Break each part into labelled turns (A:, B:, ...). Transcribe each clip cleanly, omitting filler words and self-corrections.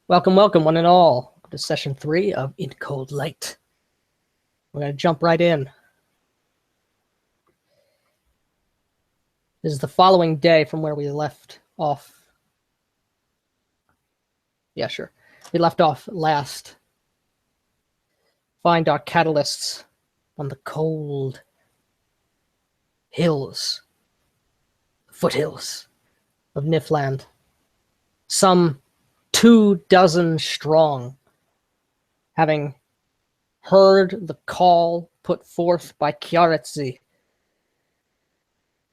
A: Welcome, welcome, one and all, to session 3 of In Cold Light. We're going to jump right in. This is the following day from where we left off. Yeah, sure. We left off last. Find our catalysts on the cold hills, foothills of Nifland. Some 24 strong, having heard the call put forth by Kjaritzi,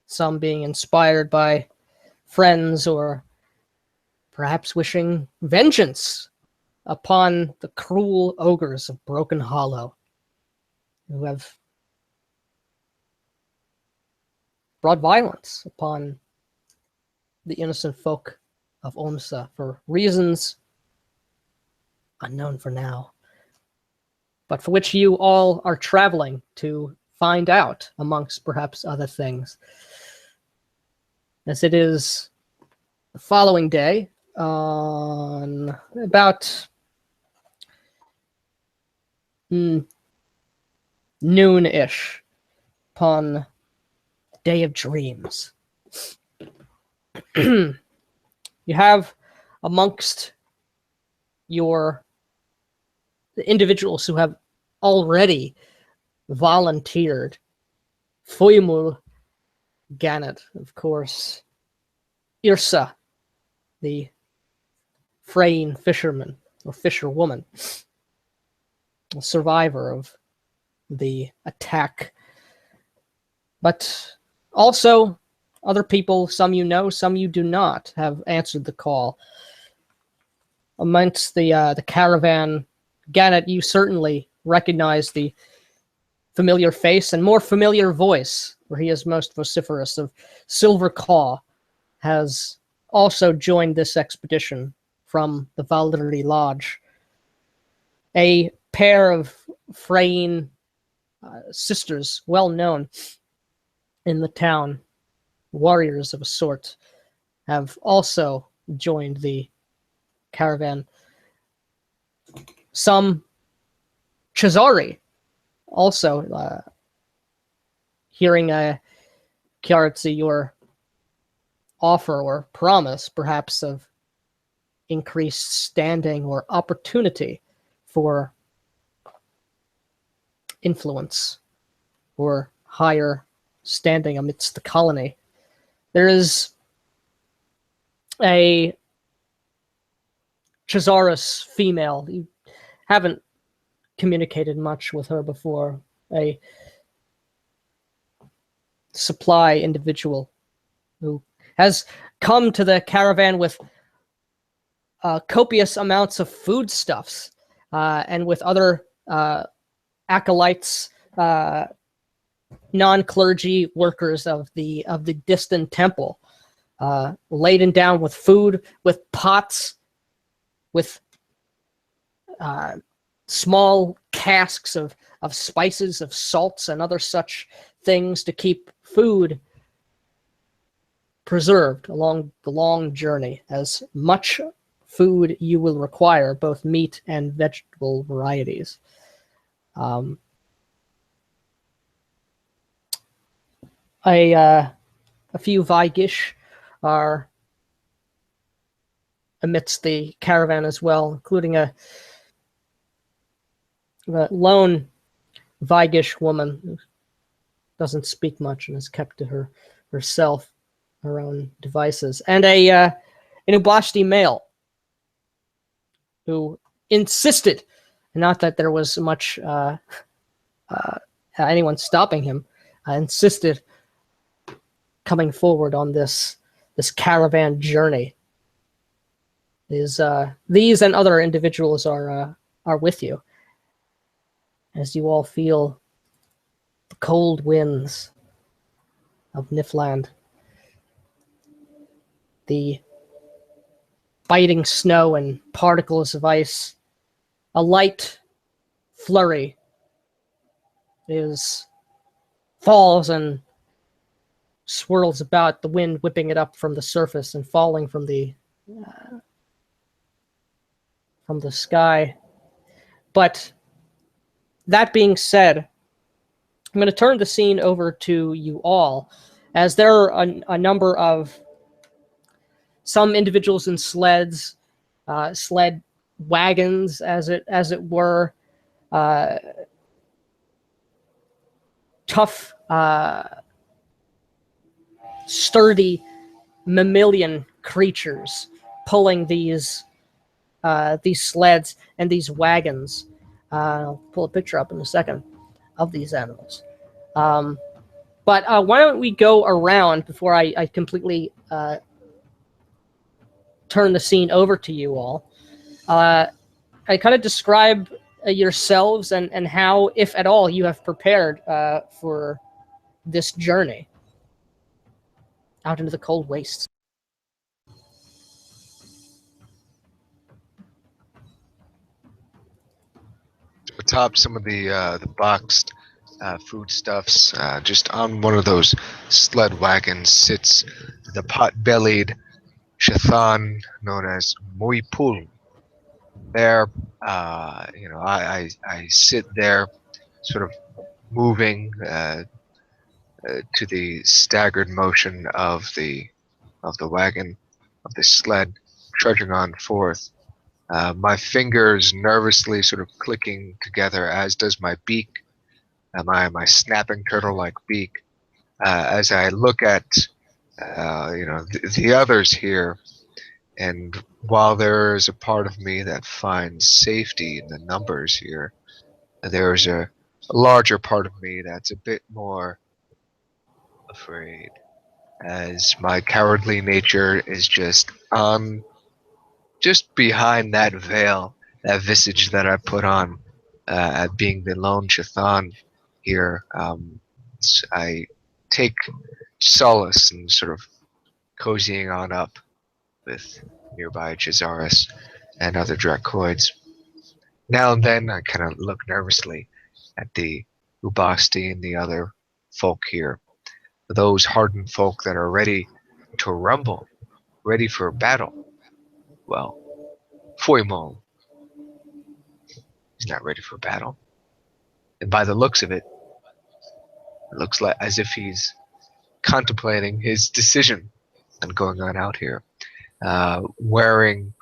A: some being inspired by friends or perhaps wishing vengeance upon the cruel ogres of Broken Hollow, who have brought violence upon the innocent folk of Omsa for reasons unknown for now, but for which you all are traveling to find out, amongst perhaps other things. As it is the following day, on about noon-ish, upon Day of Dreams. You have amongst the individuals who have already volunteered Foimul Gannet, of course, Irsa, the Freyne fisherman or fisherwoman, a survivor of the attack, but also other people, some you know, some you do not, have answered the call. Amongst the caravan, Gannet, you certainly recognize the familiar face and more familiar voice, where he is most vociferous, of Silver Claw, has also joined this expedition from the Valdery Lodge. A pair of Freyne sisters, well known in the town, warriors of a sort, have also joined the caravan. Some Chazari also, hearing Kjaritzi, your offer or promise, perhaps, of increased standing or opportunity for influence or higher standing amidst the colony. There is a Chazaris female. You haven't communicated much with her before. A supply individual who has come to the caravan with copious amounts of foodstuffs, and with other acolytes, non-clergy workers of the distant temple, laden down with food, with pots, with small casks of spices, of salts, and other such things to keep food preserved along the long journey. As much food you will require, both meat and vegetable varieties. A few Vaigish are amidst the caravan as well, including a lone Vaigish woman who doesn't speak much and is kept to herself, her own devices, and an Ubashti male who insisted, not that there was much anyone stopping him, insisted coming forward on this caravan journey. These and other individuals are with you, as you all feel the cold winds of Nifland, the biting snow and particles of ice. A light flurry falls and swirls about, the wind whipping it up from the surface and falling from the from the sky. But that being said, I'm going to turn the scene over to you all, as there are a number of some individuals in sleds, sled wagons, as it were, tough, sturdy mammalian creatures pulling these sleds and these wagons. I'll pull a picture up in a second of these animals. But why don't we go around before I completely turn the scene over to you all? I kind of describe yourselves and how, if at all, you have prepared for this journey out into the cold wastes.
B: Atop some of the boxed foodstuffs, just on one of those sled wagons sits the pot-bellied Shathan known as Muipul. There, I sit there, sort of moving to the staggered motion of the wagon, of the sled, trudging on forth. My fingers nervously sort of clicking together, as does my beak, my snapping turtle-like beak, as I look at the others here. And while there is a part of me that finds safety in the numbers here, there is a larger part of me that's a bit more afraid, as my cowardly nature is just behind that veil, that visage that I put on at being the lone Shathan here. I take solace in sort of cozying on up with nearby Jazaris and other Dracoids. Now and then I kind of look nervously at the Ubasti and the other folk here, those hardened folk that are ready to rumble, ready for battle. Well, Foimon is not ready for battle. And by the looks of it, it looks like as if he's contemplating his decision on going on out here. Wearing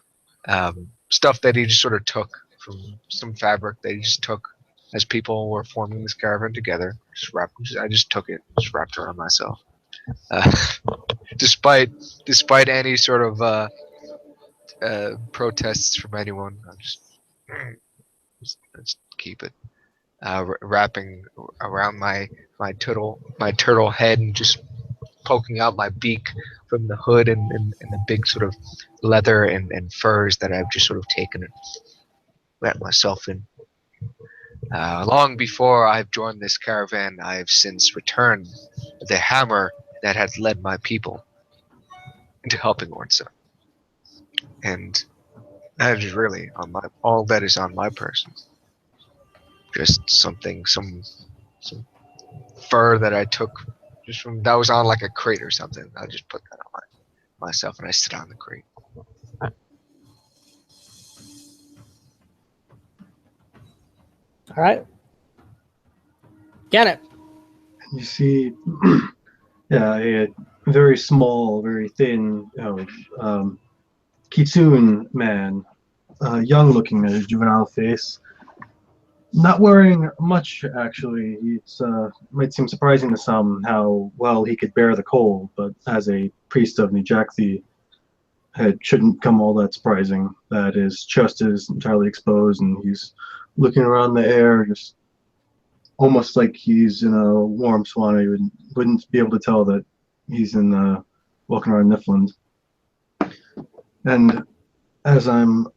B: stuff that he just sort of took from some fabric that he just took as people were forming this caravan together. I just took it, just wrapped it around myself. Despite any sort of protests from anyone, I just keep it. Wrapping around my turtle head and just poking out my beak from the hood and the big sort of leather and furs that I've just sort of taken and wrapped myself in. Long before I've joined this caravan, I have since returned the hammer that had led my people into helping Ornsa. And that is really all that is on my person. Just some fur that I took just from, that was on like a crate or something. I just put that on myself and I sit on the crate.
A: All right. Get it.
C: You see, a very small, very thin, Kitsune man, young-looking, a juvenile face. Not wearing much, actually. It's might seem surprising to some how well he could bear the cold, but as a priest of Nijakthi, it shouldn't come all that surprising that his chest is entirely exposed and he's looking around the air, just almost like he's in a warm sauna. You wouldn't be able to tell that he's in walking around Niflheim. And as I'm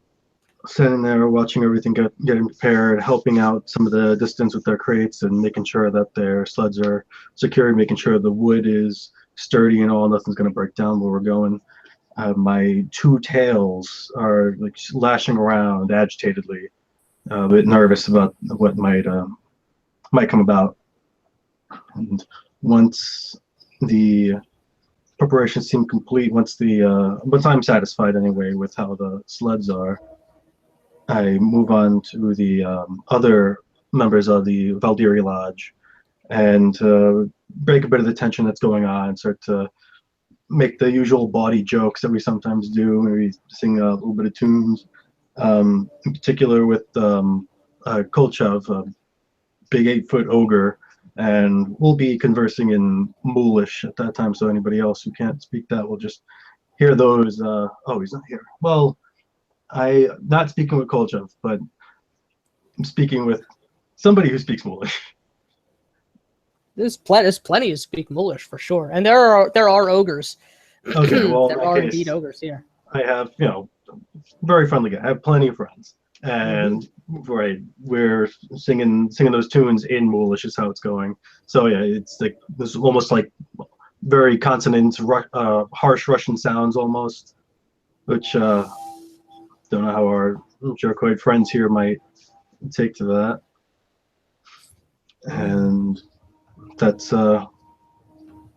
C: standing there watching everything getting prepared, helping out some of the distance with their crates and making sure that their sleds are secured, making sure the wood is sturdy and all, nothing's going to break down where we're going. My two tails are like lashing around agitatedly, a bit nervous about what might come about. And once the preparations seem complete, once I'm satisfied anyway with how the sleds are, I move on to the other members of the Valdiri Lodge and break a bit of the tension that's going on, start to make the usual bawdy jokes that we sometimes do, maybe sing a little bit of tunes, in particular with Kolchev, a big 8-foot ogre, and we'll be conversing in Moolish at that time, so anybody else who can't speak that will just hear those. Oh, he's not here. Well, not speaking with Kolchev, but I'm speaking with somebody who speaks Moolish.
A: There's plenty who speak Moolish for sure, and there are ogres.
C: Okay, well, in
A: there
C: that
A: are
C: case,
A: indeed ogres here.
C: I have, very friendly guy. I have plenty of friends, and we're singing those tunes in Moolish is how it's going. So yeah, it's like this almost like very consonant, harsh Russian sounds almost, which don't know how our Jerkoid friends here might take to that, and that's how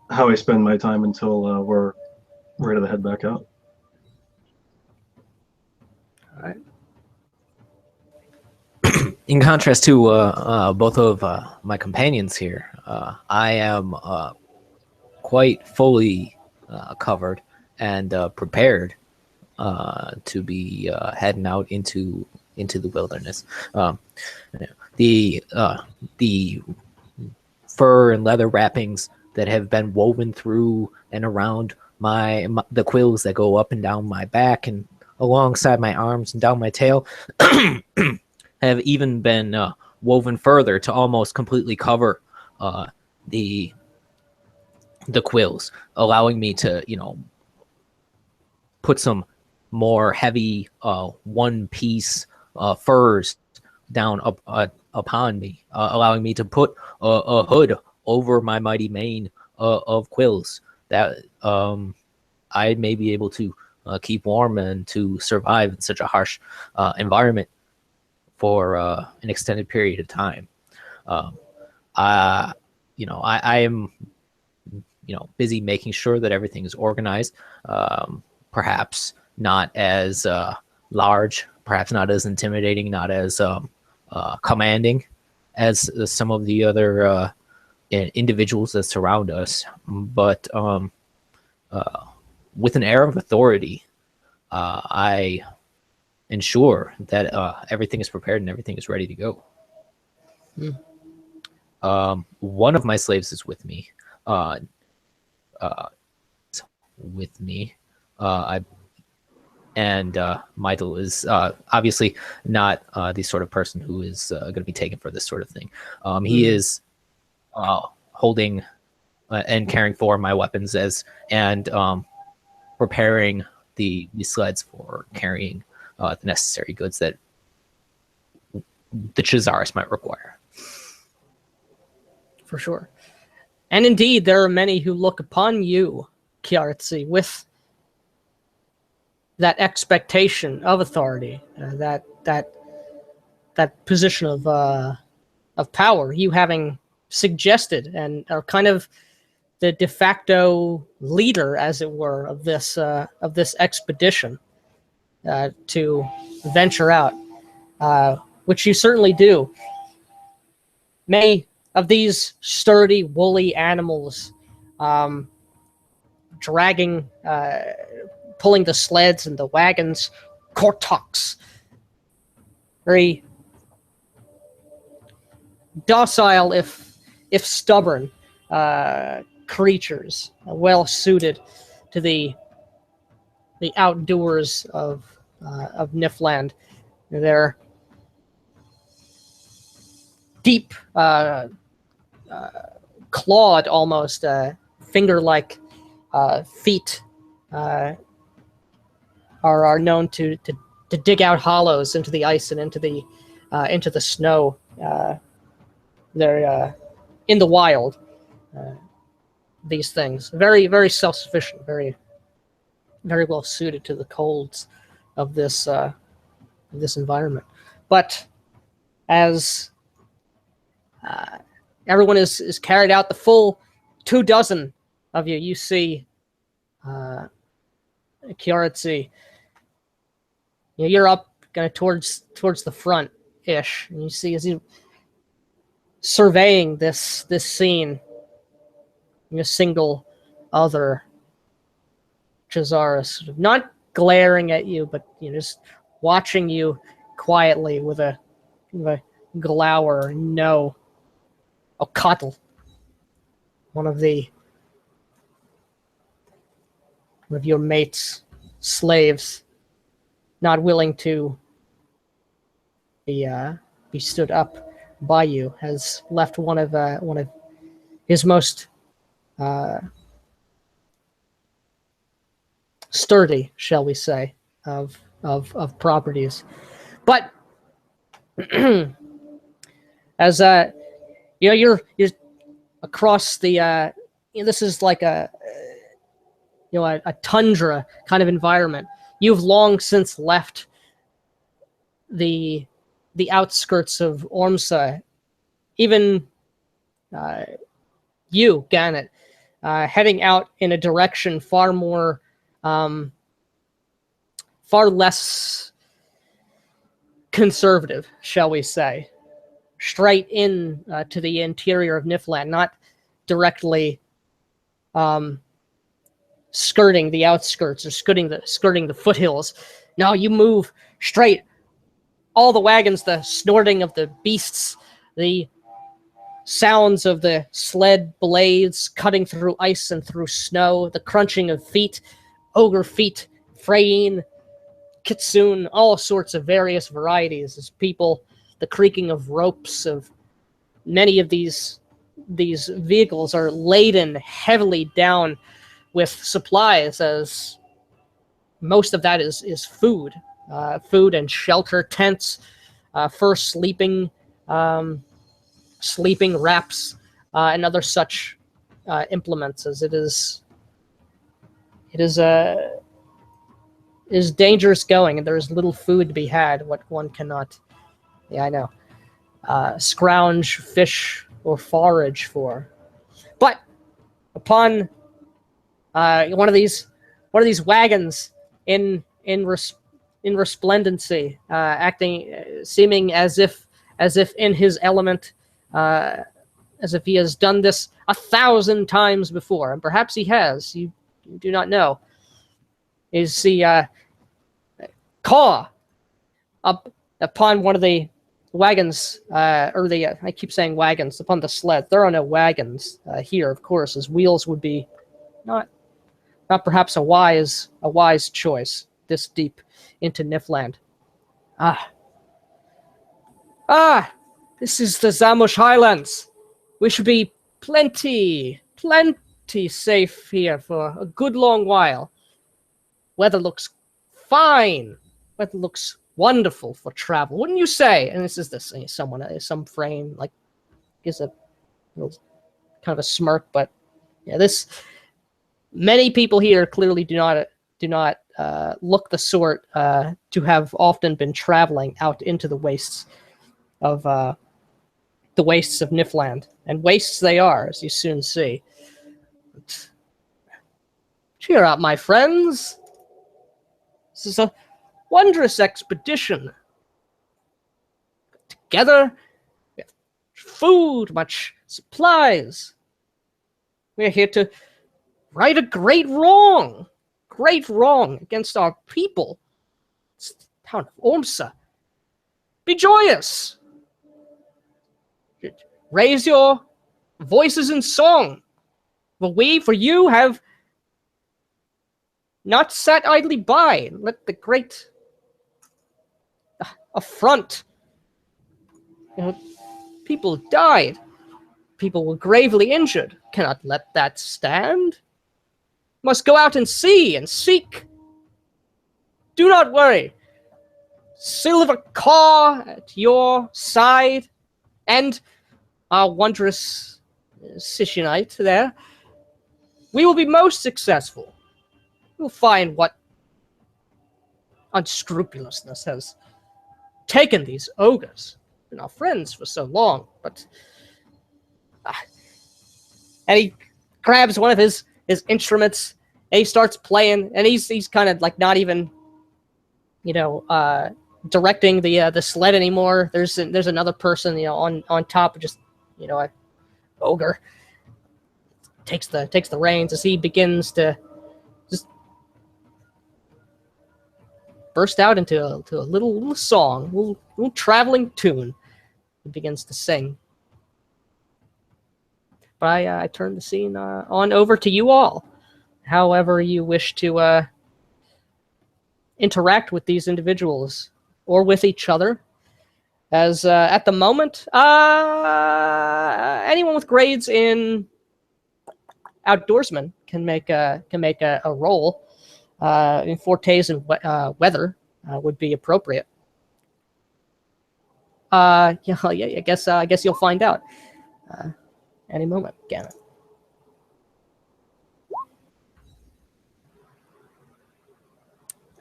C: I spend my time until we're ready to head back out.
A: All right.
D: In contrast to both of my companions here, I am quite fully covered and prepared to be heading out into the wilderness. The fur and leather wrappings that have been woven through and around the quills that go up and down my back and alongside my arms and down my tail have even been woven further to almost completely cover the quills, allowing me to put some more heavy one-piece furs down upon me, allowing me to put a hood over my mighty mane of quills that I may be able to keep warm and to survive in such a harsh environment for an extended period of time. I am busy making sure that everything is organized, perhaps not as large, perhaps not as intimidating, not as commanding as some of the other individuals that surround us, but with an air of authority, I ensure that everything is prepared and everything is ready to go. One of my slaves is with me. Michael is obviously not the sort of person who is going to be taken for this sort of thing. He is holding and caring for my weapons and preparing the sleds for carrying the necessary goods that the Chazaris might require.
A: For sure. And indeed, there are many who look upon you, Kiartzi, with that expectation of authority, that position of power. You having suggested and are kind of the de facto leader, as it were, of this expedition to venture out, which you certainly do. Many of these sturdy, woolly animals dragging, pulling the sleds and the wagons, Kortoks, very docile if stubborn creatures, well suited to the outdoors of Nifland. They're deep, clawed almost, finger-like feet are known to dig out hollows into the ice and into the snow. They're in the wild. These things very, very self-sufficient, very, very well suited to the colds of this environment. But as everyone is carried out, the full 24 of you, you see Kiaratzi. You're up kind of towards the front ish, and you see as he surveying this scene, a single other Chazaris, sort of not glaring at you, but just watching you quietly with a glower. No, Ocatl, one of your mate's slaves, not willing to be stood up by you, has left one of his most sturdy, shall we say, of properties. But as you're across the this is like a tundra kind of environment. You've long since left the outskirts of Ormsa. Even you, Gannet, heading out in a direction far less conservative, shall we say, straight in to the interior of Niflheim, not directly skirting the outskirts or skirting the foothills. No, you move straight. All the wagons, the snorting of the beasts, the sounds of the sled blades cutting through ice and through snow, the crunching of feet, ogre feet, Freyne, Kitsune, all sorts of various varieties as people, the creaking of ropes of many of these vehicles are laden heavily down with supplies, as most of that is food and shelter, tents, for sleeping wraps, and other such implements, as it is dangerous going, and there is little food to be had. What one cannot, scrounge fish or forage for. But upon one of these wagons in resplendency, seeming as if in his element, as if he has done this 1,000 times before, and perhaps he has. You do not know. Is the Caw up upon one of the wagons, I keep saying wagons, upon the sled. There are no wagons here, of course, as wheels would be not perhaps a wise choice this deep into Niflheim. This is the Zamosh Highlands. We should be plenty safe here for a good long while. Weather looks fine. Weather looks wonderful for travel, wouldn't you say? And this is some frame, like, gives a little kind of a smirk, but yeah, many people here clearly do not look the sort to have often been traveling out into the wastes of Niflheim, and wastes they are, as you soon see. But cheer up, my friends. This is a wondrous expedition. Together, we have food, much supplies. We're here to right a great wrong against our people. It's the town of Ormsa. Be joyous. Raise your voices in song. For we, for you, have not sat idly by. Let the great affront. People died. People were gravely injured. Cannot let that stand. Must go out and see and seek. Do not worry. Silver Caw at your side, and our wondrous Sishinite there. We will be most successful. We'll find what unscrupulousness has taken these ogres. Been our friends for so long, but and he grabs one of his instruments and he starts playing, and he's kind of like not even directing the sled anymore. There's another person, on top, just a ogre takes the reins as he begins to just burst out into a little song, little traveling tune. He begins to sing. But I turn the scene on over to you all. However you wish to interact with these individuals or with each other. As at the moment, anyone with grades in outdoorsman can make a roll. In fortes and weather would be appropriate. Yeah, I guess you'll find out any moment, Gannon.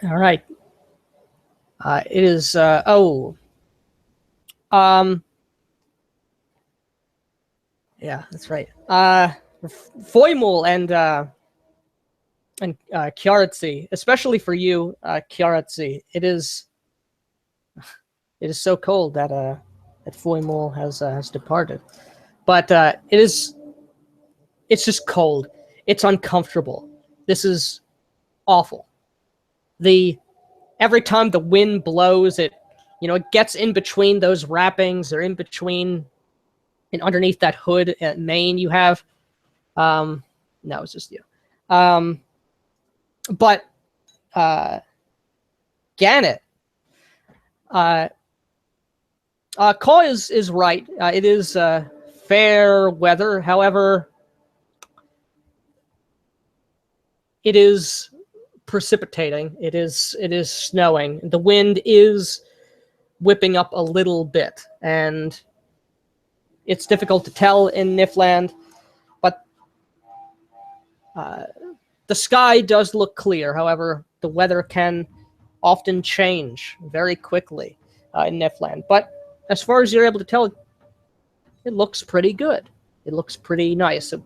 A: All right. It is yeah, that's right. Foimul and Kiaratzi, especially for you, Kiaratzi, it is so cold that Foimul has departed. But it's just cold. It's uncomfortable. This is awful. Every time the wind blows, it gets in between those wrappings, or in between and underneath that hood and mane you have. No, it's just you. But Gannett, Caw is right. It is fair weather. However, it is precipitating. It is snowing. The wind is whipping up a little bit, and it's difficult to tell in Nifland, but the sky does look clear. However, the weather can often change very quickly in Nifland. But as far as you're able to tell, it looks pretty good. It looks pretty nice. It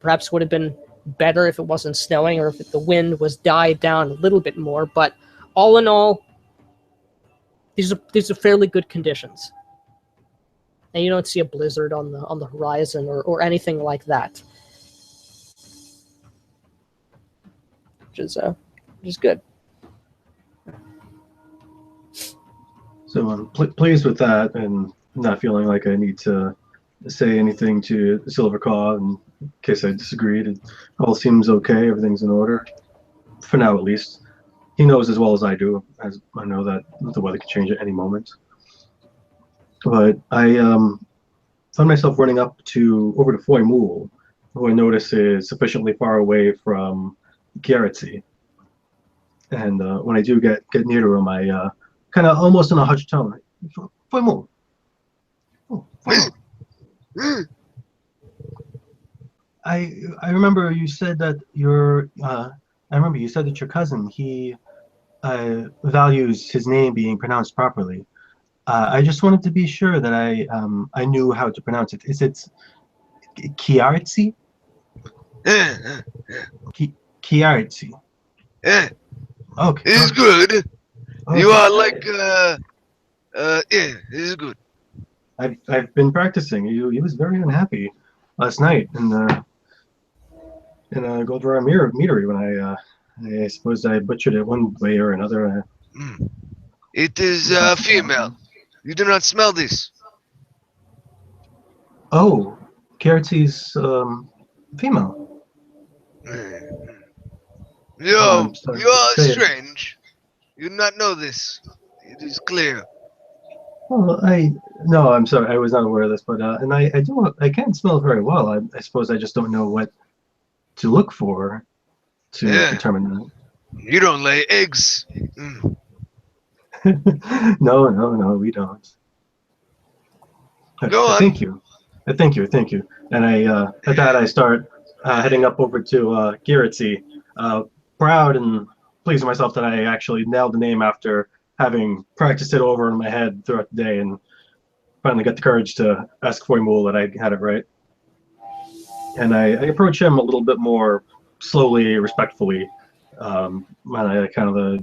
A: perhaps would have been better if it wasn't snowing, or if the wind was died down a little bit more. But all in all, these are fairly good conditions. And you don't see a blizzard on the horizon or anything like that, which is good.
C: So I'm pleased with that, and not feeling like I need to say anything to Silver Caw in case I disagreed. It all seems okay. Everything's in order for now, at least. He knows as well as I do, as I know that the weather can change at any moment. But I found myself running over to Foimul, who I notice is sufficiently far away from Kiaratzi. And when I do get near to him, I kind of almost in a hushed tone, Foimul. Oh, Foimul. I remember you said that your cousin, he values his name being pronounced properly. I just wanted to be sure that I knew how to pronounce it. Is it Kiaratzi? Kiaratzi.
B: Yeah,
C: Okay.
B: it's good.
C: Okay.
B: You are like yeah, it's good.
C: I've been practicing. He was very unhappy last night in Goldra Meadery when I suppose I butchered it one way or another.
B: It is female. You do not smell this.
C: Oh, Kiaratzi's female.
B: You
C: I'm sorry
B: you are
C: to say it.
B: strange. You do not know this. It is clear.
C: Well, no, I'm sorry, I was not aware of this, but and I can smell it very well. I suppose I just don't know what to look for to determine that.
B: You don't lay eggs.
C: No, we don't.
B: Go on.
C: Thank you. And at that I start heading up over to Kiaratzi, proud and pleased with myself that I actually nailed the name after having practiced it over in my head throughout the day, and finally got the courage to ask Foimul that I had it right. And I approach him a little bit more slowly, respectfully, and I kind of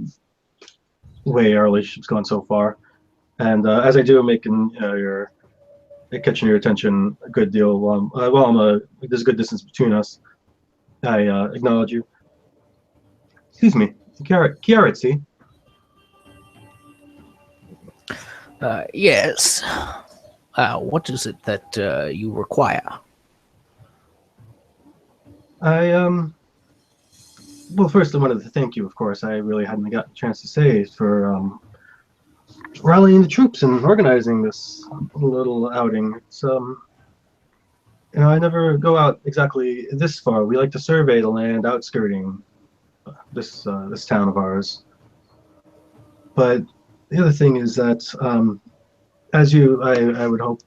C: way our relationship's gone so far. And as I do, making catching your attention a good deal. There's a good distance between us. I acknowledge you. Excuse me, Kiara, see?
D: Yes. What is it that you require?
C: Well, first I wanted to thank you, of course. I really hadn't gotten a chance to say for rallying the troops and organizing this little outing. It's I never go out exactly this far. We like to survey the land outskirting this town of ours. But the other thing is that, as I would hope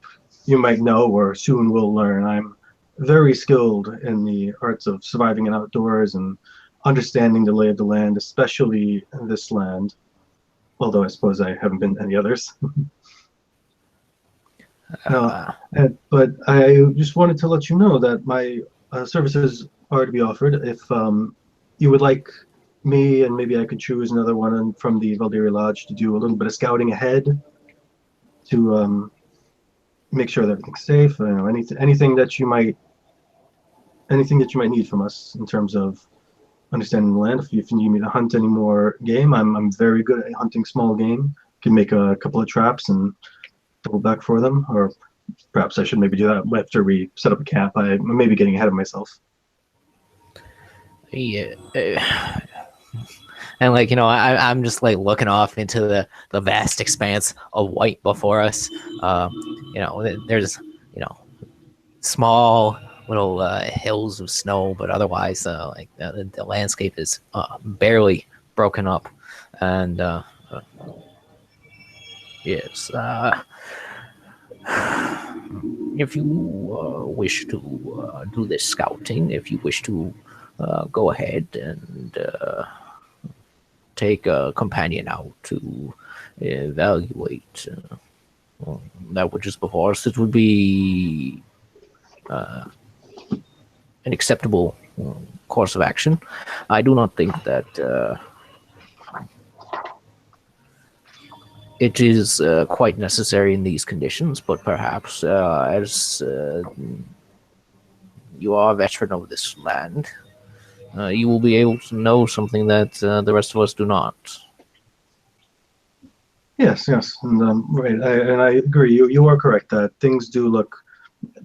C: you might know or soon will learn, I'm very skilled in the arts of surviving in outdoors and understanding the lay of the land, especially this land. Although I suppose I haven't been to any others. But I just wanted to let you know that my services are to be offered. If you would like me, and maybe I could choose another one from the Valdiri Lodge to do a little bit of scouting ahead to make sure that everything's safe. Anything that you might need from us in terms of understanding the land. If you need me to hunt any more game, I'm very good at hunting small game. Can make a couple of traps and double back for them, or perhaps I should maybe do that after we set up a camp. I'm maybe getting ahead of myself.
D: Yeah. And I'm just looking off into the vast expanse of white before us. There's small little hills of snow, but otherwise the landscape is barely broken up. And yes, if you wish to do this scouting, if you wish to go ahead and take a companion out to evaluate that which is before us, it would be an acceptable course of action. I do not think that it is quite necessary in these conditions, but perhaps as you are a veteran of this land, you will be able to know something that the rest of us do not.
C: Yes, and right, I agree. You are correct that things do look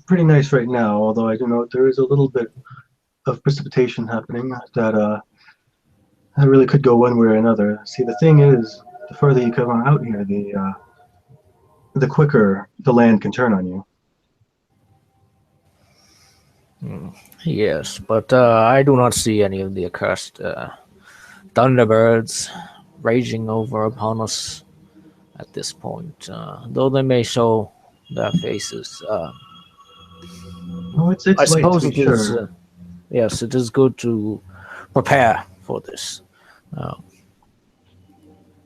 C: pretty nice right now. Although I do know there is a little bit of precipitation happening that really could go one way or another. See, the thing is, the further you come out here, the quicker the land can turn on you.
D: Yes, but I do not see any of the accursed thunderbirds raging over upon us at this point, though they may show their faces.
C: It's
D: I suppose
C: late,
D: it is.
C: sure.
D: Yes, it is good to prepare for this.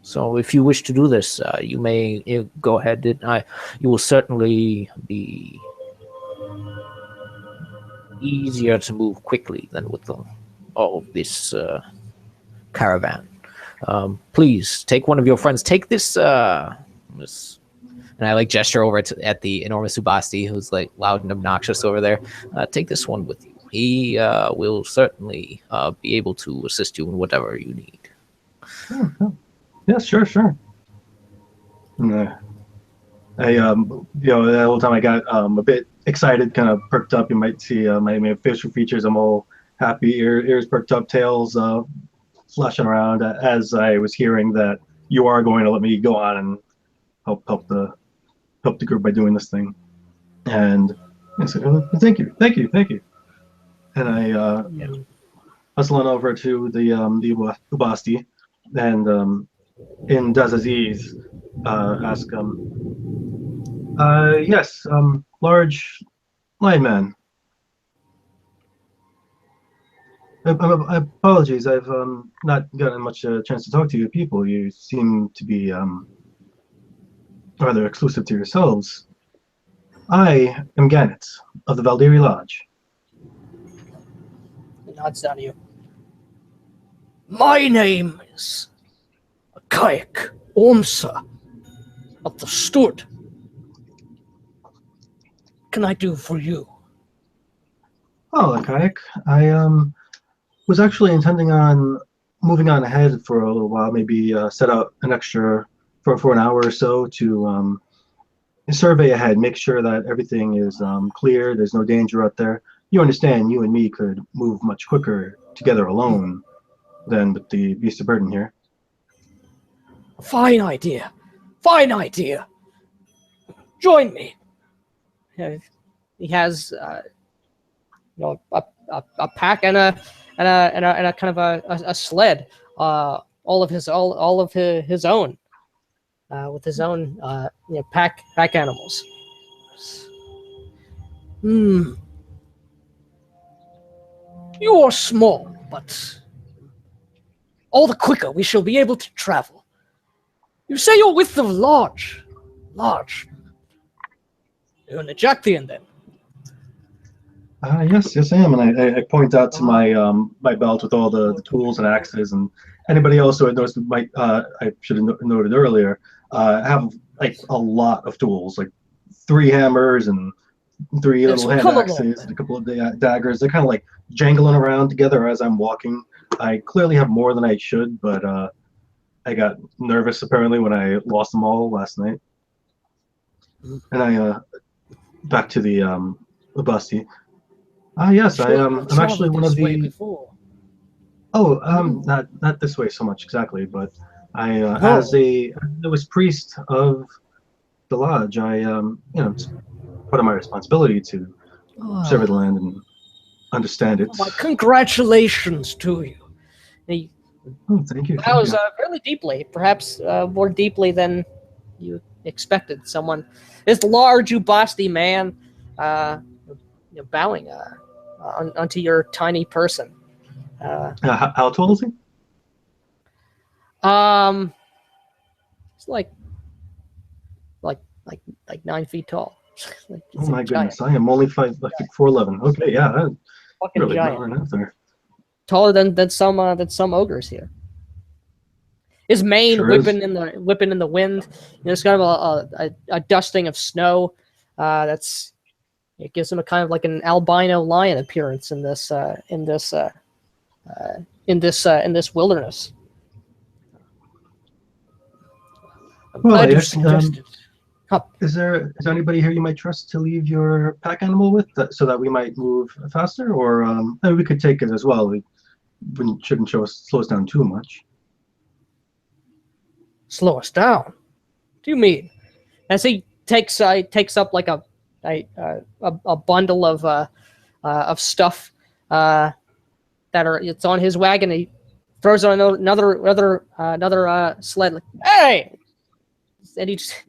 D: So, if you wish to do this, you may go ahead. You will certainly be easier to move quickly than with all of this caravan. Please take one of your friends. Take this, and I gesture over at the enormous Ubasti, who's loud and obnoxious over there. Take this one with you. He will certainly be able to assist you in whatever you need.
C: Yeah, sure. And, the whole time I got a bit excited, kind of perked up. You might see my facial features. I'm all happy, ears perked up, tails flashing around as I was hearing that you are going to let me go on and help the group by doing this thing. And I said, thank you. And I hustle on over to the Ubasti and in Dazaziz ask yes, large lion man. Apologies, I've not gotten much chance to talk to you people. You seem to be rather exclusive to yourselves. I am Gannet of the Valdiri Lodge.
A: He nods down to you. My name is Kayak Ormsa of the Stood. What can I do for you?
C: Oh, Akayak. I was actually intending on moving on ahead for a little while, maybe set out an extra for an hour or so to survey ahead, make sure that everything is clear, there's no danger out there. You understand, you and me could move much quicker together alone than with the beast of burden here.
A: Fine idea. Fine idea. Join me. He has, a pack and a kind of a sled. All of his own. With his own pack animals. You are small, but all the quicker we shall be able to travel. You say you're with the large. You're an Ejactian then.
C: Yes, I am, and I point out to my belt with all the tools and axes, and anybody else who had noticed might I should have noted earlier. Have like a lot of tools, like 3 hammers and 3 little hand axes and a couple of daggers. They're kind of like jangling around together as I'm walking. I clearly have more than I should, but I got nervous apparently when I lost them all last night. And I back to the busty. Yes, I'm actually one of the. Oh, not this way so much exactly, but as a newest priest of the lodge, it's part of my responsibility to survey the land and understand it.
A: My congratulations to you.
C: Thank you.
A: That was really deeply, perhaps more deeply than you expected. Someone, this large Ubasti man, bowing onto your tiny person.
C: How tall is he?
A: It's like 9 feet tall.
C: Oh my goodness! I am only 4'11". Okay, yeah,
A: fucking
C: really
A: giant.
C: not out there.
A: Taller than some ogres here. His mane
C: Sure
A: whipping in the wind. It's kind of a dusting of snow. It gives him a kind of like an albino lion appearance in this wilderness. I'm glad you suggested.
C: Is there anybody here you might trust to leave your pack animal with, so that we might move faster, or maybe we could take it as well. It shouldn't slow us down too much.
A: Slow us down? What do you mean? As he takes up like a bundle of stuff it's on his wagon. He throws on another sled. Like, hey! And he just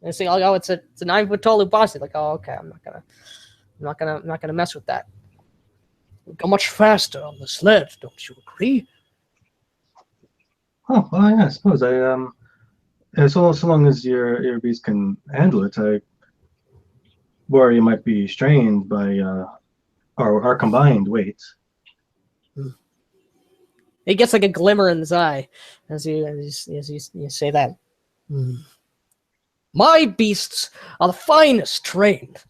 A: saying, "Oh, it's a 9-foot tall Ubasi." Like, oh, okay, I'm not gonna mess with that. We'll go much faster on the sled, don't you agree?
C: Oh, well, yeah, I suppose so long as your beast can handle it. I worry you might be strained by our combined weight.
A: He gets like a glimmer in his eye as you say that. My beasts are the finest trained,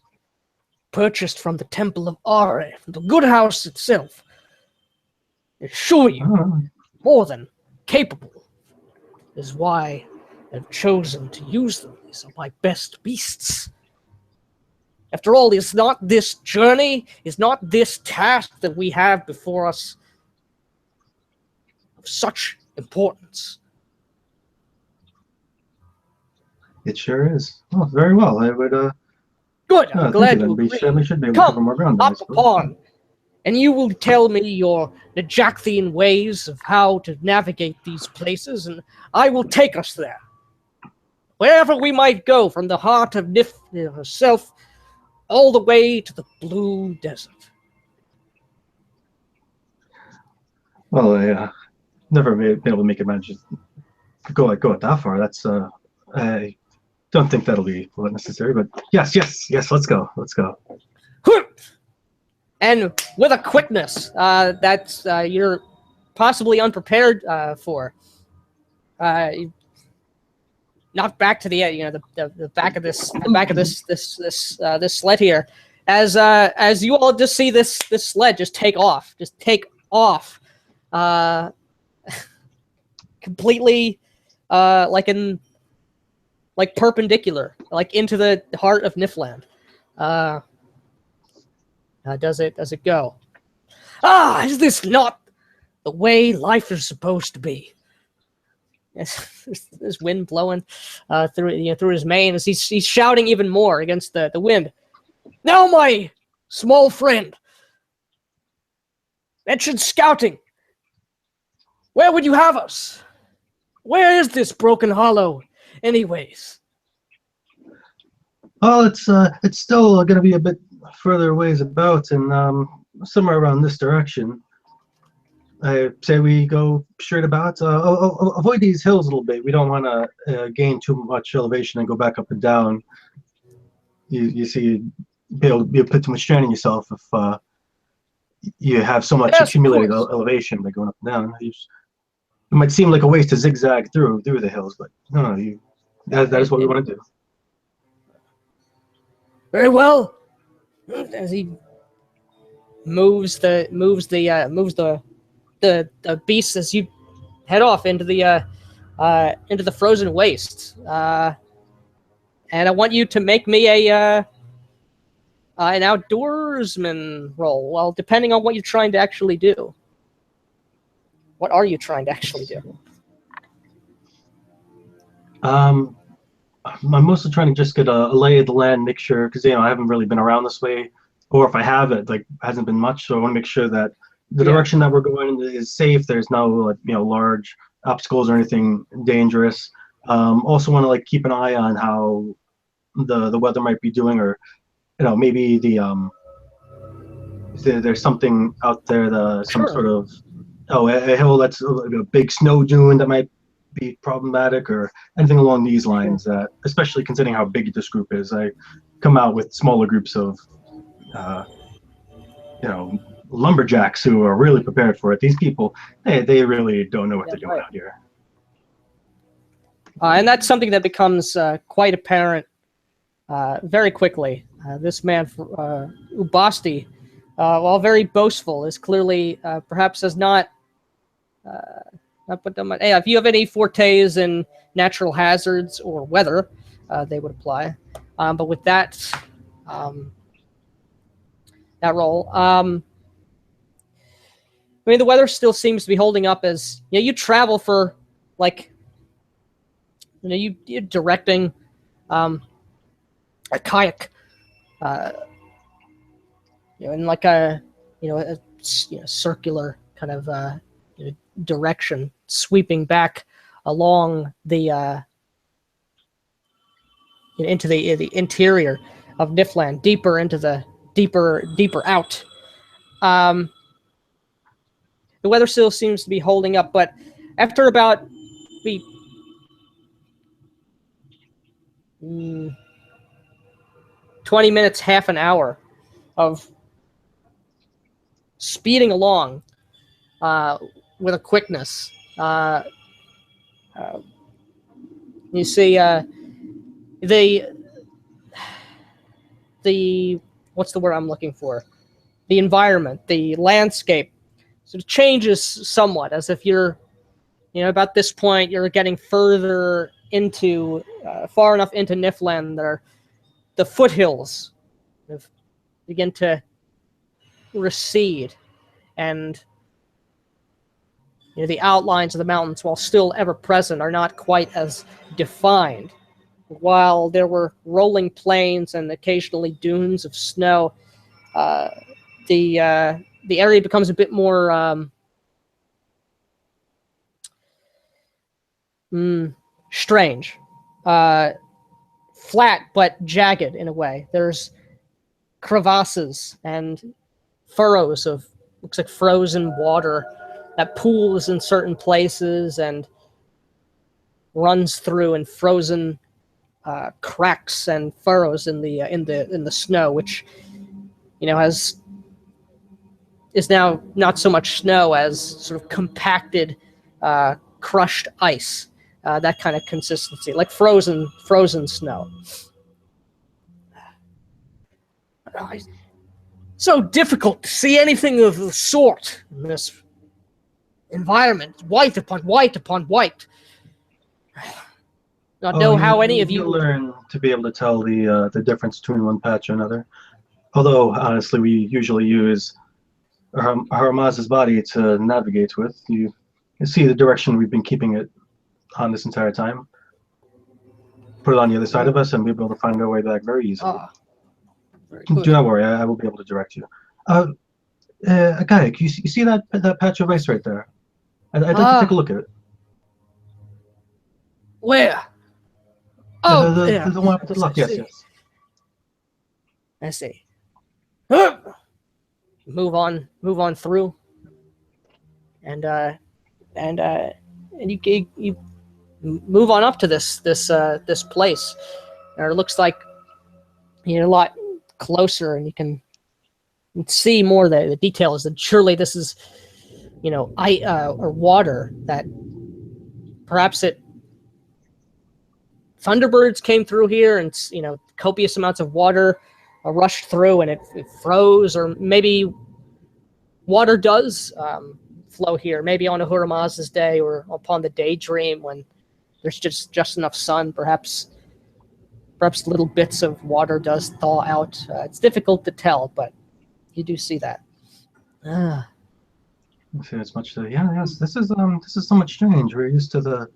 A: purchased from the Temple of Are, from the good house itself. I assure you, more than capable. Is why I've chosen to use them. These are my best beasts. After all, is not this journey, is not this task that we have before us of such importance?
C: It sure is. Oh, very well. I would.
A: Good. I'm glad you agree.
C: We certainly should be able to cover more ground.
A: Up upon, and you will tell me your Najakthian ways of how to navigate these places, and I will take us there. Wherever we might go, from the heart of Niflheim herself, all the way to the Blue Desert.
C: Well, I never been able to make it manage to go it that far. That's I don't think that'll be necessary, but yes, let's go.
A: And with a quickness that's you're possibly unprepared for, knocked back to the the back of this sled here, as you all just see this sled just take off, completely, like perpendicular, like into the heart of Nifland. Does it go? Is this not the way life is supposed to be? There's wind blowing through his mane as he's shouting even more against the wind. Now, my small friend, mentioned scouting. Where would you have us? Where is this Broken Hollow, anyways?
C: Well, it's still going to be a bit further ways about, and somewhere around this direction. I say we go straight about. Avoid these hills a little bit. We don't want to gain too much elevation and go back up and down. You see, you'll put too much strain on yourself if you have so much accumulated elevation by going up and down. It might seem like a waste to zigzag through the hills, but no, that is what we want to do.
A: Very well. As he moves the beast as you head off into the frozen waste, and I want you to make me an outdoorsman roll. Well, depending on what you're trying to actually do. What are you trying to actually do?
C: I'm mostly trying to just get a lay of the land, make sure, because I haven't really been around this way, or if I have, it hasn't been much. So I want to make sure that the direction that we're going is safe. There's no large obstacles or anything dangerous. Also want to keep an eye on how the weather might be doing, or maybe there's something out there, some sort of a hill that's a big snow dune that might be problematic, or anything along these lines. That, especially considering how big this group is, I come out with smaller groups of lumberjacks who are really prepared for it. These people, they really don't know what they're doing out here.
A: And that's something that becomes quite apparent very quickly. This man, Ubasti, while very boastful, is clearly perhaps has not put them. If you have any fortes in natural hazards or weather, they would apply. But with that roll, the weather still seems to be holding up. As you travel for you're directing a kayak, in a circular kind of direction, sweeping back along the into the interior of Nifland, deeper into the deeper out. The weather still seems to be holding up, but after about 20 minutes, half an hour of speeding along with a quickness, you see the what's the word I'm looking for? The environment, the landscape, sort of changes somewhat, as if you're, about this point, you're getting further into, far enough into Nifland that the foothills begin to recede, and the outlines of the mountains, while still ever present, are not quite as defined. While there were rolling plains and occasionally dunes of snow, the area becomes a bit more strange, flat but jagged in a way. There's crevasses and furrows of, looks like frozen water that pools in certain places and runs through in frozen cracks and furrows in the snow, which is now not so much snow as sort of compacted, crushed ice, that kind of consistency, like frozen snow. So difficult to see anything of the sort in this environment, white upon white upon white. Not know how any of you
C: learn to be able to tell the difference between one patch and another. Although honestly, we usually use Haramaz's body to navigate with. You see the direction we've been keeping it on this entire time. Put it on the other side of us, and we'll be able to find our way back very easily.
A: Very good.
C: Do not worry, I will be able to direct you. Akayak, you see that patch of ice right there? I'd like to take a look at it.
A: Where? Oh,
C: the one with the lock. Yes, yes.
A: I see. Move on through, and you move on up to this place. And it looks like you're a lot closer, and you can see more the details. And surely this is, or water that perhaps thunderbirds came through here, and copious amounts of water rushed through, and it froze, or maybe water does flow here, maybe on Ahura Mazda's day, or upon the daydream when there's just enough sun. Perhaps little bits of water does thaw out. It's difficult to tell, but you do see that.
C: See, it's much. Yes. This is somewhat strange. We're used to the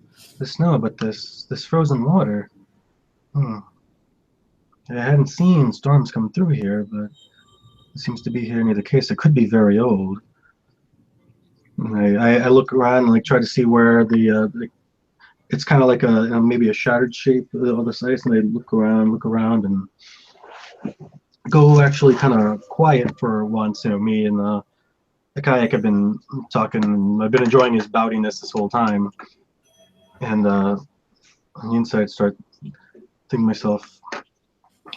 C: snow, but this frozen water. I hadn't seen storms come through here, but it seems to be here near the case. It could be very old. I look around and try to see where it's kind of like maybe a shattered shape of this ice, and I look around, and go actually kind of quiet for once. Me and the kayak have been talking, and I've been enjoying his boutiness this whole time. And on the inside, start thinking to myself,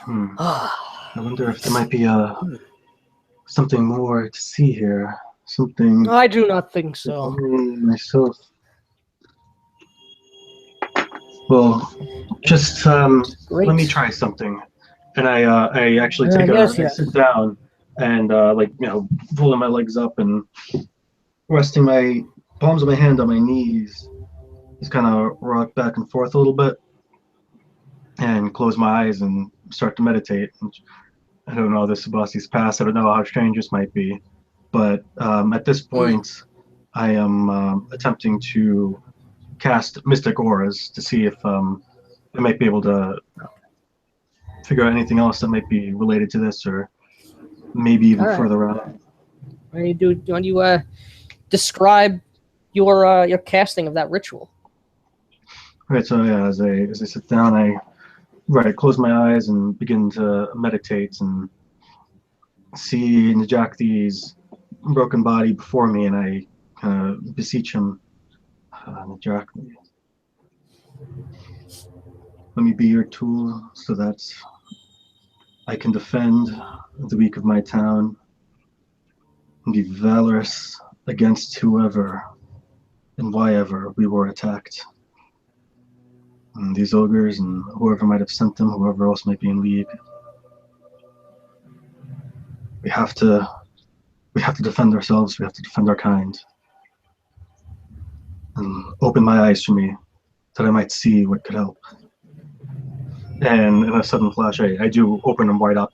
C: I wonder if there might be something more to see here. Something.
A: I do not think so.
C: Myself. Well, just let me try something. And I actually I sit down and pulling my legs up and resting my palms of my hand on my knees. Just kind of rock back and forth a little bit and close my eyes and start to meditate. I don't know, this is Sebastian's past. I don't know how strange this might be. But at this point, I am attempting to cast Mystic Auras to see if I might be able to figure out anything else that might be related to this, or maybe even further out.
A: Want you describe your casting of that ritual?
C: Right. So yeah, as I sit down, I close my eyes and begin to meditate and see Najakti's broken body before me, and I beseech him, Najakti, let me be your tool so that I can defend the weak of my town and be valorous against whoever and whyever we were attacked. And these ogres and whoever might have sent them, whoever else might be in league. We have to defend ourselves. We have to defend our kind. And open my eyes for me, that I might see what could help. And in a sudden flash, I do open them wide up,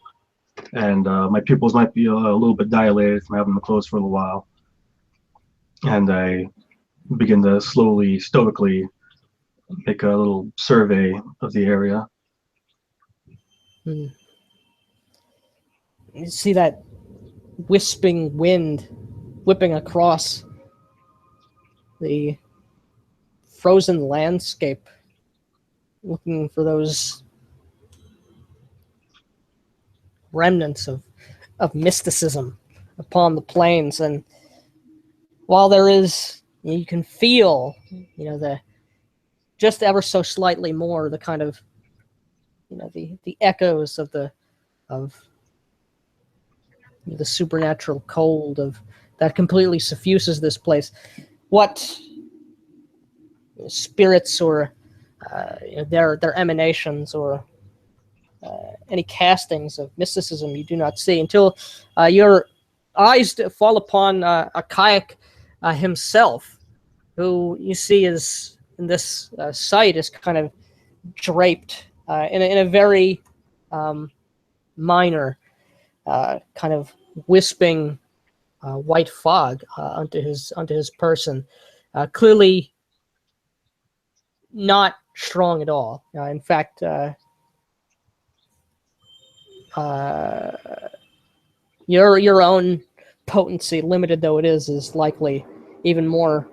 C: and my pupils might be a little bit dilated from having them closed for a little while. And I begin to slowly, stoically make a little survey of the area.
A: You see that wisping wind whipping across the frozen landscape, looking for those remnants of mysticism upon the plains. And while there is, you can feel, the just ever so slightly more the kind of, the echoes of the supernatural cold of that completely suffuses this place. What spirits or their emanations or any castings of mysticism you do not see until your eyes fall upon Akayak himself, who you see is in this sight is kind of draped in a very minor kind of wisping white fog onto his person, clearly not strong at all. In fact, your own potency, limited though it is likely even more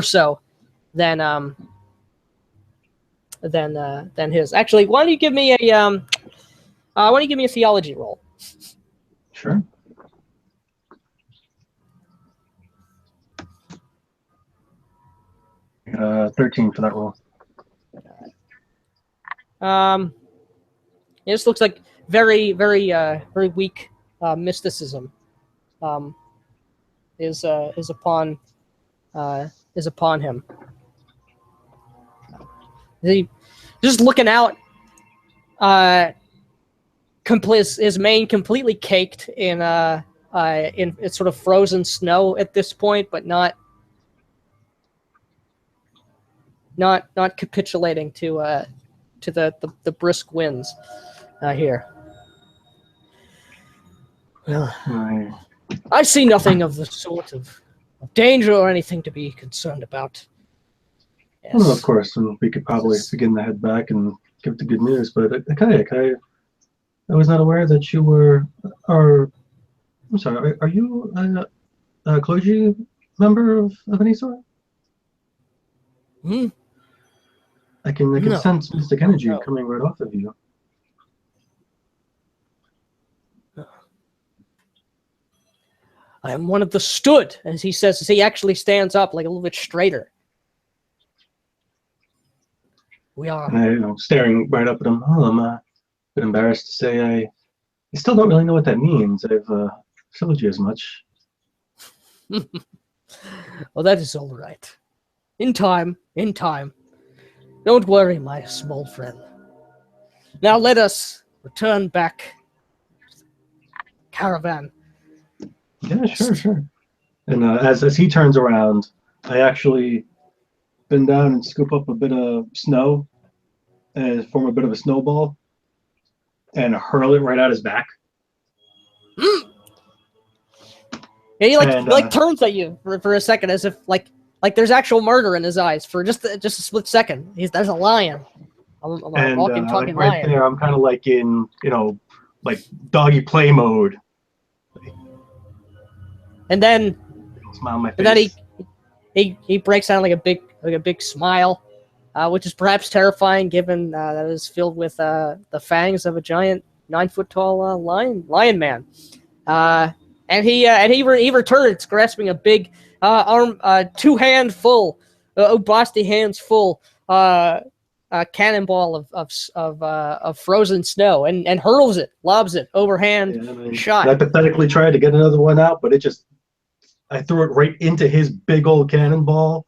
A: so than his. Actually, why don't you give me a theology roll?
C: Sure. 13 for that roll.
A: This looks like very weak mysticism is upon him. He just looking out, his mane completely caked in it's sort of frozen snow at this point, but not capitulating to the brisk winds here. Well, I see nothing of the sort of danger or anything to be concerned about. Yes.
C: Well, of course, and we could probably begin to head back and give the good news. But Akayak, I was not aware that you were. I'm sorry. Are you a clergy member of any sort?
A: Hmm?
C: I can
A: No.
C: sense mystic energy
A: No.
C: coming right off of you.
A: I am one of the stood, as he says, as he actually stands up like a little bit straighter. We are.
C: And I, staring right up at him. Oh, I'm a bit embarrassed to say I still don't really know what that means. I've told you as much.
A: Well, that is all right. In time. Don't worry, my small friend. Now let us return back to the caravan.
C: Yeah, sure. And as he turns around, I actually bend down and scoop up a bit of snow and form a bit of a snowball and hurl it right at his back.
A: And he
C: And,
A: turns at you for a second, as if like there's actual murder in his eyes for just a split second. There's a lion. I'm a walking, talking
C: right
A: lion.
C: there, I'm kind of like in like doggy play mode.
A: And then
C: Smile on my face.
A: And then he breaks out like a big smile, which is perhaps terrifying given that it is filled with the fangs of a giant 9-foot-tall lion man. And he returns, grasping a big two-hand full, Obasti hands full cannonball of frozen snow and hurls it, lobs it overhand shot.
C: I pathetically tried to get another one out, but I threw it right into his big old cannonball,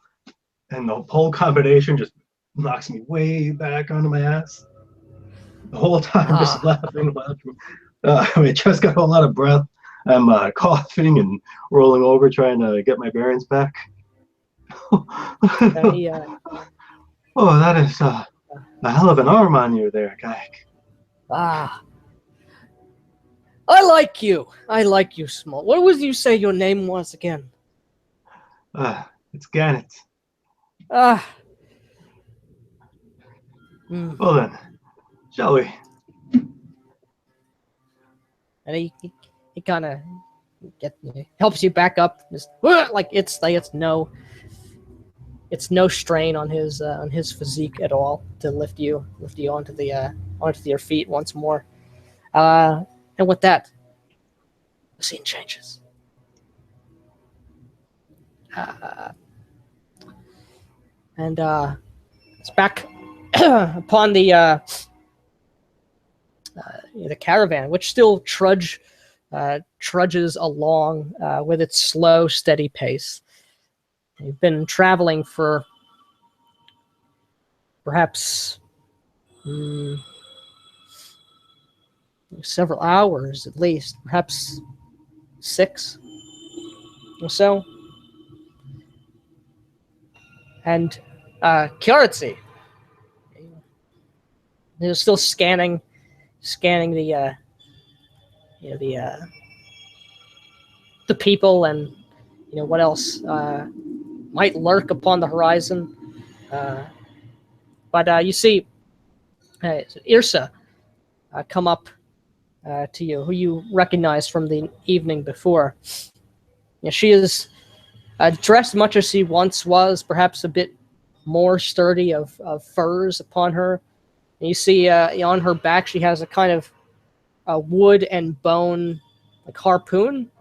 C: and the whole combination just knocks me way back onto my ass. The whole time, just laughing. I just got a lot of breath. I'm coughing and rolling over, trying to get my bearings back. Oh, that is a hell of an arm on you there, Kayak.
A: I like you, Small. What was you say your name was again?
C: It's Gannett.
A: Mm.
C: Well then, shall we?
A: And he kind of helps you back up. Just, it's no strain on his physique at all to lift you onto your feet once more. And with that, the scene changes. And it's back upon the caravan, which still trudges along with its slow, steady pace. You've been traveling for perhaps several hours at least, perhaps 6 or so. And Kyoritsu, they're still scanning the the people and what else might lurk upon the horizon. But you see Irsa come up to you, who you recognize from the evening before. She is dressed much as she once was, perhaps a bit more sturdy of furs upon her. And you see on her back she has a kind of wood and bone like harpoon.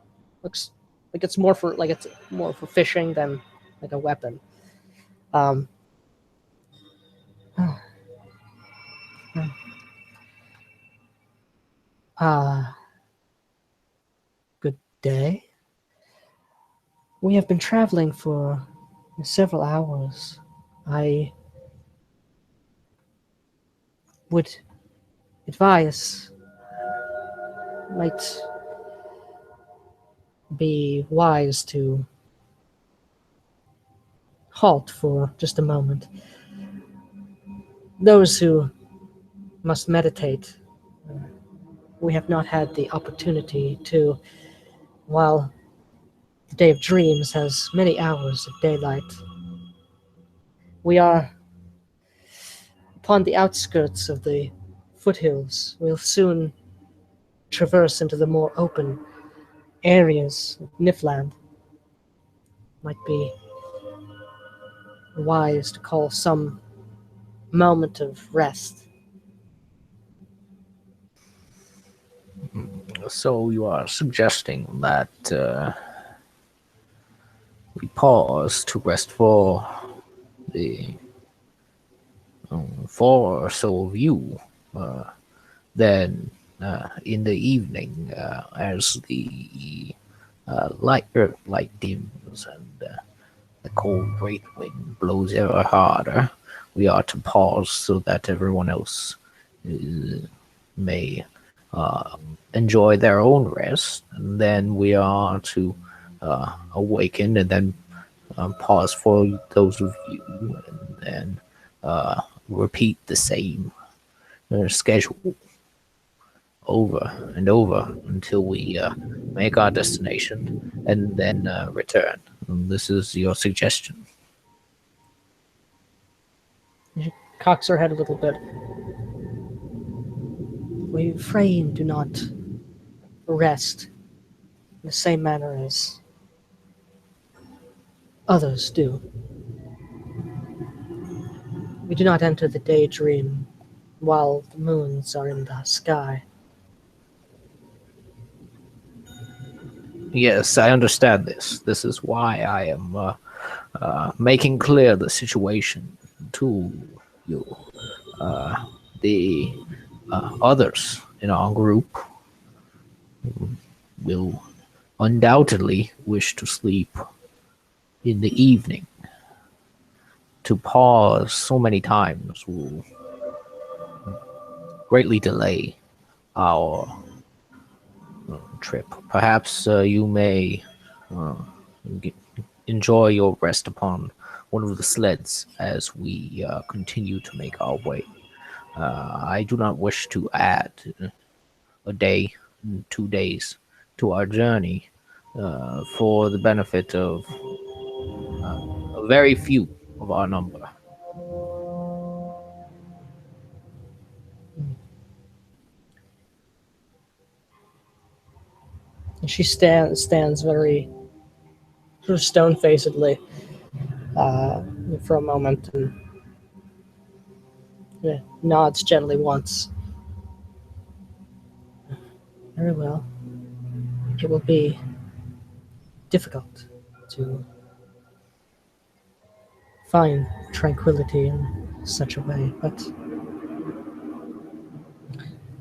A: Looks like it's more for fishing than like a weapon. Good day. We have been traveling for several hours. I would advise might be wise to halt for just a moment. Those who must meditate, we have not had the opportunity to, while the Day of Dreams has many hours of daylight. We are upon the outskirts of the foothills. We'll soon traverse into the more open areas of Nifland. Might be wise to call some moment of rest.
D: So you are suggesting that we pause to rest for the 4 or so of you. Then in the evening, as the light dims and the cold great wind blows ever harder, we are to pause so that everyone else may enjoy their own rest, and then we are to awaken and then pause for those of you, and then repeat the same schedule over and over until we make our destination and then return. And this is your suggestion.
A: She cocks her head a little bit. We Freyne do not rest in the same manner as others do. We do not enter the daydream while the moons are in the sky.
D: Yes, I understand this. This is why I am making clear the situation to you. The others in our group will undoubtedly wish to sleep in the evening. To pause so many times will greatly delay our trip. Perhaps you may enjoy your rest upon one of the sleds as we continue to make our way. I do not wish to add a day, 2 days to our journey for the benefit of a very few of our number.
A: And she stands very sort of stone-facedly for a moment and nods gently once. Very well. It will be difficult to find tranquility in such a way, but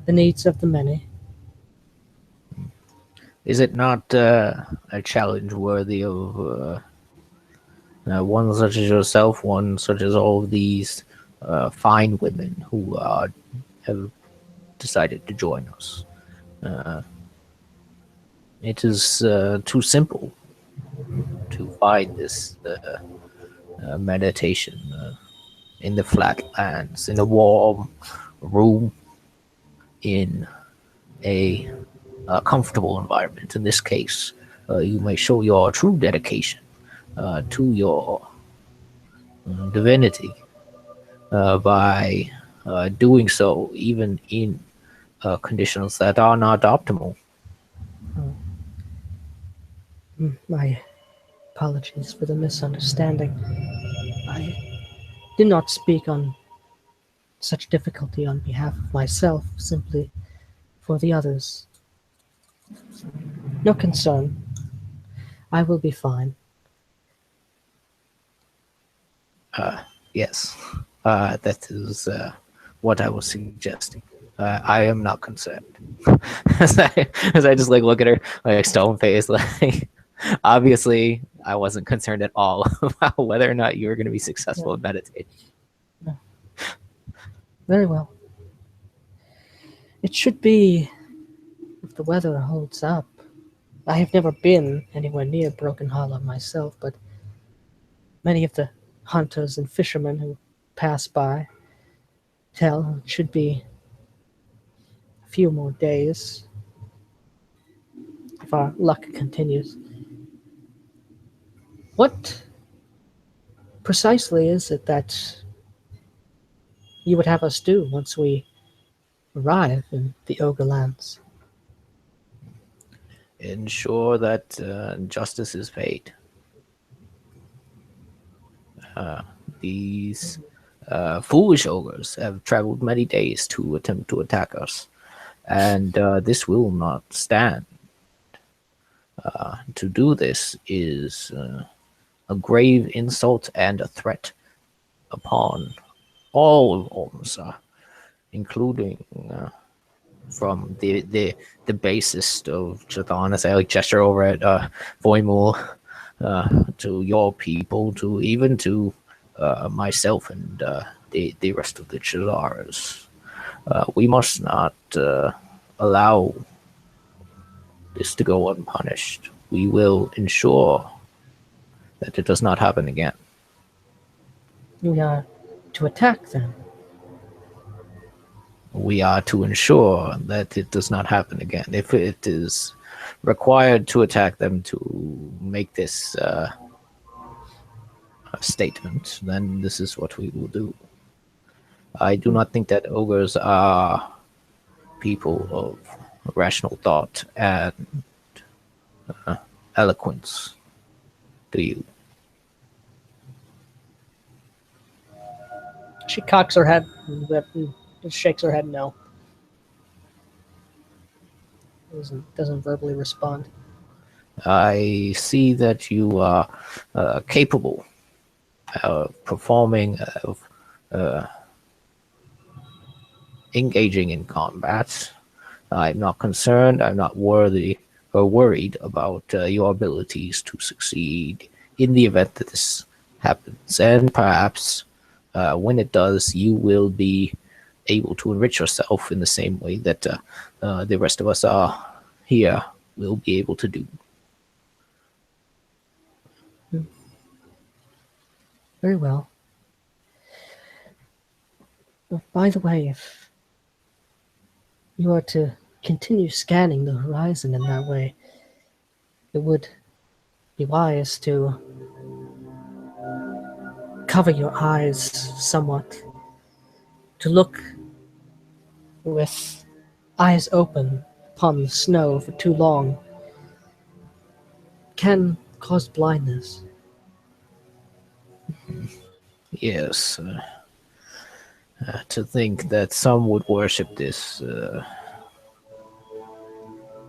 A: the needs of the many.
D: Is it not a challenge worthy of One such as yourself, one such as all of these fine women who have decided to join us. It is too simple to find this meditation in the flatlands, in a warm room, in a comfortable environment. In this case, you may show your true dedication to your divinity by doing so, even in conditions that are not optimal.
A: My apologies for the misunderstanding. I did not speak on such difficulty on behalf of myself, simply for the others. No concern. I will be fine.
D: Yes, that is what I was suggesting. I am not concerned. as I just like look at her like stone face, like obviously I wasn't concerned at all about whether or not you were going to be successful in meditating.
A: Very well. It should be, if the weather holds up. I have never been anywhere near Broken Hollow myself, but many of the hunters and fishermen who pass by tell it should be a few more days if our luck continues. What precisely is it that you would have us do once we arrive in the Ogre Lands?
D: Ensure that justice is paid. These foolish ogres have traveled many days to attempt to attack us, and this will not stand. To do this is a grave insult and a threat upon all of Ormsa, including from the bassist of Chthon, as I like gesture over at Voimul, to your people, to even to myself and the rest of the Chizaras. We must not allow this to go unpunished. We will ensure that it does not happen again.
A: We are to attack them.
D: We are to ensure that it does not happen again. If it is required to attack them to make this statement, then this is what we will do. I do not think that ogres are people of rational thought and eloquence. Do you?
A: She cocks her head and shakes her head no. Doesn't verbally respond.
D: I see that you are capable of performing, of engaging in combat. I'm not concerned. I'm not worried about your abilities to succeed in the event that this happens. And perhaps when it does, you will be able to enrich yourself in the same way that the rest of us are here will be able to do.
A: Very well. But by the way, if you are to continue scanning the horizon in that way, it would be wise to cover your eyes somewhat, to look with eyes open upon the snow for too long can cause blindness.
D: Yes. To think that some would worship this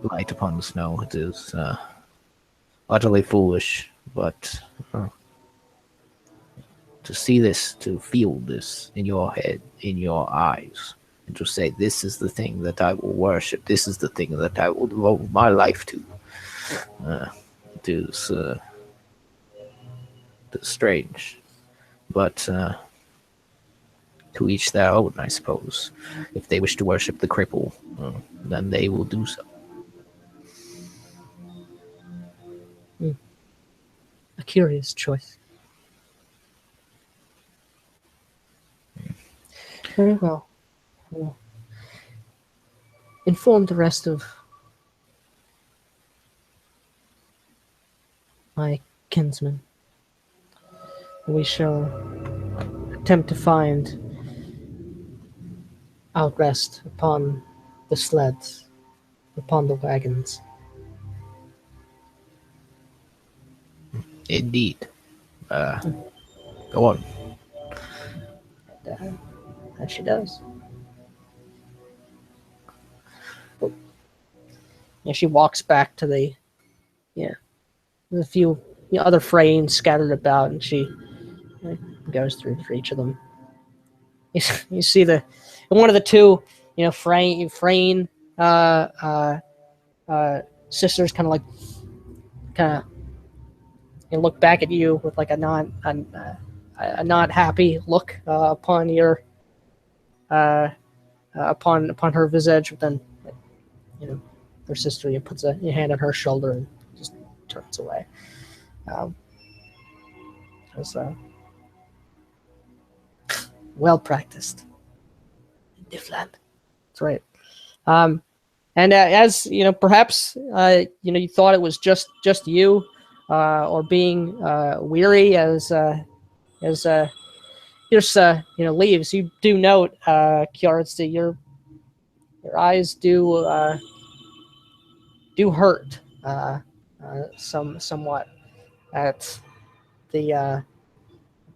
D: light upon the snow, it is utterly foolish, but to see this, to feel this in your head, in your eyes, and to say, this is the thing that I will worship, this is the thing that I will devote my life to, it is strange. But to each their own, I suppose. If they wish to worship the cripple, then they will do so.
A: A curious choice. Very well. We'll inform the rest of my kinsmen. We shall attempt to find outrest upon the sleds, upon the wagons.
D: Indeed. Go on.
A: That she does. Yeah, she walks back to the, there's a few other Frayne scattered about, and she goes through for each of them. You see one of the two, Frayne sisters kind of look back at you with like a not happy look upon your upon her visage, but then her sister puts a hand on her shoulder and just turns away. Well practiced. Diffland. That's right. And as perhaps you thought it was just you, or being weary as Yrsa leaves. You do note, Kiartz, your eyes do hurt somewhat at the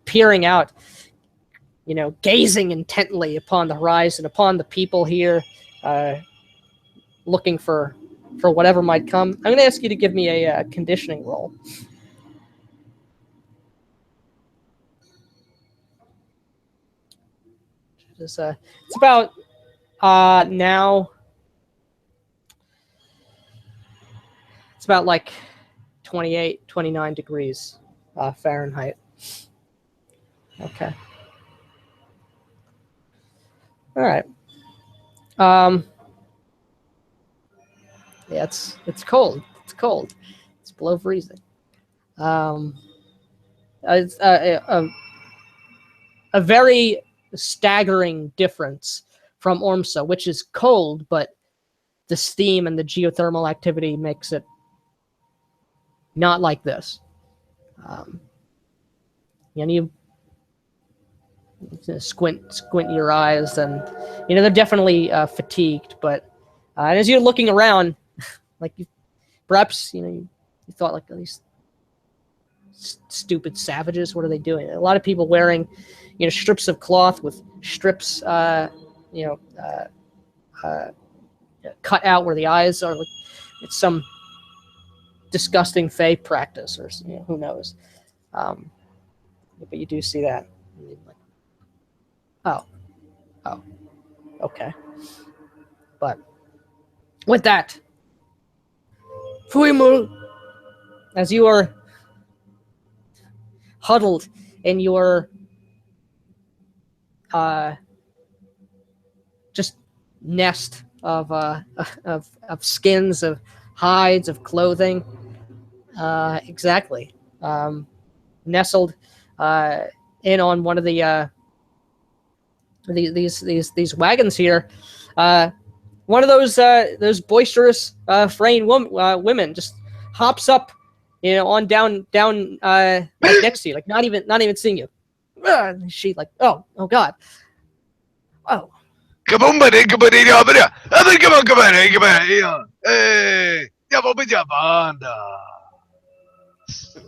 A: peering out, gazing intently upon the horizon, upon the people here, looking for whatever might come. I'm going to ask you to give me a conditioning roll. It's about now. It's about like 28, 29 degrees Fahrenheit. Okay. All right. Yeah, it's cold. It's cold. It's below freezing. It's a very staggering difference from Ormsa, which is cold, but the steam and the geothermal activity makes it not like this. And you squint your eyes, and they're definitely fatigued. But and as you're looking around, like perhaps you thought like these stupid savages. What are they doing? A lot of people wearing strips of cloth with strips cut out where the eyes are. It's some disgusting Fey practice, or who knows. But you do see that. Oh, okay. But with that, Fuimul, as you are huddled in your just nest of skins, of hides, of clothing, exactly, nestled in on one of the these wagons here. One of those boisterous Frayne women just hops up, on down like next to you, like not even seeing you. She like, oh God, oh.
B: Come on, buddy, come on, hey,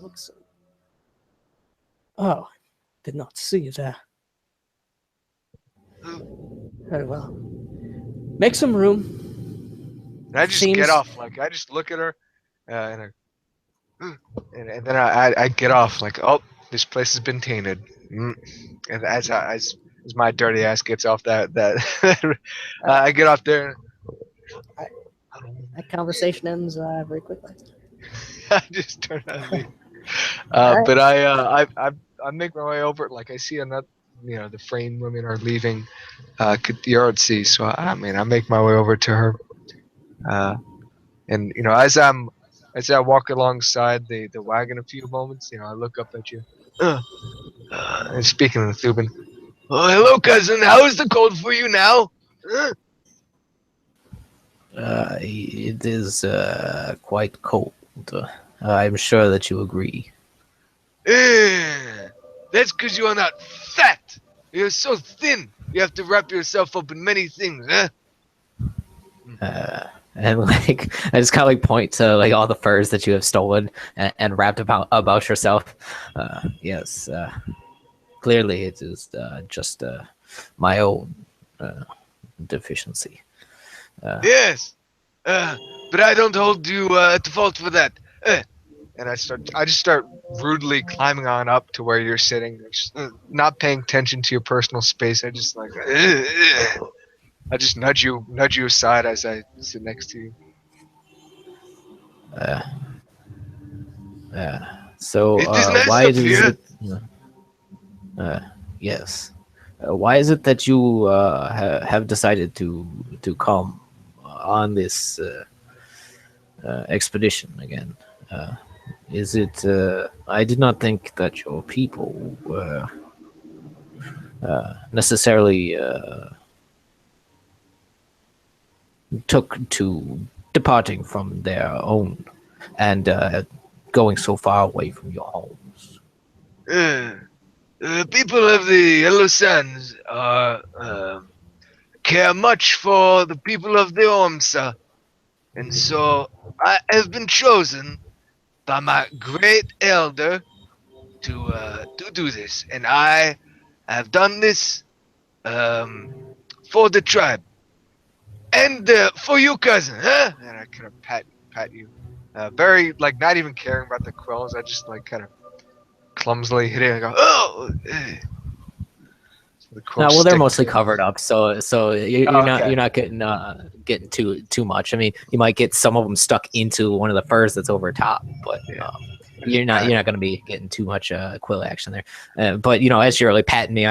A: Looks. Oh, did not see you there. Very well. Make some room.
B: And I just get off, like I just look at her, and then I get off, like, oh, this place has been tainted. And as my dirty ass gets off that I get off there.
A: That conversation ends very quickly.
B: I just turn on me. But I make my way over. Like I see another, the Frame women are leaving the yard. See, so I mean, I make my way over to her, and as I walk alongside the wagon a few moments, I look up at you. And speaking of the Thuban, oh, hello, cousin. How is the cold for you now?
D: It is quite cold. I'm sure that you agree.
B: That's because you are not fat. You're so thin. You have to wrap yourself up in many things, huh?
D: And like, I just kind of like point to like all the furs that you have stolen and wrapped about yourself. Yes, clearly it is just my own deficiency.
B: Yes, but I don't hold you at fault for that. And I just start rudely climbing on up to where you're sitting, just, not paying attention to your personal space. I just like, I just nudge you aside as I sit next to you.
D: So
B: It is nice
D: why
B: up
D: is
B: here.
D: it? Yes. Why is it that you have decided to come on this expedition again? Is it? I did not think that your people were necessarily took to departing from their own and going so far away from your homes.
B: People of the Yellow Sands care much for the people of the Ormsa, and so I have been chosen by my great elder to do this, and I have done this for the tribe and for you, cousin, huh? And I kind of pat you, very like not even caring about the quills. I just like kind of clumsily hit it and go, oh. So the quills
D: Well, they're
B: stick
D: mostly
B: to-
D: covered up, so you're
B: okay.
D: not getting too much. I mean, you might get some of them stuck into one of the furs that's over top, but
B: Yeah.
D: you're not going to be getting too much quill action there. But as you're like patting me,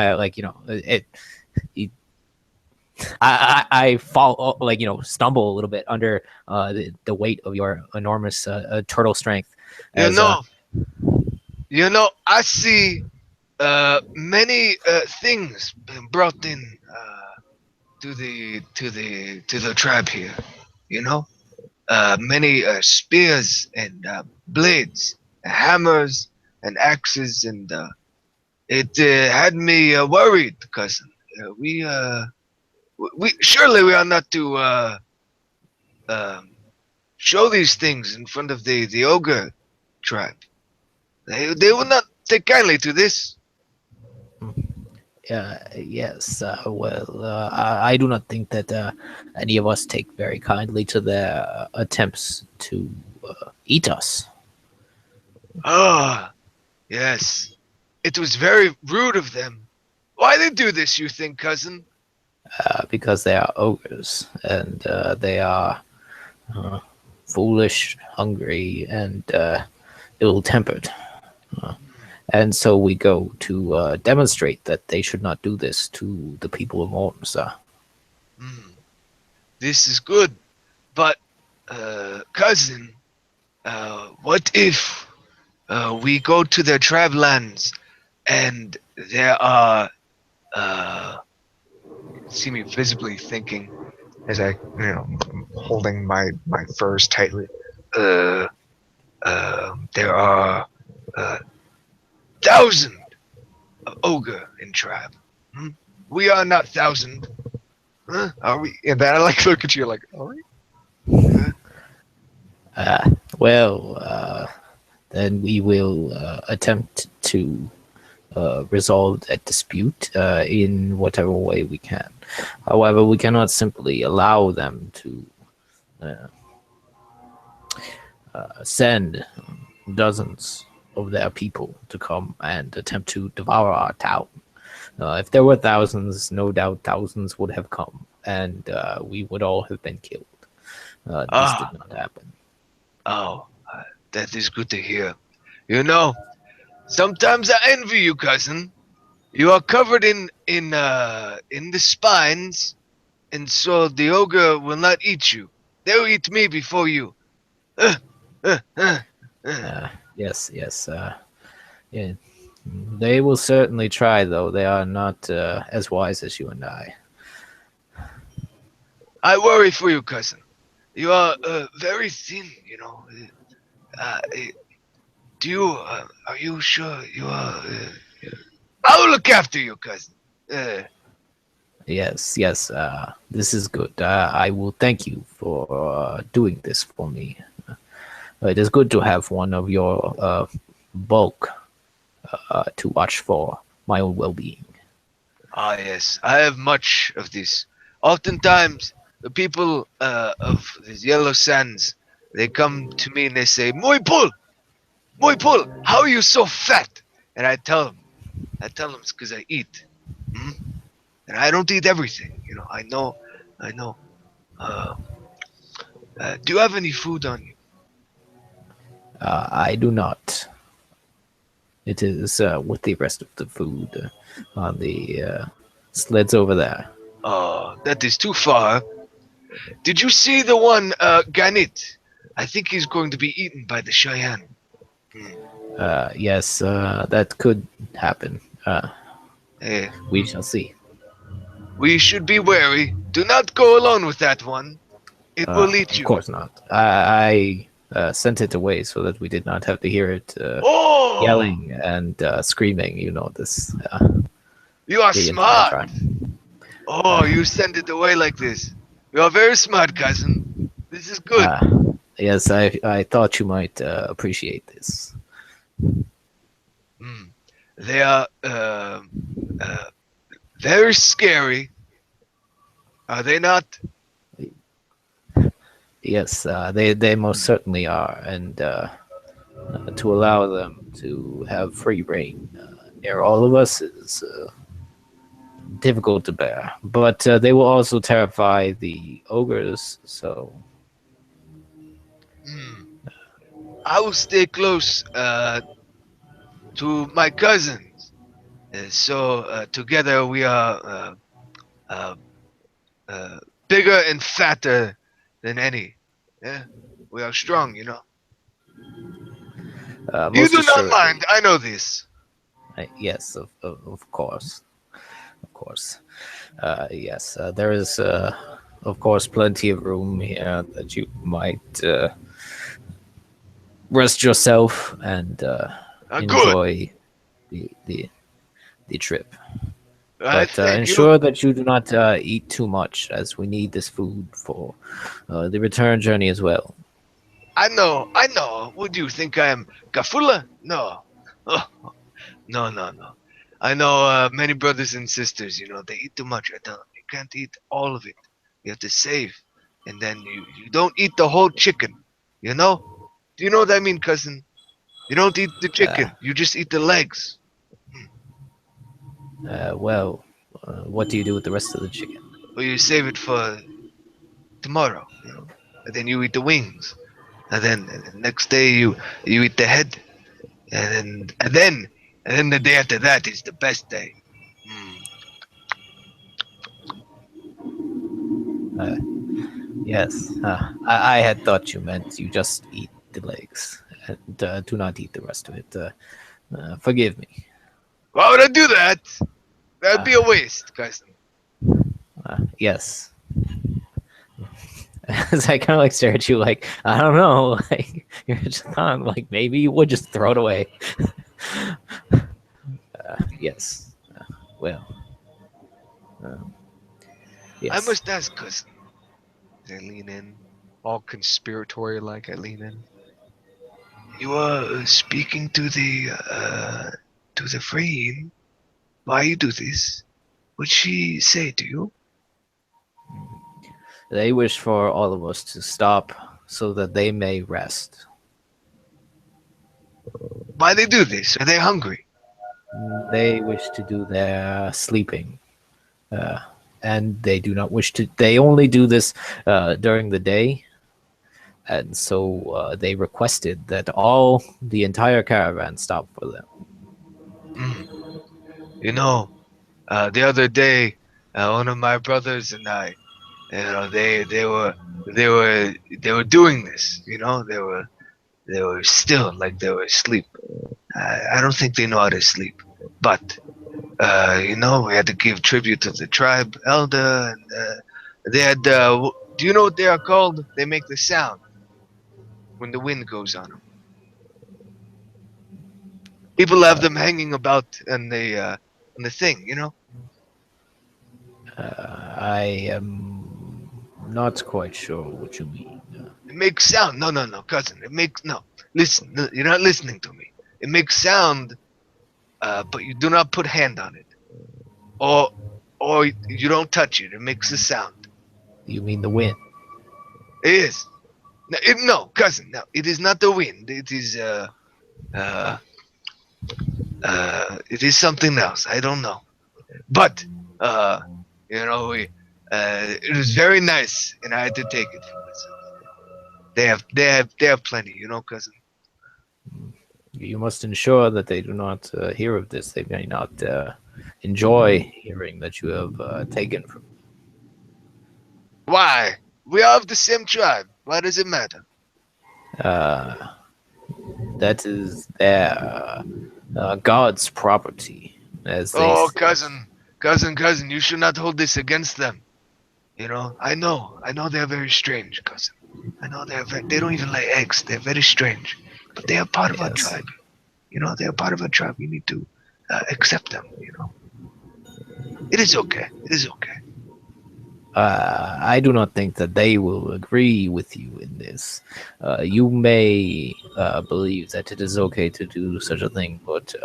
D: I fall stumble a little bit under the weight of your enormous turtle strength.
B: I see many things being brought in to the tribe here. Many spears and blades, hammers and axes, and it had me worried, cousin. We surely we are not to show these things in front of the ogre tribe. They will not take kindly to this.
D: Yes. I do not think that any of us take very kindly to their attempts to eat us.
B: Ah, yes. It was very rude of them. Why they do this, you think, cousin?
D: Because they are ogres and they are foolish, hungry, and ill-tempered. And so we go to demonstrate that they should not do this to the people of Ormsa.
B: This is good, but cousin, what if we go to their tribe lands and there are see me visibly thinking as I holding my furs tightly. There are 1,000 ogre in tribe. We are not 1,000. Huh? Are we? And then I look at you like, are we?
D: Then we will attempt to resolve that dispute in whatever way we can. However, we cannot simply allow them to send dozens of their people to come and attempt to devour our town. If there were thousands, no doubt thousands would have come, and we would all have been killed. This did not happen.
B: Oh, that is good to hear. You know, sometimes I envy you, cousin. You are covered in the spines, and so the ogre will not eat you. They'll eat me before you. Uh, uh, uh, uh.
D: Yes, yes. Yeah, they will certainly try, though. They are not as wise as you and I.
B: I worry for you, cousin. You are very thin, you know. Do you? Are you sure you are? I will look after you, cousin. Uh,
D: Yes, yes. This is good. I will thank you for doing this for me. It is good to have one of your bulk to watch for my own well-being.
B: yes, I have much of this. Oftentimes, the people of the Yellow Sands, they come to me and they say, Muy Pul, how are you so fat? And I tell them it's because I eat. Hmm? And I don't eat everything, you know. I know. Uh, do you have any food on you?
D: I do not. It is with the rest of the food on the sleds over there.
B: Oh, that is too far. Did you see the one, Ganit? I think he's going to be eaten by the Cheyenne.
D: Yes, that could happen.
B: Eh,
D: We shall see.
B: we should be wary. Do not go alone with that one. It will eat
D: Of
B: you.
D: course not. I sent it away so that we did not have to hear it
B: Oh,
D: yelling and screaming. You know this.
B: you are
D: The entire
B: smart.
D: time.
B: Oh, you send it away like this. You are very smart, cousin. This is good.
D: Yes, I thought you might appreciate this.
B: Mm. They are very scary. Are they not?
D: Yes, they most certainly are, and to allow them to have free reign near all of us is difficult to bear. But they will also terrify the ogres. So
B: Mm. I will stay close to my cousins. So together we are uh, uh, bigger and fatter than any. Yeah, we are strong, you know. You
D: most
B: do not
D: assuredly,
B: mind. I know this.
D: yes, of course, of course. Yes, there is, of course, plenty of room here that you might rest yourself and
B: Good.
D: enjoy the trip.
B: I
D: But
B: thank you.
D: ensure that you do not eat too much, as we need this food for the return journey as well.
B: I know. I know. Would you think I am Gafula? No. Oh, no. I know many brothers and sisters, you know, they eat too much. I tell them, you can't eat all of it. You have to save. And then you don't eat the whole chicken, you know? Do you know what I mean, cousin? You don't eat the chicken. You just eat the legs.
D: Well, what do you do with the rest of the chicken?
B: Or you save it for tomorrow, you know? And then you eat the wings. And then the next day you eat the head. And then the day after that is the best day. Mm.
D: Yes, I had thought you meant you just eat the legs and do not eat the rest of it. Forgive me.
B: Why would I do that? That'd be a waste, cousin.
D: Yes. As I kind of like stare at you, like I don't know, like you're just kind of like maybe you would just throw it away. Yes. Well. Yes.
B: I must ask, cousin. I lean in, all conspiratory like I lean in. You are speaking to the Freyne. Why you do this? What'd she say to you?
D: They wish for all of us to stop so that they may rest.
B: Why they do this? Are they hungry?
D: They wish to do their sleeping. And they do not wish to. They only do this during the day, and so they requested that the entire caravan stop for them.
B: Mm. You know, the other day, one of my brothers and I, you know, they were doing this. You know, they were still like they were asleep. I don't think they know how to sleep, but you know, we had to give tribute to the tribe elder, and they had. Do you know what they are called? They make the sound when the wind goes on them. People have them hanging about on the thing, you know.
D: I am not quite sure what you mean.
B: It makes sound. No, no, no, cousin. It makes no. Listen, you're not listening to me. It makes sound, but you do not put hand on it, or you don't touch it. It makes a sound.
D: You mean the wind?
B: It is. No, no, cousin. No, it is not the wind. It is it is something else. I don't know, but you know, it was very nice, and I had to take it for myself. They have plenty, you know, cousin.
D: You must ensure that they do not hear of this. They may not enjoy hearing that you have taken from.
B: Why? We are of the same tribe. Why does it matter?
D: That is their God's property, as they
B: Oh,
D: say.
B: cousin, you should not hold this against them. You know, I know they're very strange, cousin. I know they don't even lay eggs. They're very strange, but they are part of our
D: Yes.
B: tribe. You know, they're part of our tribe. We need to accept them. You know, it is okay. It is okay.
D: I do not think that they will agree with you in this. You may believe that it is okay to do such a thing, but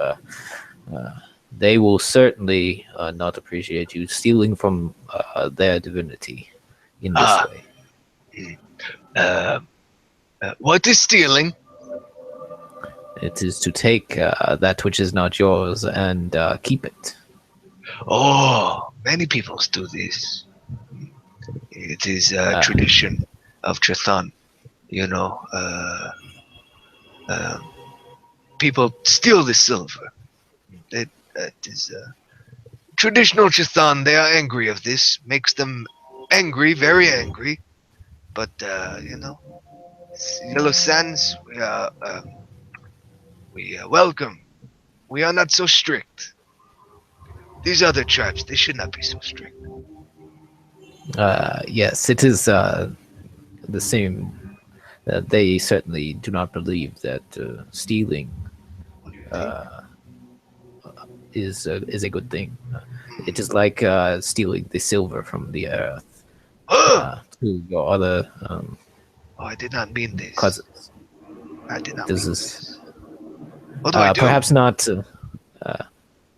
D: they will certainly not appreciate you stealing from their divinity in this
B: Ah.
D: way.
B: What is stealing?
D: It is to take that which is not yours and keep it.
B: Oh, many peoples do this. It is a tradition of Chthon. You know, people steal the silver. That is traditional Chthon. They are angry of this. Makes them angry, very angry. But you know, Yellow Sands, we welcome. We are not so strict. These other tribes, they should not be so strict.
D: Yes, it is the same. They certainly do not believe that stealing is a good thing. It is like stealing the silver from the earth to your other
B: Oh, I did not mean this.
D: cousins.
B: I did not
D: This
B: mean
D: is
B: this. What do I do?
D: perhaps not.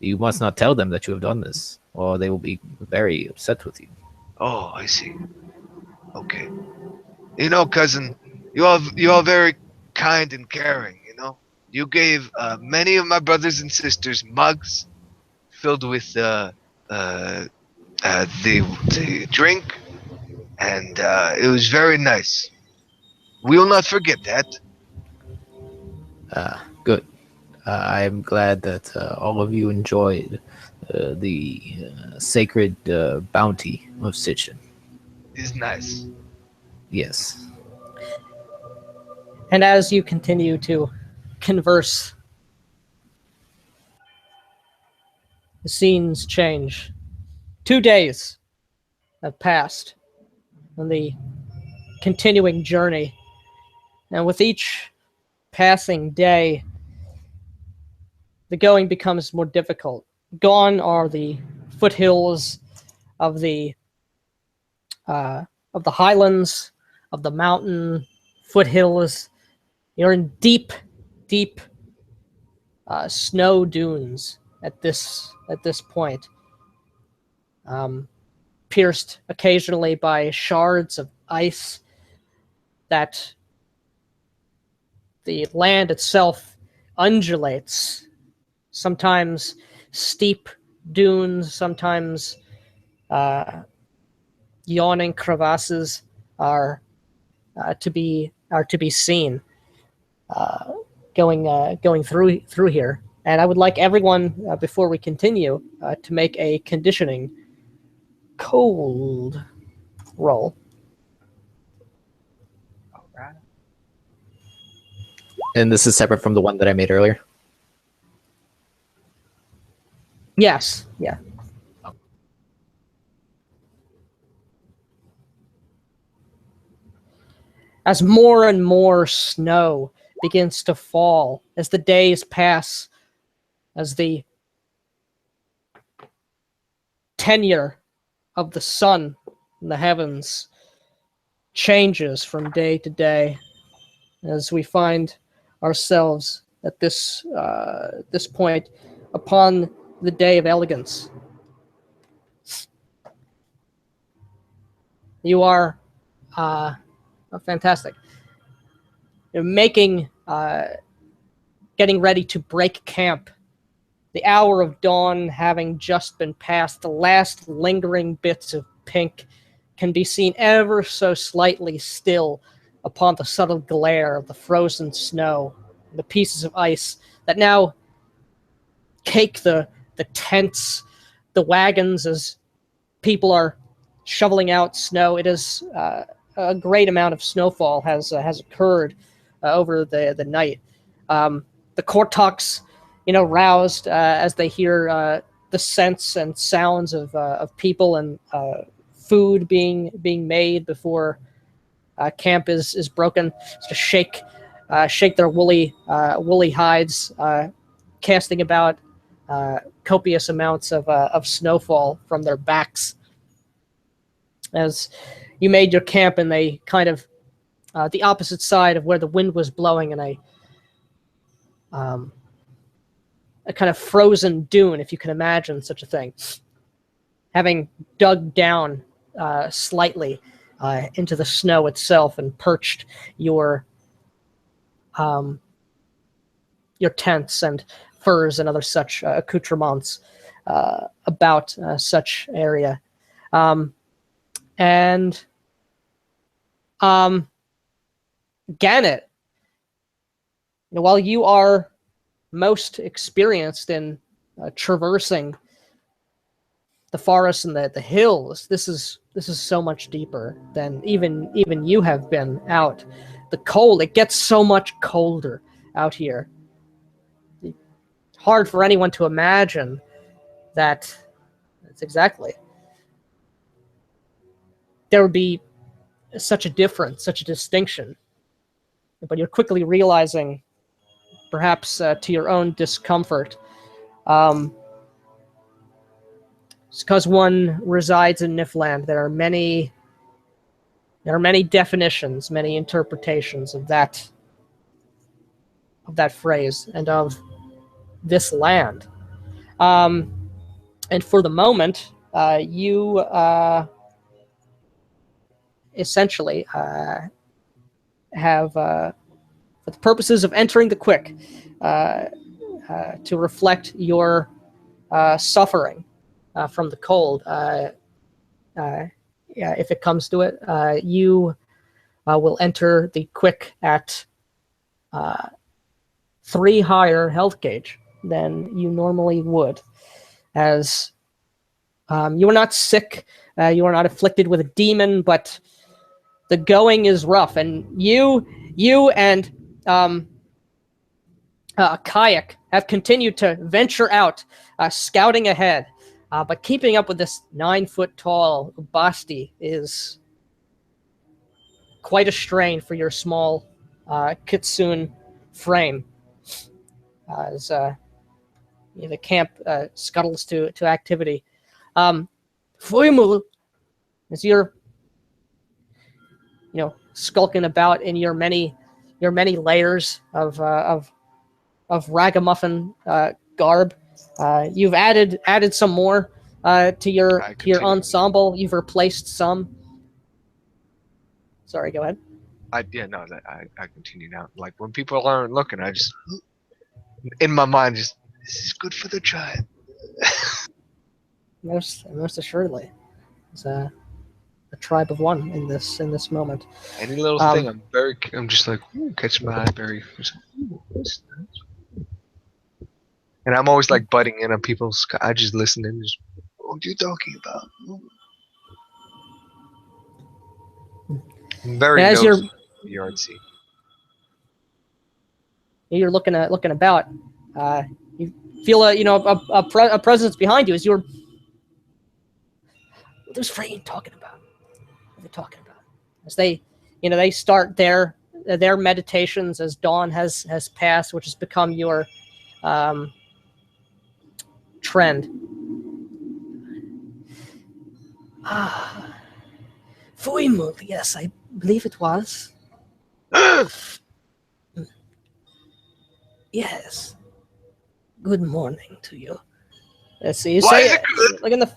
D: You must not tell them that you have done this, or they will be very upset with you.
B: Oh, I see. Okay. You know, cousin, you are very kind and caring. You know, you gave many of my brothers and sisters mugs filled with the drink, and it was very nice. We will not forget that.
D: Good. I am glad that all of you enjoyed the sacred bounty of Sitchin.
B: It's nice.
D: Yes.
A: And as you continue to converse, the scenes change. 2 days have passed on the continuing journey. And with each passing day, the going becomes more difficult. Gone are the foothills of the highlands, of the mountain foothills. You're in deep, deep snow dunes at this point, pierced occasionally by shards of ice. That the land itself undulates, sometimes steep dunes, sometimes yawning crevasses are to be are to be seen going through here. And I would like everyone, before we continue, to make a conditioning cold roll.
B: All right.
D: And this is separate from the one that I made earlier.
A: Yes, yeah. As more and more snow begins to fall, as the days pass, as the tenure of the sun in the heavens changes from day to day, as we find ourselves at this point upon the day of elegance. You are fantastic. You're getting ready to break camp. The hour of dawn having just been passed, the last lingering bits of pink can be seen ever so slightly still upon the subtle glare of the frozen snow, the pieces of ice that now cake the tents, the wagons as people are shoveling out snow. It is a great amount of snowfall has occurred over the night. The Kortoks, roused as they hear the scents and sounds of people and food being made before camp is broken, to shake their woolly hides, casting about copious amounts of snowfall from their backs. As you made your camp in a kind of the opposite side of where the wind was blowing, in a kind of frozen dune, if you can imagine such a thing, having dug down slightly into the snow itself and perched your tents and furs and other such accoutrements about such area. And Gannett, while you are most experienced in traversing the forest and the hills, this is so much deeper than even you have been out. The cold, it gets so much colder out here. Hard for anyone to imagine that. That's exactly. There would be such a difference, such a distinction. But you're quickly realizing, perhaps to your own discomfort, it's because one resides in Nifland. There are many definitions, many interpretations of that phrase and of this land. And for the moment, you essentially have, for the purposes of entering the quick, to reflect your suffering from the cold. If it comes to it, you will enter the quick at 3 higher health gauge than you normally would, as you are not sick, you are not afflicted with a demon, but the going is rough, and you and Kayak have continued to venture out, scouting ahead, but keeping up with this 9-foot-tall Basti is quite a strain for your small kitsune frame. As the camp scuttles to activity. Fuimu, as you're skulking about in your many layers of ragamuffin garb, you've added some more to your ensemble. You've replaced some. Sorry, go ahead.
B: I continue now. Like, when people aren't looking, I just, in my mind, this is good for the child.
A: Most assuredly. It's a tribe of one in this moment.
B: Any little
A: Um,
B: thing, I'm just like, ooh, catch my eye, very. Ooh, that's nice. And I'm always like butting in on people's. I just listen and just, what are you talking about? Ooh. I'm very
A: And as
B: nosy, artsy.
A: you're looking about, you feel a presence behind you as you're. What is Frayne talking about? What are they talking about? As they start their meditations as dawn has passed, which has become your trend. Fuimul, yes, I believe it was. Yes. Good morning to you. Let's see. You
B: Why
A: say
B: is it good?
A: like in the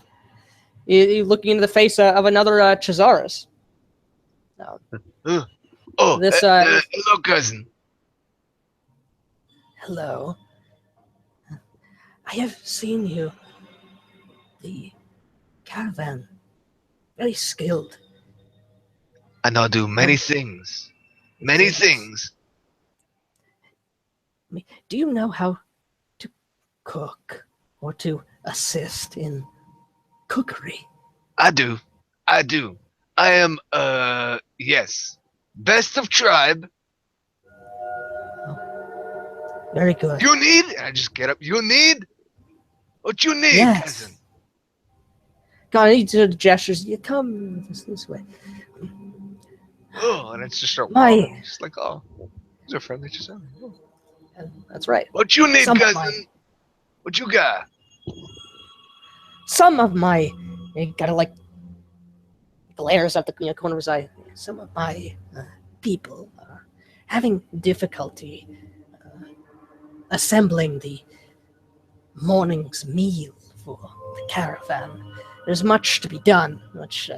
A: you looking into the face of another Chazaris. Now,
B: Oh,
A: this
B: hello, cousin.
A: hello. I have seen you. The caravan, very skilled.
B: I know do many things. Many
A: Yes.
B: things.
A: Do you know how to cook or to assist in cookery?
B: I do. I do. I am, yes. Best of tribe.
A: Very good.
B: You need? I just get up. You need? What you need,
A: Yes.
B: cousin?
A: God, he did the gestures. You come this way.
B: Oh, and I just start
A: My-
B: walking. Just like, oh, these are friendly just oh.
A: That's right.
B: What you need,
A: Some of
B: cousin? What you got?
A: Some of my, you gotta like glares at the corner of his eye. Some of my people are having difficulty assembling the morning's meal for the caravan. There's much to be done, much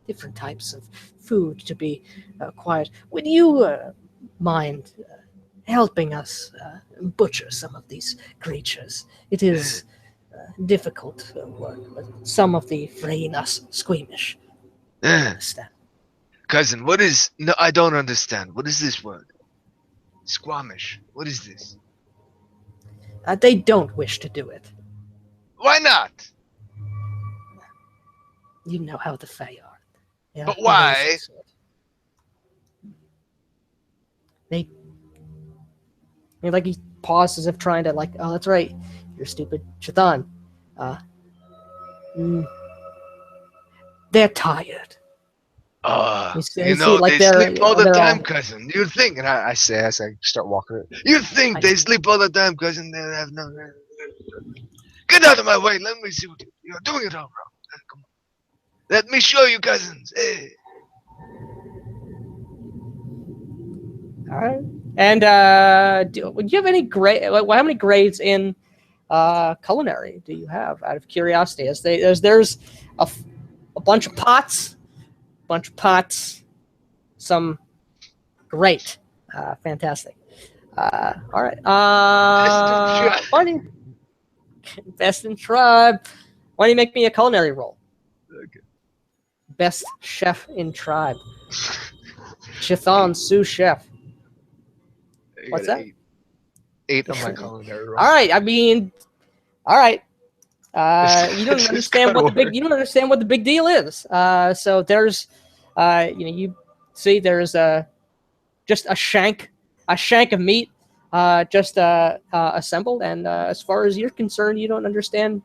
A: different types of food to be acquired. Would you mind helping us butcher some of these creatures? It is difficult work, but some of the Frayne are squeamish. Understand?
B: Cousin, what is? No, I don't understand. What is this word? Squamish. What is this?
A: They don't wish to do it.
B: Why not?
A: You know how the Fae are. They are
B: But why?
A: lazy sort. Like he paused as if trying to like, oh, that's right, you're stupid, Chathan. They're tired. You see, like
B: they sleep all the
A: they're
B: time,
A: all-
B: cousin. You think? And I say as I start walking. You think they sleep all the time, cousin? They have no. Get out of my way. Let me see what you're doing it all wrong. Come on. Let me show you, cousins. Hey.
A: All right. And do you have any grade? How many grades in culinary do you have? Out of curiosity, as there's a bunch of pots, some great, fantastic. All right. Best in tribe. Why don't you make me a culinary roll?
B: Okay.
A: Best chef in tribe. Chithan sous chef.
B: I
A: What's
B: got
A: that?
B: 8 on my culinary roll.
A: All right. I mean, all right. You don't
B: This
A: understand
B: could
A: what
B: work.
A: you don't understand what the big deal is. So there's, you see, there's just a shank of meat, just assembled. And as far as you're concerned, you don't understand.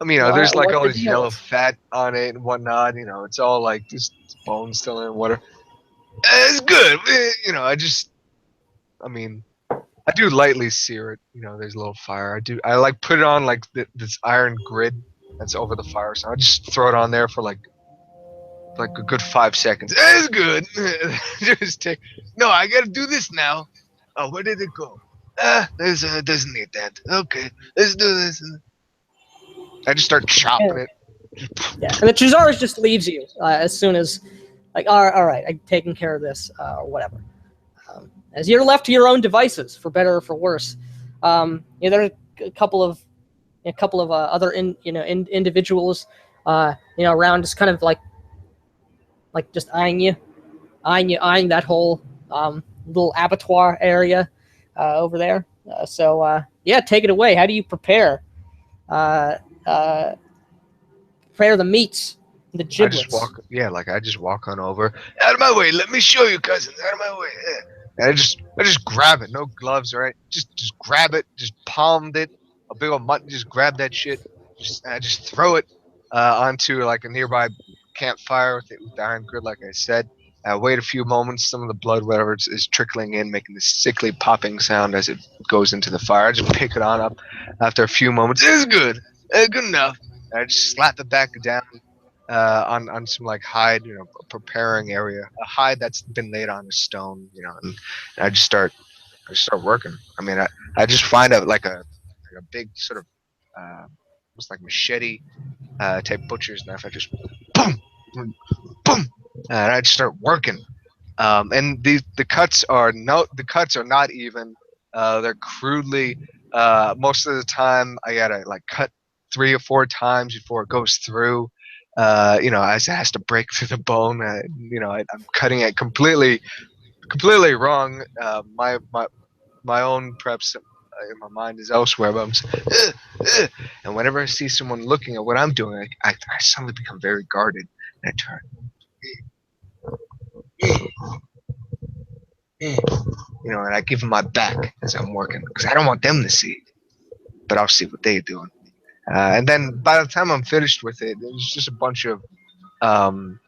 B: I mean, there's like
A: what
B: all
A: the
B: this
A: deal
B: yellow
A: is.
B: fat on it and whatnot. You know, it's all like just bones still in water. It's good. I mean, I do lightly sear it. You know, there's a little fire. I like put it on like this iron grid that's over the fire. So I just throw it on there for like a good 5 seconds. It's good. Just take. No, I gotta do this now. Oh, where did it go? Doesn't need that. Okay, let's do this. I just start chopping it.
A: Yeah, and the Chazaris just leaves you as soon as, like, all right, I'm taking care of this, or whatever. As you're left to your own devices, for better or for worse. There are a couple of other individuals, around, just kind of like like just eyeing you, eyeing that whole little abattoir area over there. Yeah, take it away. How do you prepare the meats, the
B: I just
A: giblets?
B: I just walk on over. Out of my way. Let me show you, cousin. Out of my way. Yeah. And I just grab it. No gloves, right? Just grab it. Just palmed it. A big old mutton. Just grab that shit. I just throw it onto like a nearby campfire with the iron grid, like I said. Wait a few moments. Some of the blood, whatever, is trickling in, making this sickly popping sound as it goes into the fire. I just pick it on up. After a few moments, it's good. Good enough. I just slap it back down on some like hide, preparing area, a hide that's been laid on a stone, and I just start working. I mean, I just find like a big sort of almost like machete type butcher's knife. I just boom, boom, boom, and I just start working. And the cuts are not even. They're crudely. Most of the time, I gotta like cut 3 or 4 times before it goes through. As it has to break through the bone. I'm cutting it completely wrong. My own perhaps my mind is elsewhere, but I'm just, and whenever I see someone looking at what I'm doing, I suddenly become very guarded, and I turn, and I give them my back as I'm working because I don't want them to see, but I'll see what they're doing. And then by the time I'm finished with it, it's just a bunch of kind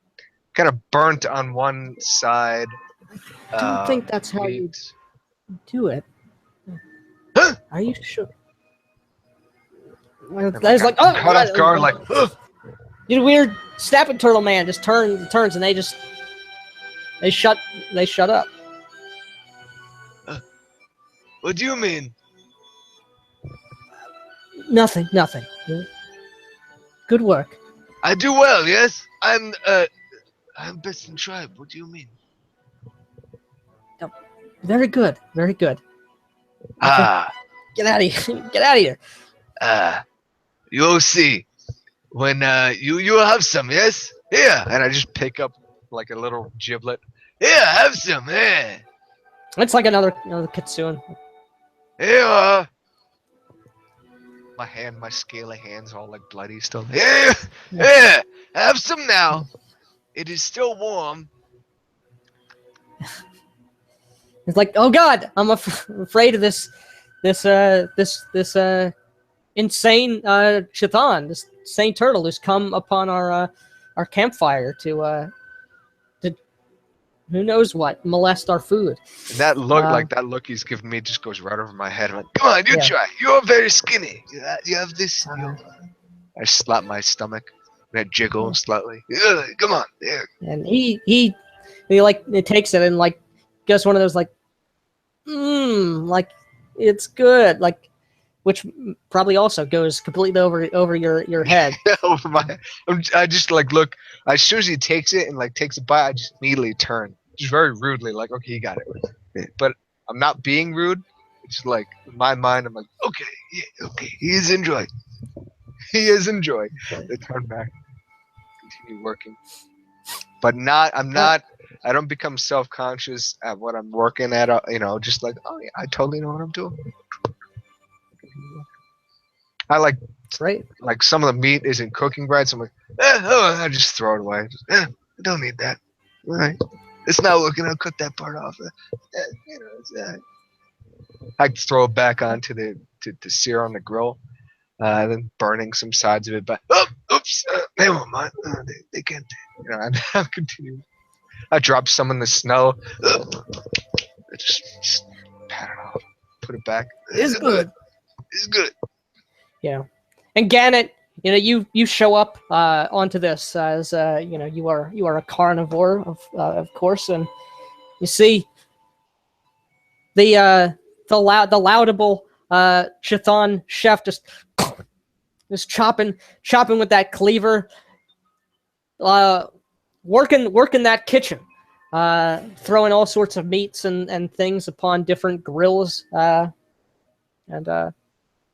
B: of burnt on one side.
A: I don't think that's how you
B: meat.
A: do it.
B: Huh?
A: Are you sure?
B: And
A: There's like,
B: I'm cut off guard, like,
A: you weird snapping turtle man just turns and they shut up.
B: What do you mean?
A: Nothing. Good work.
B: I do well, yes. I'm best in tribe. What do you mean?
A: Very good.
B: Ah,
A: Get out of here. Get out of here.
B: you'll see. When you have some, yes? Yeah. And I just pick up like a little giblet. Yeah, have some. Yeah.
A: It's like another kitsune.
B: Yeah. My scaly hand's all like bloody still. Yeah. Yeah. Have some now. It is still warm.
A: It's like, oh god, I'm afraid of this insane Chthon, this insane turtle who's come upon our campfire to who knows what, molest our food.
B: And that look he's giving me just goes right over my head. I'm like, come on, you try. You're very skinny. You have this. I slap my stomach and I jiggle slightly. Come on, there.
A: And he like it takes it and like goes one of those like, like it's good, like, which probably also goes completely over your head.
B: Over my, I just like look. As soon as he takes it and like takes a bite, I just immediately turn, just very rudely, like, okay, you got it. But I'm not being rude. It's like in my mind, I'm like, okay, yeah, okay, he is enjoying. He is enjoying. They turn back, continue working, but I'm not. I don't become self-conscious at what I'm working at. Just like, oh yeah, I totally know what I'm doing. I like,
A: Right.
B: Like some of the meat isn't cooking right, so I'm like, I just throw it away. I don't need that. All right, it's not working. I'll cut that part off. I throw it back onto the sear on the grill, then burning some sides of it. But oops, they won't mind. They can't. I'm continuing. I drop some in the snow. I just pat it off, put it back.
A: It's good.
B: It's good.
A: Yeah. And Gannett, you show up onto this as you are a carnivore of course, and you see the laudable Chthon chef just chopping with that cleaver, working that kitchen, throwing all sorts of meats and things upon different grills,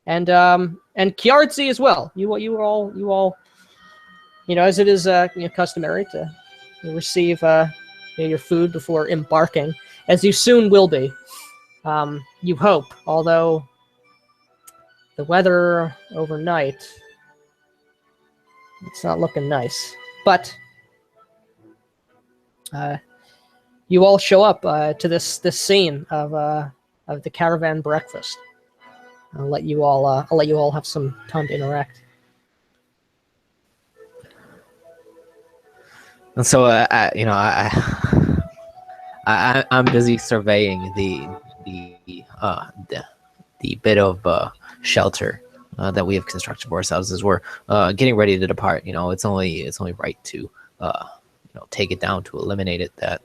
A: and Kiartzi as well. You all, as it is customary to You receive your food before embarking, as you soon will be. You hope, although the weather overnight, it's not looking nice. But you all show up to this scene of the caravan breakfast. I'll let you all have some time to interact.
D: And so, I'm busy surveying the bit of shelter that we have constructed for ourselves as we're getting ready to depart. It's only right to take it down, to eliminate it, that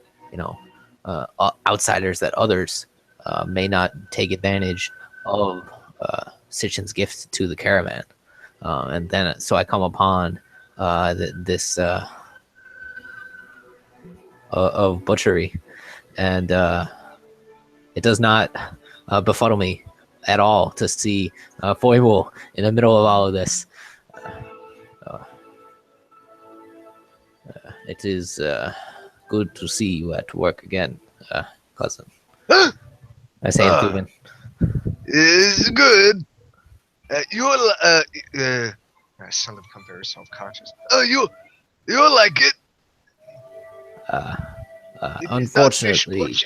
D: outsiders, that others may not take advantage of Sitchin's gift to the caravan. And then so I come upon this of butchery, and it does not befuddle me at all to see Foible in the middle of all of this. It is good to see you at work again, cousin. I say in Thuban.
B: It's good. I suddenly become very self-conscious. You like it?
D: Unfortunately,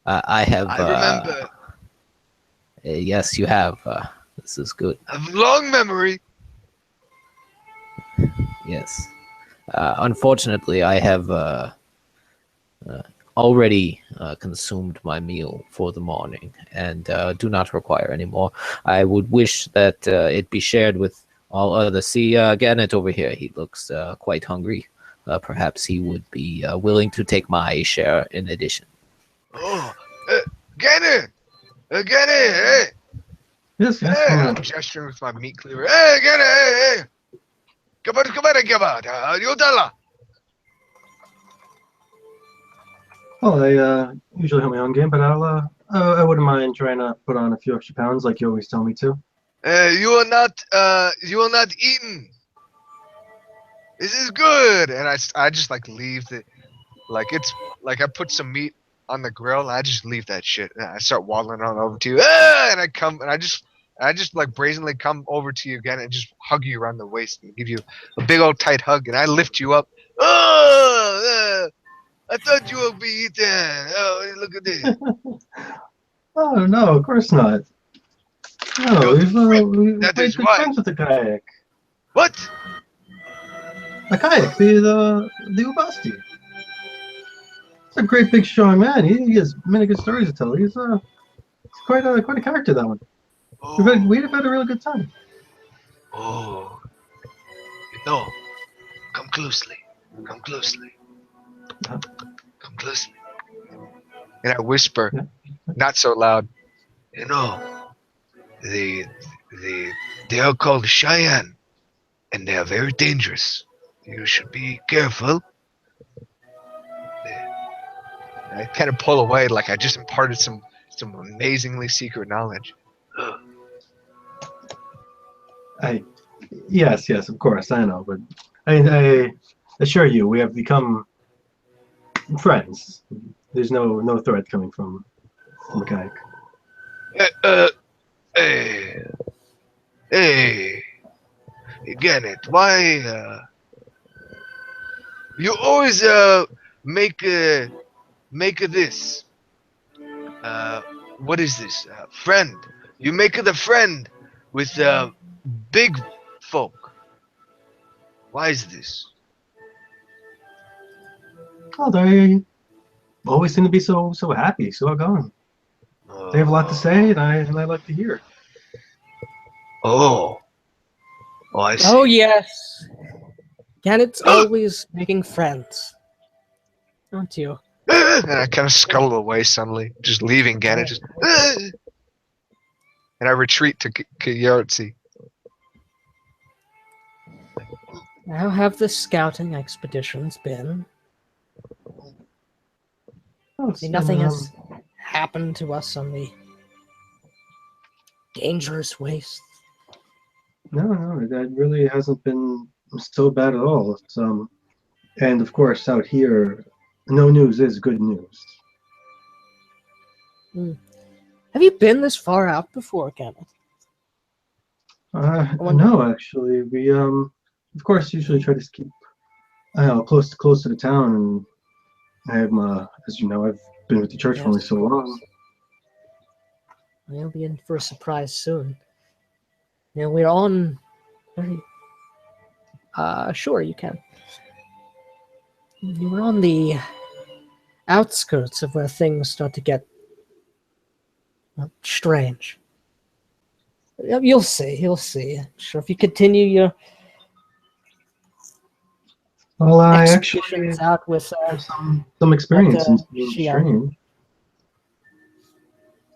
D: I have.
B: I remember.
D: Yes, you have. This is good.
B: I have a long memory.
D: Yes. Unfortunately, I have already consumed my meal for the morning and do not require any more. I would wish that it be shared with all others. See, Gannett over here, he looks quite hungry. Perhaps he would be willing to take my share in addition.
B: Oh, Gannett! Gannett, hey!
C: Yes, yes.
B: Hey, I'm gesturing with my meat cleaver. Hey, Gannett, hey! Come on, Yodala!
C: Well, I usually have my own game, but I wouldn't mind trying to put on a few extra pounds, like you always tell me to.
B: You are not eaten. This is good, and I just like leave the, like it's like I put some meat on the grill, and I just leave that shit. And I start waddling on over to you, and I come and I just like brazenly come over to you again and just hug you around the waist and give you a big old tight hug, and I lift you up. Oh, I thought you would be eaten. Oh, look at this.
C: Oh no, of course not. No, we've made
B: That is
C: good
B: why.
C: friends with the kayak.
B: What?
C: The kayak, the Ubasti. It's a great big strong man. He has many good stories to tell. He's quite a character, that one.
B: Oh,
C: We've had a really good time.
B: oh. No. Come closely. Come closely.
C: Huh?
B: Come closely. And I whisper,
C: Yeah.
B: not so loud. They are called Cheyenne, and they are very dangerous. You should be careful. I kind of pull away, like I just imparted some amazingly secret knowledge.
C: Yes, of course, I know, but I assure you, we have become friends. There's no threat coming from the kayak.
B: Hey, Gannett, why, you always, make this, what is this, friend? You make the friend with, big folk. Why is this?
C: Oh, they always seem to be so happy, so outgoing. They have a lot to say, and I like to hear.
B: Oh, I see.
A: Oh yes, Gannett's always making friends, aren't you?
B: And I kind of scuttle away suddenly, just leaving Gannett. Just, and I retreat to Kiyotzi.
A: How have the scouting expeditions been?
C: Oh,
A: See, nothing has happened to us on the dangerous waste.
C: No, that really hasn't been so bad at all. It's And of course, out here, no news is good news.
A: Have you been this far out before, Kenneth? wonder-
C: No, actually, we of course, usually try to keep close to the town, and I'm as you know, I've been with the church for only so long.
A: We'll be in for a surprise soon. Now we're on. Very, sure, you can. We're on the outskirts of where things start to get strange. You'll see. You'll see. Sure, if you continue your
C: Well, I actually
A: expeditions out with.
C: have some experience in being
A: Xi'an.
C: strange.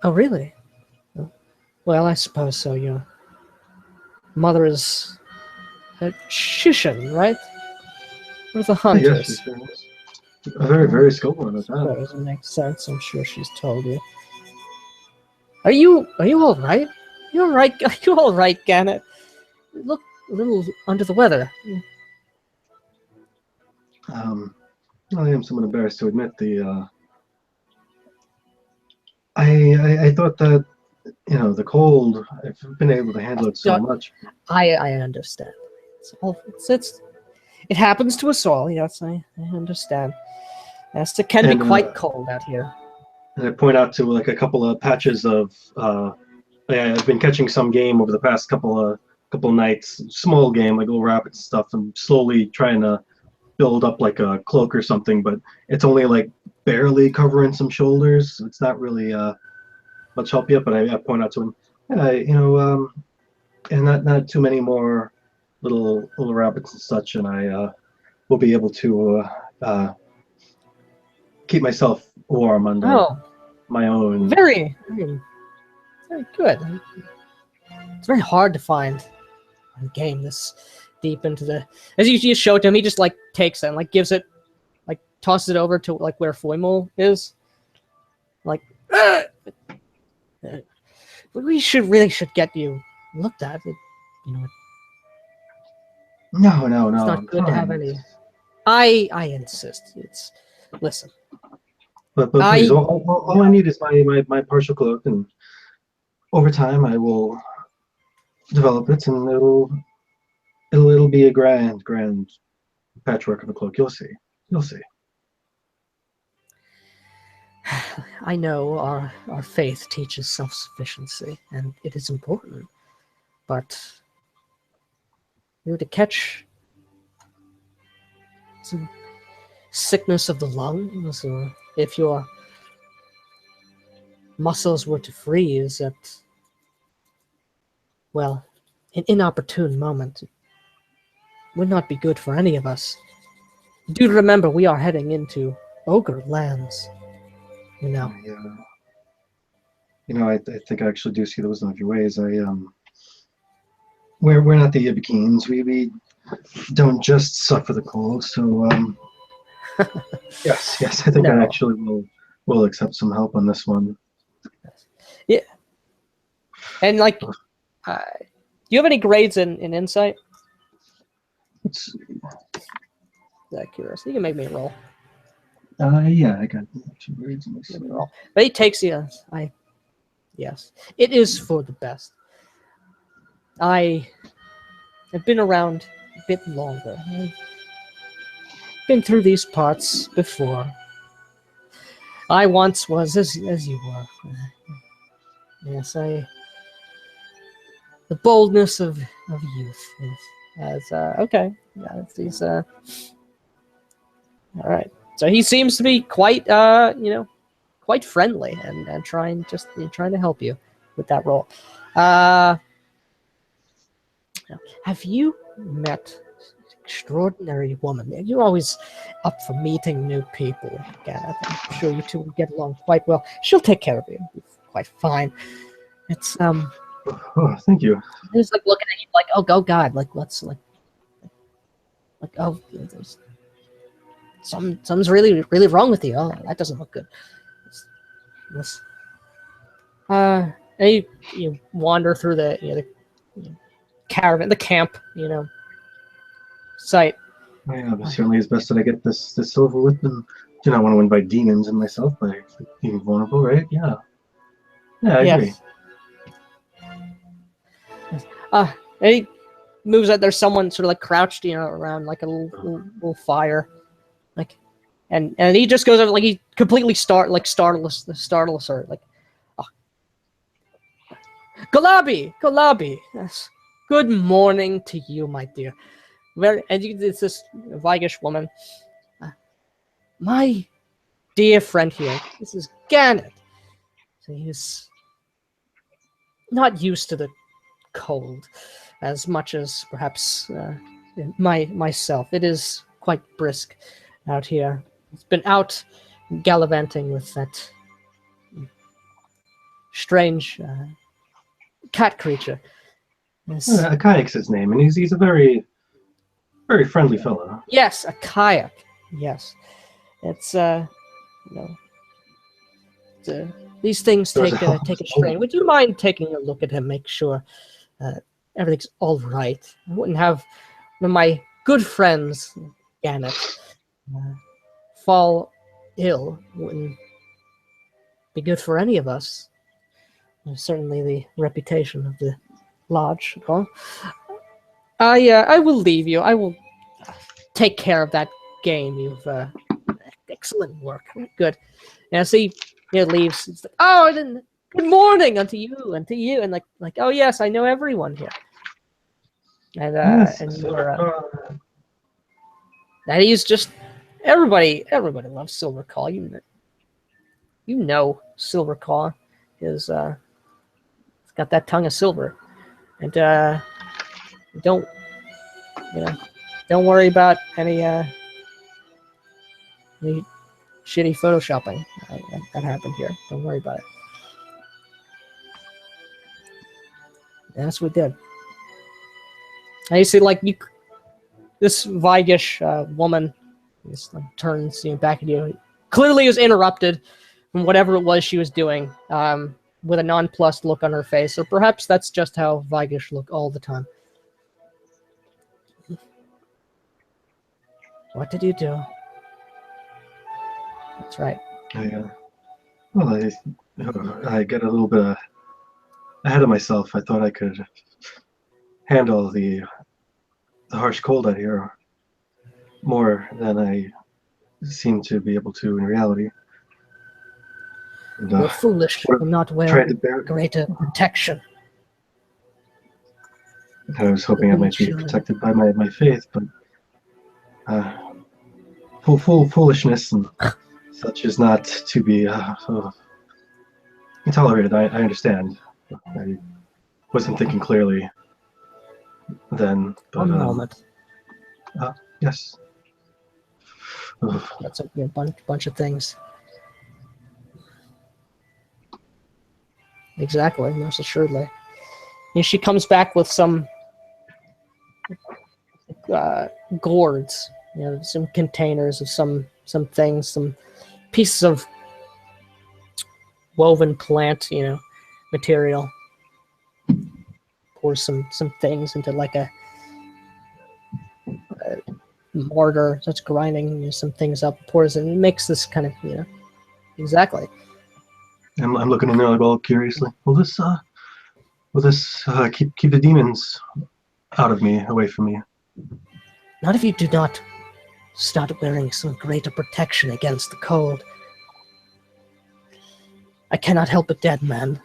A: Oh, really? Well, I suppose so. Your mother is a Shishan, right? Or the
C: Yes,
A: hunters?
C: she is. A very skillful one at that.
A: That doesn't make sense. I'm sure she's told you. Are you all right? You all right? Are you all right, Gannett? You look a little under the weather.
C: I am somewhat embarrassed to admit I thought that the cold. I've been able to handle it so much.
A: I understand. It happens to us all. Yes, I understand. Yes, it can be
C: And,
A: quite cold out here.
C: And I point out to like a couple of patches of. I've been catching some game over the past couple of nights. Small game, like little rabbits and stuff, and slowly trying to build up like a cloak or something. But it's only like barely covering some shoulders. It's not really much help yet. But I point out to him, and not too many more little rabbits and such, and I will be able to keep myself warm under my own.
A: Very good. It's very hard to find a game this deep into the. As you just showed to him, he just like takes it and like gives it, like tosses it over to like where Foimel is. Like, we should get you looked at.
C: No,
A: It's not
C: I'm
A: good to have
C: fine.
A: any. I insist. Listen.
C: But please, all I need is my partial cloak, and over time I will develop it, and it'll be a grand patchwork of a cloak. You'll see.
A: I know our faith teaches self-sufficiency, and it is important. But to catch some sickness of the lungs, or if your muscles were to freeze at, well, an inopportune moment, it would not be good for any of us. Do remember, we are heading into ogre lands.
C: I think I actually do see the wisdom of your ways. We're not the Ibikines. We don't just suffer the cold. So yes, I think
A: No.
C: I actually will accept some help on this one.
A: Yeah. And like, do you have any grades in insight?
C: It's,
A: That curious. You can make me roll.
C: yeah, I got 2 grades in this.
A: Make me roll. But he takes you. Yes, it is for the best. I have been around a bit longer. I've been through these parts before. I once was as you were. Yes, the boldness of youth is okay. Yeah, it's these all right. So he seems to be quite quite friendly and trying to help you with that role. Have you met extraordinary woman? You're always up for meeting new people, Gareth. I'm sure you two will get along quite well. She'll take care of you. You're quite fine. It's
C: Oh, thank you.
A: It's like looking at you like, oh God, like let's like oh, there's something's really wrong with you. Oh, that doesn't look good. And you wander through the caravan, the camp, site.
C: Yeah, but certainly it's best that I get this over with, and do not want to invite demons in myself by being vulnerable, right? Yeah. Yeah, I agree.
A: Yes. And he moves out. There's someone sort of like crouched, around like a little fire, like, and he just goes over, like he completely startles her, like, oh, Galabi, yes, good morning to you, my dear. It's this Vigish woman, my dear friend here. This is Gannet. So he's not used to the cold as much as perhaps myself. It is quite brisk out here. It's been out gallivanting with that strange cat creature. Yes,
C: Kayak's his name, and he's a very, very friendly fellow.
A: yes, a kayak. Yes, it's you know, these things
C: There's
A: take a strain. Would you mind taking a look at him, make sure everything's all right? I wouldn't have one of my good friends, Gannet, fall ill. Wouldn't be good for any of us. Certainly the reputation of the lodge. Well, I will leave you. I will take care of that game. You've excellent work. Good. Now see, it leaves. It's like, oh, I didn't. Good morning unto you, and like, oh yes, I know everyone here. And and you are, and he's just everybody loves Silver Claw. You know Silver Claw is it's got that tongue of silver, and don't don't worry about any shitty photoshopping that happened here. Don't worry about it. And that's what we did. And you see, like, this Vigish woman just like, turns back at you. Clearly is interrupted from whatever it was she was doing, with a nonplussed look on her face. Or perhaps that's just how Vigish look all the time. What did you do? That's right.
C: Well, I get a little bit ahead of myself. I thought I could handle the harsh cold out here more than I seem to be able to in reality. And,
A: You're foolish
C: what-
A: for not
C: tried
A: wearing
C: to bear.
A: greater protection.
C: I was hoping I might be protected by my faith, but foolishness and such is not to be tolerated. I understand. I wasn't thinking clearly then. But,
A: One moment.
C: Yes. Ugh.
A: That's a bunch of things. Exactly, most assuredly. And she comes back with some gourds, some containers of some things, some pieces of woven plant, material. Pours some things into like a mortar that's grinding some things up, pours it, and it makes this kind of, exactly.
C: I'm looking in there like all curiously. Will this keep the demons out of me, away from me?
A: Not if you do not start wearing some greater protection against the cold. I cannot help a dead man.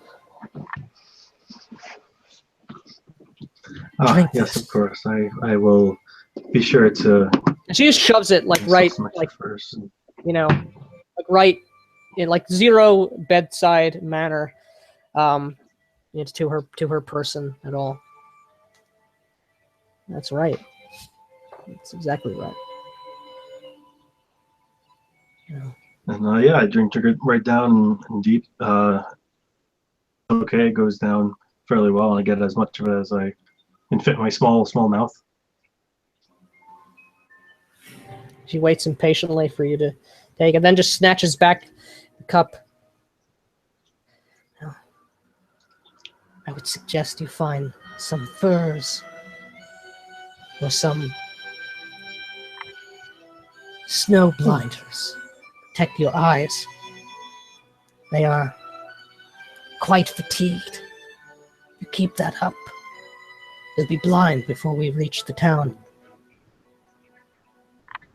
A: Drink
C: Yes,
A: this.
C: of course. I will be sure to.
A: And she just shoves it like right, like
C: first.
A: like right in like zero bedside manner, to her person at all. That's right. That's exactly right.
C: And I drink it right down and deep. Okay, it goes down fairly well, and I get as much of it as I can fit in my small mouth.
A: She waits impatiently for you to take it, then just snatches back the cup. Now, I would suggest you find some furs or some Snow blinders. Protect your eyes. They are quite fatigued. You keep that up. You'll be blind before we reach the town.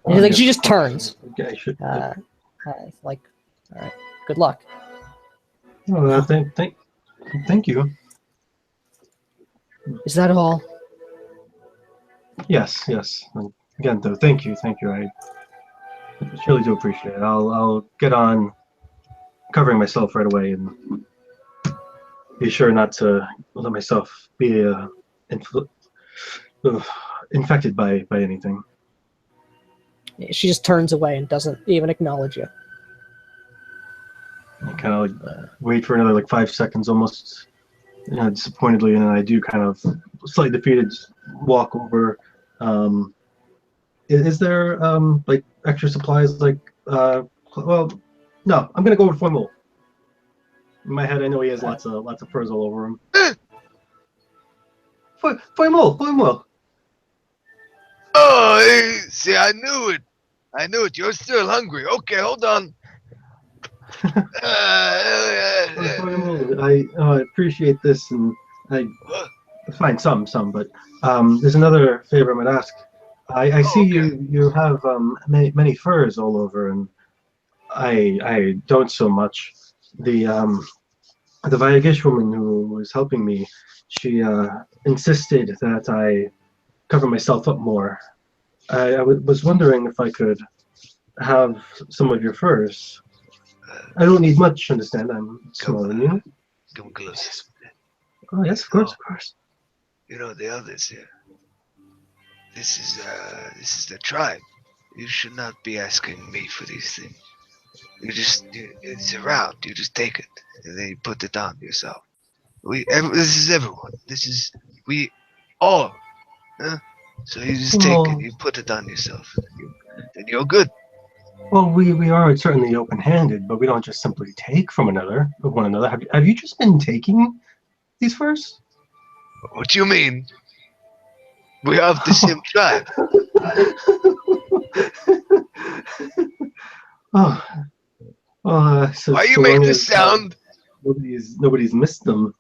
C: Well,
A: Like
C: I
A: she
C: guess-
A: just turns.
C: Okay, I should.
A: Like, all right, good luck.
C: Thank you.
A: Is that all?
C: Yes. And again, though, thank you. I surely do appreciate it. I'll get on covering myself right away and be sure not to let myself be infected by anything.
A: She just turns away and doesn't even acknowledge you.
C: I kind of like wait for another like 5 seconds, almost disappointedly, and then I do kind of slightly defeated walk over. Is there like extra supplies? Like, well, no, I'm gonna go with Foimul. In my head, I know he has lots of furs all over him. Foimul.
B: Oh, see, I knew it. You're still hungry. Okay, hold on.
C: I appreciate this, and I find some, but there's another favor I might ask. I see you have many furs all over, and I don't so much. The Vayagish woman who was helping me, she insisted that I cover myself up more. I was wondering if I could have some of your furs. I don't need much, understand? I'm smaller than you.
B: Come close.
C: Oh, yes, of course.
B: You know the others here. This is the tribe. You should not be asking me for these things. It's around. You just take it, and then you put it on yourself. This is everyone. We all. Huh? So you just take it, you put it on yourself, then you're good.
C: Well, we are certainly open-handed, but we don't just simply take from one another. Have you just been taking these furs?
B: What do you mean? We have the same tribe.
C: So
B: Why you
C: so
B: make
C: long
B: this
C: as,
B: sound?
C: Nobody's missed them.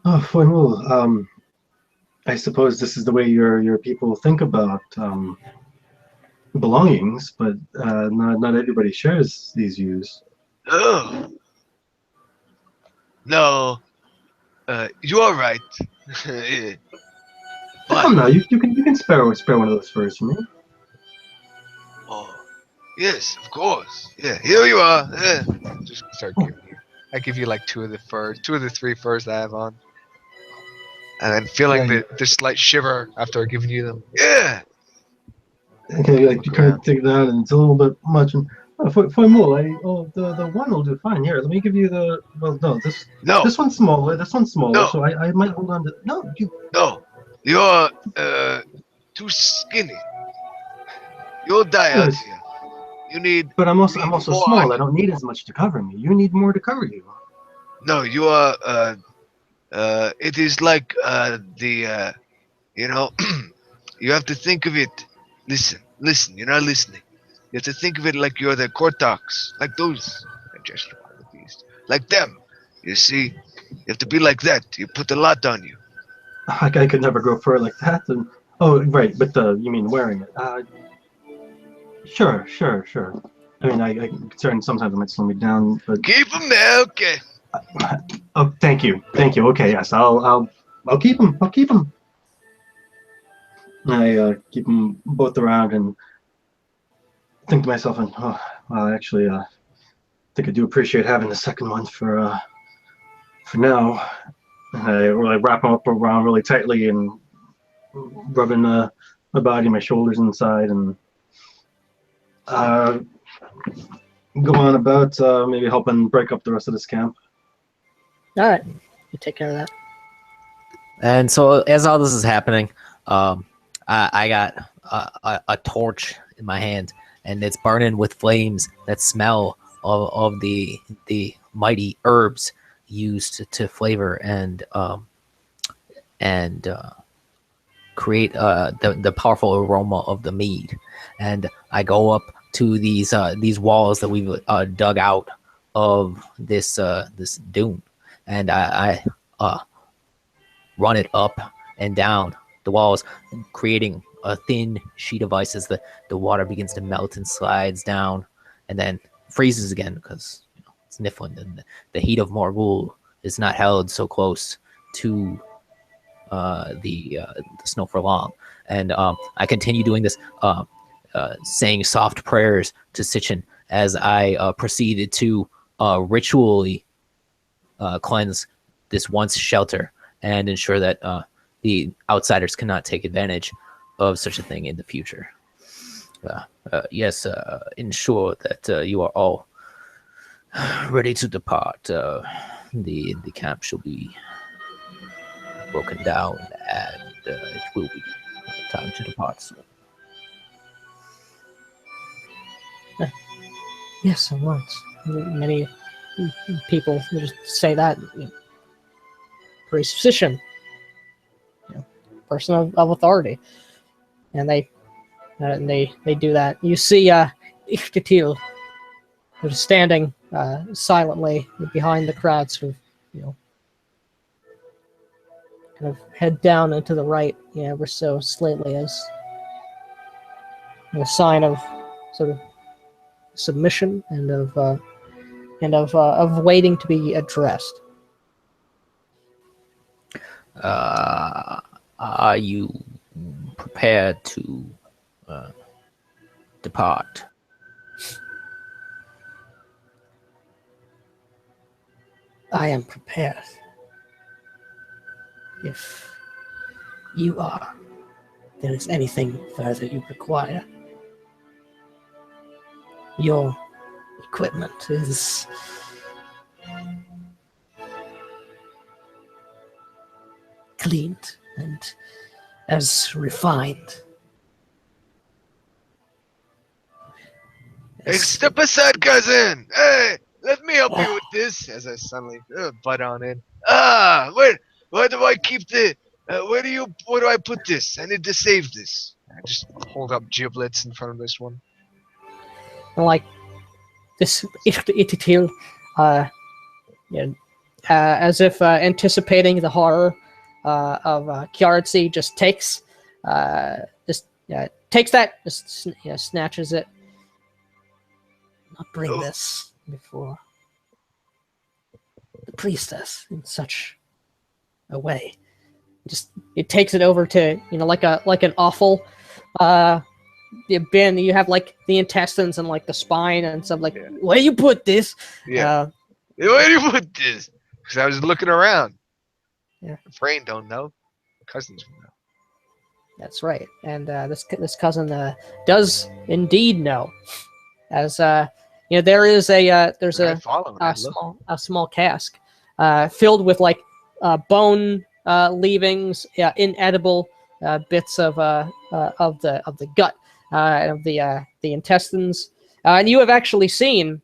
C: Oh, Foimul, I suppose this is the way your people think about belongings, but not everybody shares these views.
B: Oh. No. You are right.
C: Come now, you can spare one of those furs for me.
B: Oh, yes, of course. Yeah, here you are. Yeah. Just start giving you. I give you like two of the three furs that I have on. And then feeling the slight shiver after giving you them. Yeah.
C: Okay, like you kind of take it out, and it's a little bit much. And Foimul, the one will do fine. Here, let me give you the. Well, no, this one's smaller. This one's smaller.
B: No.
C: So I might hold on to. No,
B: you're too skinny. You'll die out
C: Yes.
B: here. You need.
C: But I'm also
B: more
C: small. I don't need as much to cover me. You need more to cover you.
B: No, you are. It is like you know, you have to think of it. Listen. You're not listening. You have to think of it like you're the Cortox, like those. I gesture at the beast, like them. You see, you have to be like that. You put a lot on you.
C: I could never grow fur like that. And right, but you mean wearing it? Sure. I mean, I concerned sometimes it might slow me down, but.
B: Keep them there, okay?
C: Oh, thank you. Okay, yes, I'll keep them. I keep them both around and think to myself, and well, actually, I think I do appreciate having the second one for now. And I really wrap them up around really tightly and rubbing my body, my shoulders inside, and go on about maybe helping break up the rest of this camp.
A: All right, you take care of that.
D: And so as all this is happening, I got a torch in my hand, and it's burning with flames that smell of the mighty herbs used to flavor and create the powerful aroma of the mead. And I go up to these walls that we've dug out of this dune, and I run it up and down the walls, creating a thin sheet of ice as the water begins to melt and slides down, and then freezes again because it's Niflheim, and the heat of Morgul is not held so close to the snow for long. And I continue doing this, saying soft prayers to Sitchin as I proceeded to ritually cleanse this once shelter and ensure that the outsiders cannot take advantage of such a thing in the future. Yes, ensure that you are all ready to depart. The camp shall be broken down, and it will be time to depart soon.
A: Yes, at once. Many people just say that. Priest Sitchin, person of authority, and they do that. You see, Ishtatil, who's standing silently behind the crowd, sort of, kind of head down and to the right, ever so slightly, as a sign of sort of submission and of waiting to be addressed.
D: Are you prepared to depart?
A: I am prepared. If you are, there is anything further you require. Your equipment is cleaned and as refined.
B: Hey, step aside, cousin! Hey, let me help you with this. As I suddenly butt on in. Where do I keep the? Where do I put this? I need to save this. I just hold up giblets in front of this one.
A: And like this, Ititil, as if anticipating the horror of Kiartzi, just takes that, just snatches it. Not bring this before the priestess in such a way. Just it takes it over to like an awful bin. You have like the intestines and like the spine and stuff. Like, where you put this?
B: Yeah. Where do you put this? Because I was looking around.
A: Yeah.
B: Frain don't know. Cousins will know.
A: That's right. And this cousin does indeed know, as there is there's a small cask filled with like bone leavings, inedible bits of the gut and of the intestines, and you have actually seen,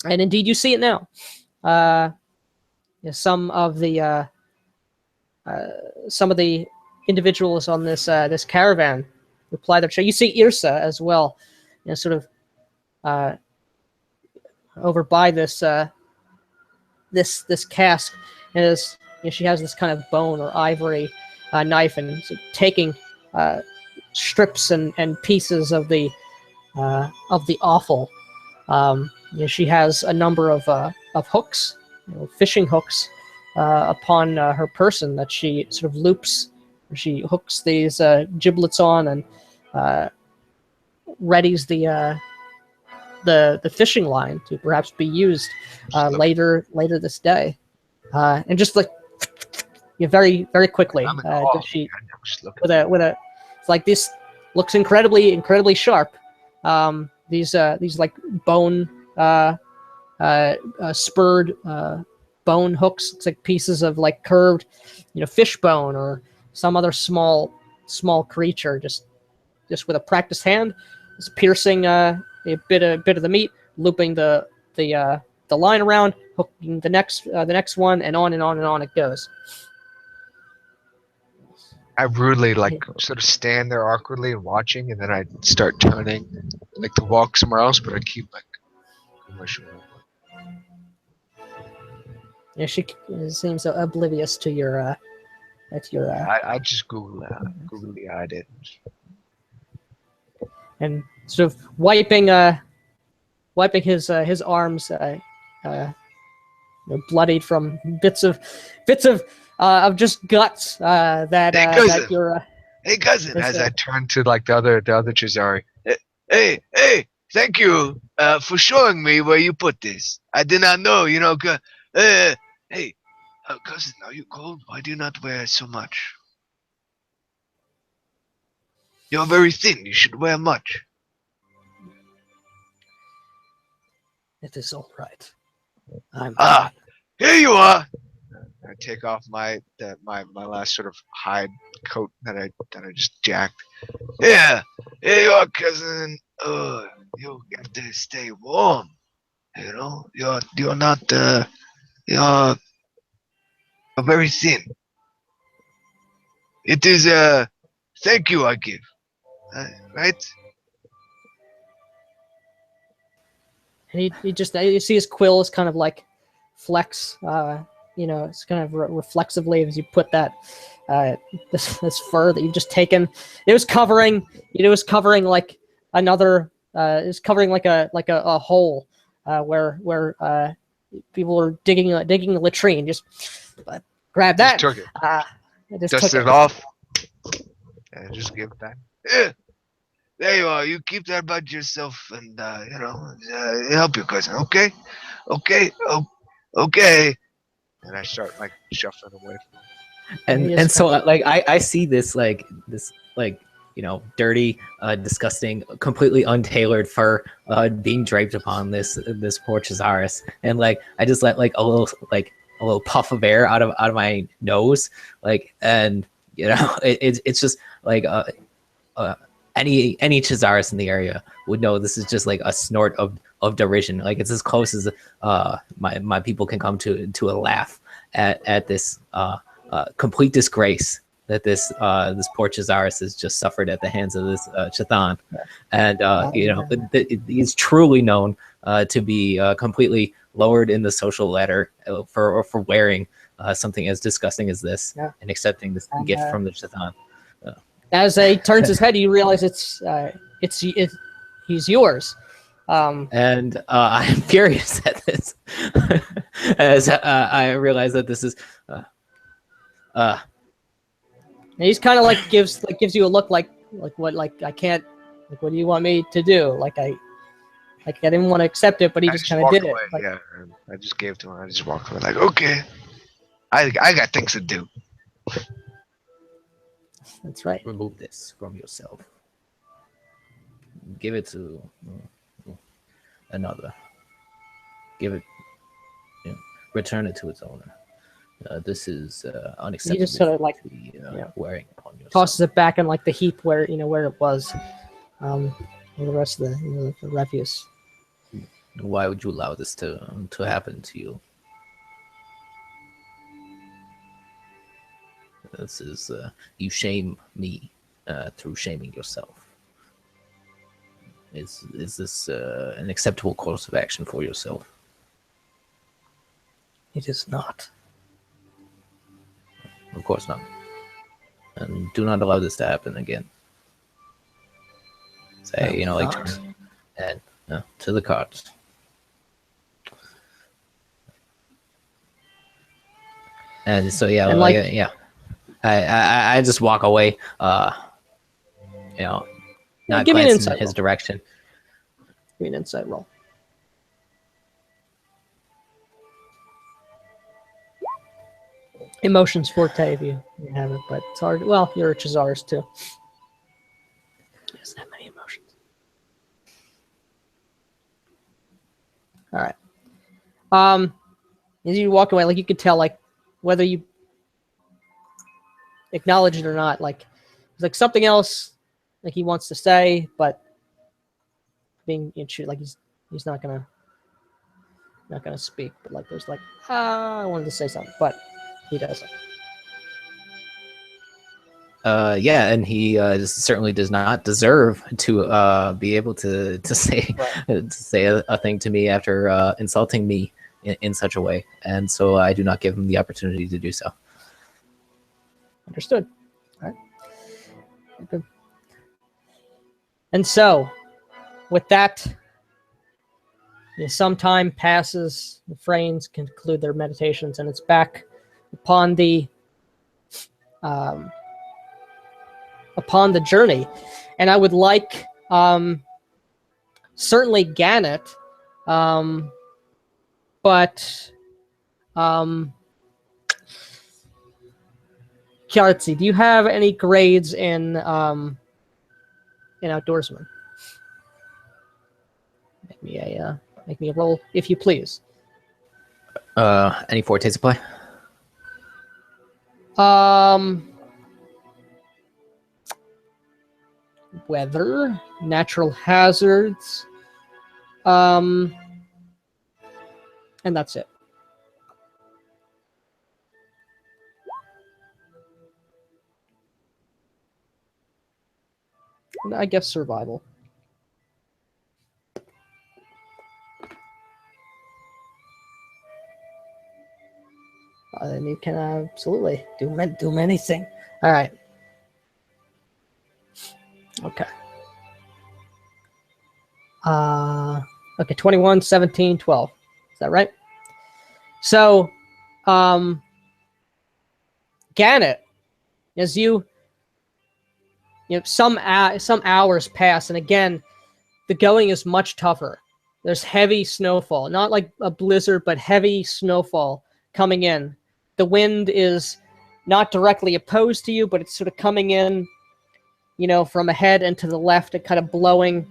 A: and indeed you see it now. Some of the individuals on this caravan who ply their trade. You see Irsa as well, sort of over by this cask, and she has this kind of bone or ivory knife, and so taking strips and pieces of the offal. She has a number of hooks, fishing hooks, upon her person that she sort of loops. She hooks these giblets on and readies the fishing line to perhaps be used later this day, and just like very very quickly does she with a it's like this looks incredibly sharp. These like bone spurred bone hooks. It's like pieces of like curved fish bone or some other small creature, just with a practiced hand, just piercing a bit of the meat, looping the line around, hooking the next one, and on and on and on it goes.
B: I rudely like sort of stand there awkwardly and watching, and then I start turning, like to walk somewhere else, but I keep like my shoulder.
A: Yeah, she seems so oblivious to your
B: I just googly eyed it.
A: and sort of wiping his arms, bloodied from bits of just guts that
B: Hey, cousin.
A: that your
B: Hey, cousin,
A: Yes,
B: as
A: sir.
B: I turn to like the other Chizari. Hey, thank you for showing me where you put this. I did not know, hey, cousin, are you cold? Why do you not wear so much? You're very thin. You should wear much.
A: It is all right. I'm
B: Ah,
A: fine.
B: here you are. I take off my last sort of hide coat that I just jacked. Yeah, here you are, cousin. You have to stay warm. You know, you're not you're very thin. It is a thank you I give, right?
A: And he just you see his quills kind of like flex. It's kind of reflexively as you put that this fur that you've just taken. It was covering. It was covering like another. It was covering like a hole where people are digging a latrine. Just grab that.
B: Just took it,
A: I just
B: dusted
A: took
B: it off, and just give it back. Yeah, there you are. You keep that about yourself, and help your cousin. Okay, okay. And I start like shuffling away from him.
D: And
A: He just
D: so
A: kind
D: like I see this dirty, disgusting, completely untailored fur being draped upon this poor Chazaris, and like I just let like a little puff of air out of my nose, and it's just like any Chazaris in the area would know this is just like a snort of derision. Like it's as close as my people can come to a laugh at this complete disgrace that this poor Chazaris has just suffered at the hands of this Chathan. And he's truly known to be completely lowered in the social ladder for wearing something as disgusting as this, and accepting this gift from the Chathan.
A: as he turns his head, you realize he's yours.
D: And I'm furious at this, as I realize that this is.
A: And he's kind of like gives you a look like what I can't, like, what do you want me to do? I didn't want to accept it, but he just kind of
B: walked
A: did
B: away,
A: it.
B: yeah, and I just gave to him. I just walked away like, okay, I got things to do.
A: That's right.
D: Remove this from yourself. Give it to another. Give it. Return it to its owner. This is unacceptable.
A: He just sort of like
D: to be wearing upon yourself.
A: tosses it back in like the heap where it was, the rest of the refuse.
D: Why would you allow this to happen to you? This is you shame me through shaming yourself. Is this an acceptable course of action for yourself?
A: It is not.
D: Of course not. And do not allow this to happen again. Say,
A: not.
D: and to the cards. And so
A: And
D: I just walk away. Not
A: give me an
D: glancing
A: insight
D: in his
A: roll.
D: direction.
A: Give me an insight roll. Emotions forte if you have it, but it's hard. Well, you're a Chazaris too. He doesn't have many emotions. All right. As you walk away, like you could tell, like whether you acknowledge it or not, like there's like something else like he wants to say, but being like he's not gonna speak. But like there's like I wanted to say something, but he doesn't.
D: Yeah, and he certainly does not deserve to be able to say to say a thing to me after insulting me in such a way, and so I do not give him the opportunity to do so.
A: Understood. All right. Good. And so, with that, some time passes. The Frains conclude their meditations, and it's back upon the journey. And I would like certainly Gannett, but Kiartzi, do you have any grades in outdoorsman? Make me a roll, if you please.
D: Any forte supply?
A: Weather, natural hazards, and that's it. And I guess survival. Then you can absolutely do anything. All right. Okay. Okay, 21, 17, 12. Is that right? So, Gannett, as some hours pass, and again, the going is much tougher. There's heavy snowfall, not like a blizzard, but heavy snowfall coming in. The wind is not directly opposed to you, but it's sort of coming in, from ahead and to the left, and kind of blowing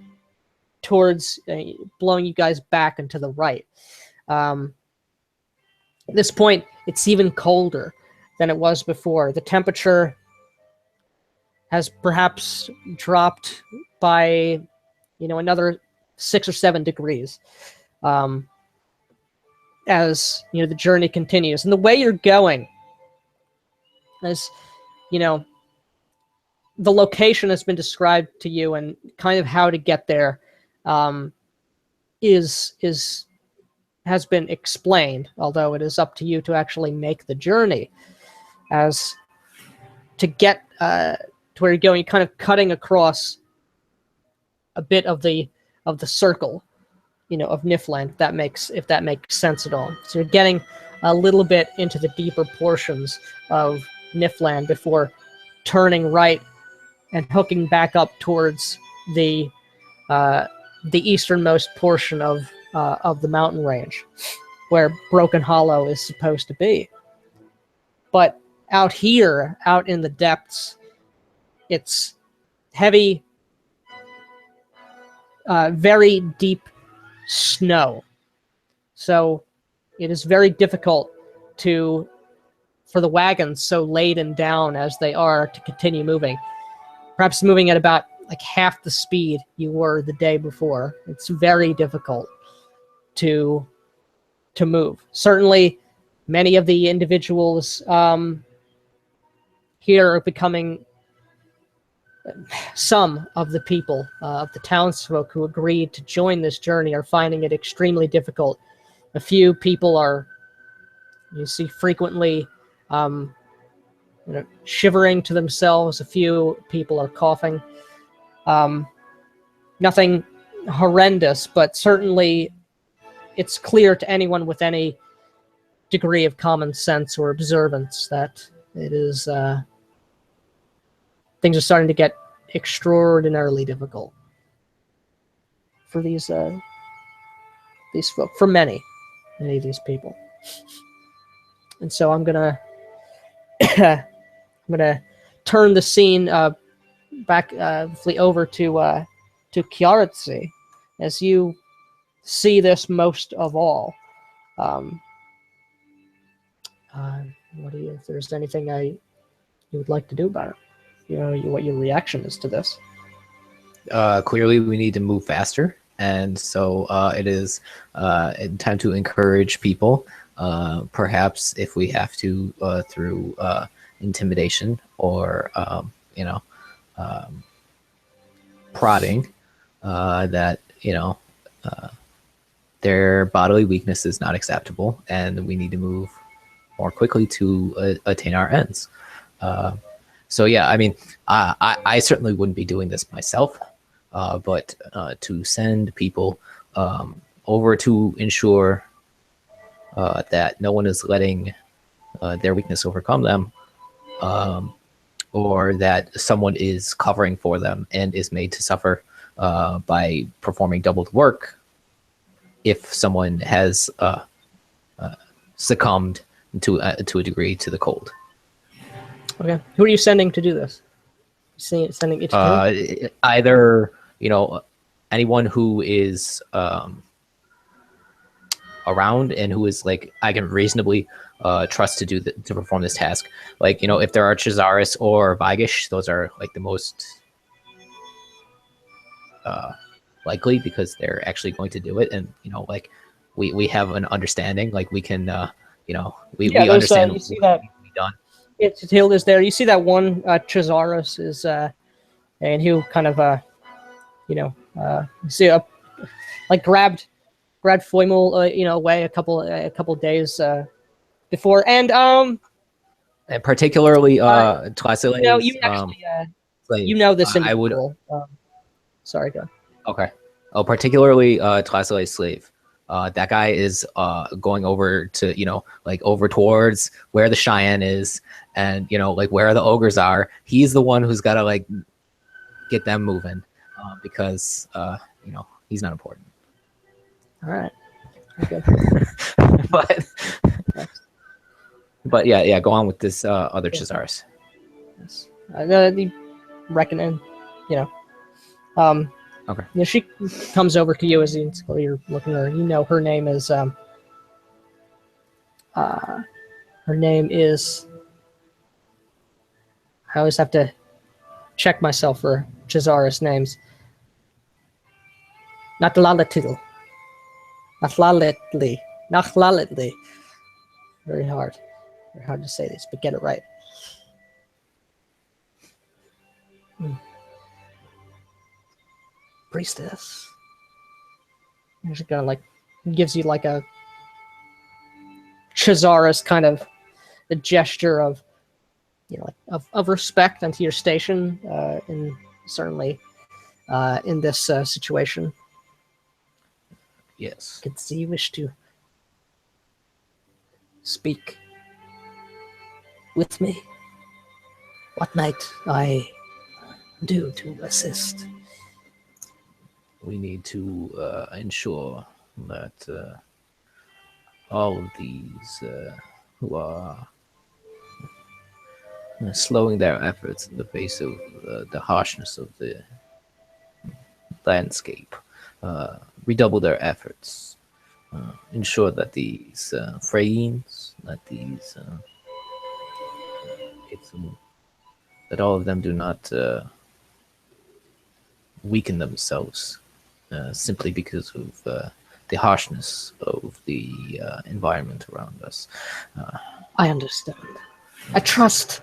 A: towards, blowing you guys back and to the right. At this point, it's even colder than it was before. The temperature has perhaps dropped by, another 6 or 7 degrees. As the journey continues, and the way you're going, as the location has been described to you, and kind of how to get there has been explained. Although it is up to you to actually make the journey. As to get to where you're going, you're kind of cutting across a bit of the circle, of Niflheim, if that makes sense at all. So you're getting a little bit into the deeper portions of Niflheim before turning right and hooking back up towards the easternmost portion of the mountain range, where Broken Hollow is supposed to be. But out here, out in the depths, it's heavy, very deep snow. So it is very difficult for the wagons, so laden down as they are, to continue moving. Perhaps moving at about like half the speed you were the day before. It's very difficult to move. Certainly, many of the individuals here are becoming, some of the people, of the townsfolk who agreed to join this journey, are finding it extremely difficult. A few people are, you see, frequently shivering to themselves. A few people are coughing. Nothing horrendous, but certainly it's clear to anyone with any degree of common sense or observance that it is things are starting to get extraordinarily difficult for these folk, for many of these people. And so I'm gonna turn the scene back over to Kiartzi, as you see this most of all. If there's anything you would like to do about it, what your reaction is to this.
D: Clearly, we need to move faster, and so it is time to encourage people. Perhaps if we have to, through intimidation or um, prodding that their bodily weakness is not acceptable, and we need to move more quickly to attain our ends. So yeah, I mean, I certainly wouldn't be doing this myself, but to send people over to ensure that no one is letting their weakness overcome them, or that someone is covering for them and is made to suffer by performing doubled work if someone has succumbed to a degree to the cold.
A: Okay. Who are you sending to do this? Sending it to him?
D: Either anyone who is around and who is like I can reasonably trust to to perform this task. Like if there are Chazaris or Vigish, those are like the most likely because they're actually going to do it, and like we have an understanding. Like we can we understand.
A: You see that
D: done.
A: it's Hilda's there. You see that one Chazaris is and he'll kind of you see like grabbed Foimel away a couple days before, and
D: particularly Tlassile's,
A: you actually this individual. Sorry, go.
D: Okay. Oh, particularly Tlassile's slave. That guy is going over to like over towards where the Cheyenne is, and like where the ogres are. He's the one who's got to like get them moving because he's not important.
A: All right. Okay.
D: but yeah, go on with this other Chazaris.
A: Yes. The reckoning,
D: Okay.
A: She comes over to you as you're looking at her. Her name is I always have to check myself for Chazaris names. Natlalatl. Nachlaletli. Very hard to say this, but get it right. Priestess. She's kind of like gives you like a Chazaris kind of a gesture of of respect unto your station, in certainly in this situation.
D: Yes.
A: I can see you wish to speak with me. What might I do to assist?
D: We need to ensure that all of these who are slowing their efforts in the face of the harshness of the landscape redouble their efforts. Ensure that these Freyines, that these that all of them do not weaken themselves simply because of the harshness of the environment around us.
A: I understand. I trust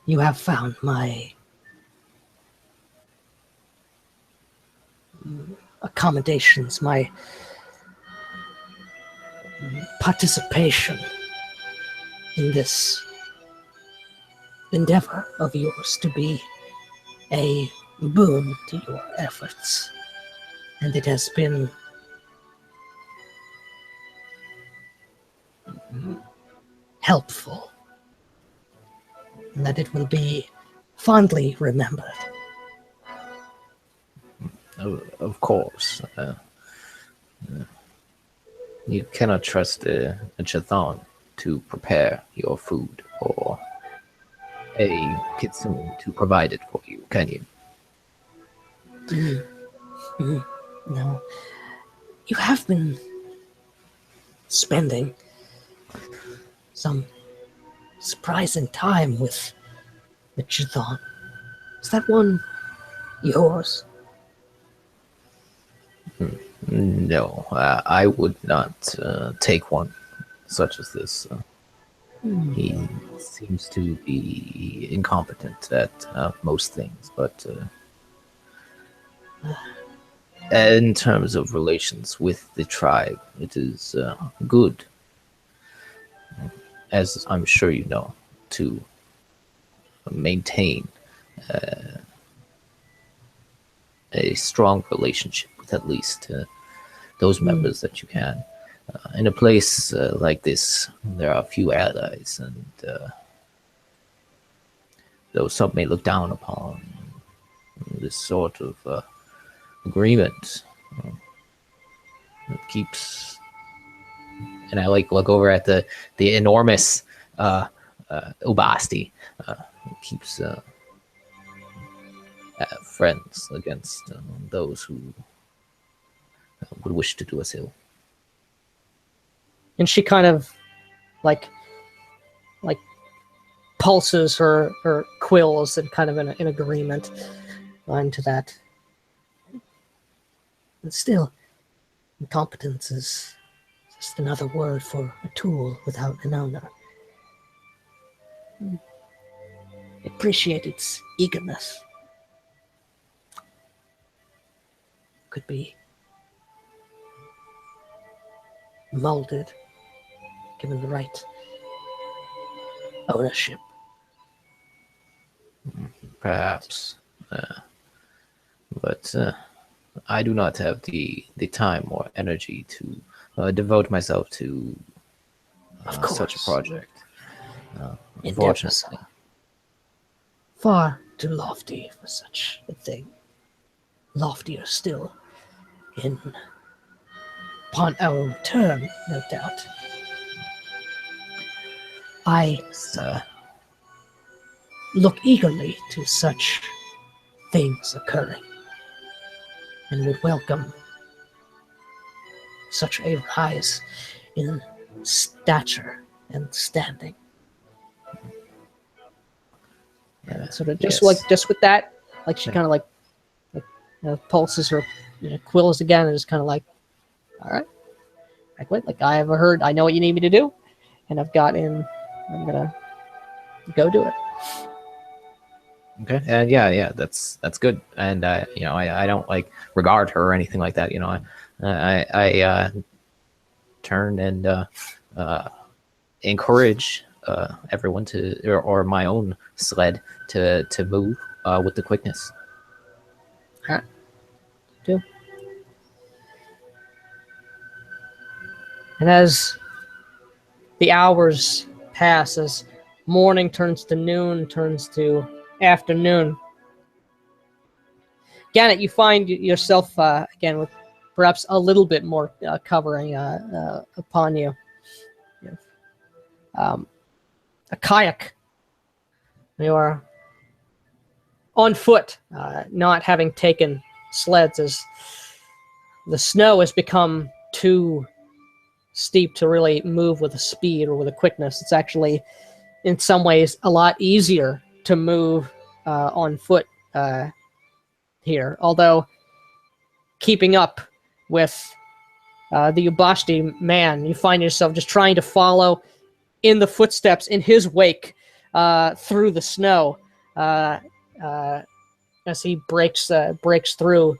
A: you have found my accommodations, my participation in this endeavor of yours to be a boon to your efforts. And it has been helpful, and that it will be fondly remembered.
D: Of course. You cannot trust a Chthon to prepare your food or a Kitsune to provide it for you, can you?
A: No. You have been spending some surprising time with the Chthon. Is that one yours?
D: No, I would not take one such as this. He seems to be incompetent at most things, but in terms of relations with the tribe, it is good, as I'm sure you know, to maintain a strong relationship with at least those members that you can. In a place like this, there are few allies, and though some may look down upon this sort of agreement, it keeps. And I look over at the enormous Ubasti. Keeps friends against those who would wish to do us ill.
A: And she kind of like pulses her quills and kind of in agreement into that. And still, incompetence is just another word for a tool without an owner. I appreciate its eagerness. Could be molded, given the right ownership.
D: Perhaps. But I do not have the time or energy to devote myself to such a project.
A: Endeavors
D: Unfortunately.
A: are far too lofty for such a thing. Loftier still upon our return, no doubt. I look eagerly to such things occurring and would welcome such a rise in stature and standing. And sort of just
D: Yes.
A: just with that, like she kind of like pulses her quills again and is kind of like, all right, like I have heard, I know what you need me to do, and I'm gonna go do it.
D: Okay. And yeah, that's good. And I don't like regard her or anything like that. I turn and encourage everyone to, or my own sled to move with the quickness.
A: All right, do. And as the hours pass, as morning turns to noon, turns to afternoon, Gannett, you find yourself again with perhaps a little bit more covering upon you. A kayak. You are on foot, not having taken sleds, as the snow has become too steep to really move with a speed or with a quickness. It's actually, in some ways, a lot easier to move on foot here. Although keeping up with the Ubashti man, you find yourself just trying to follow in the footsteps in his wake through the snow as he breaks through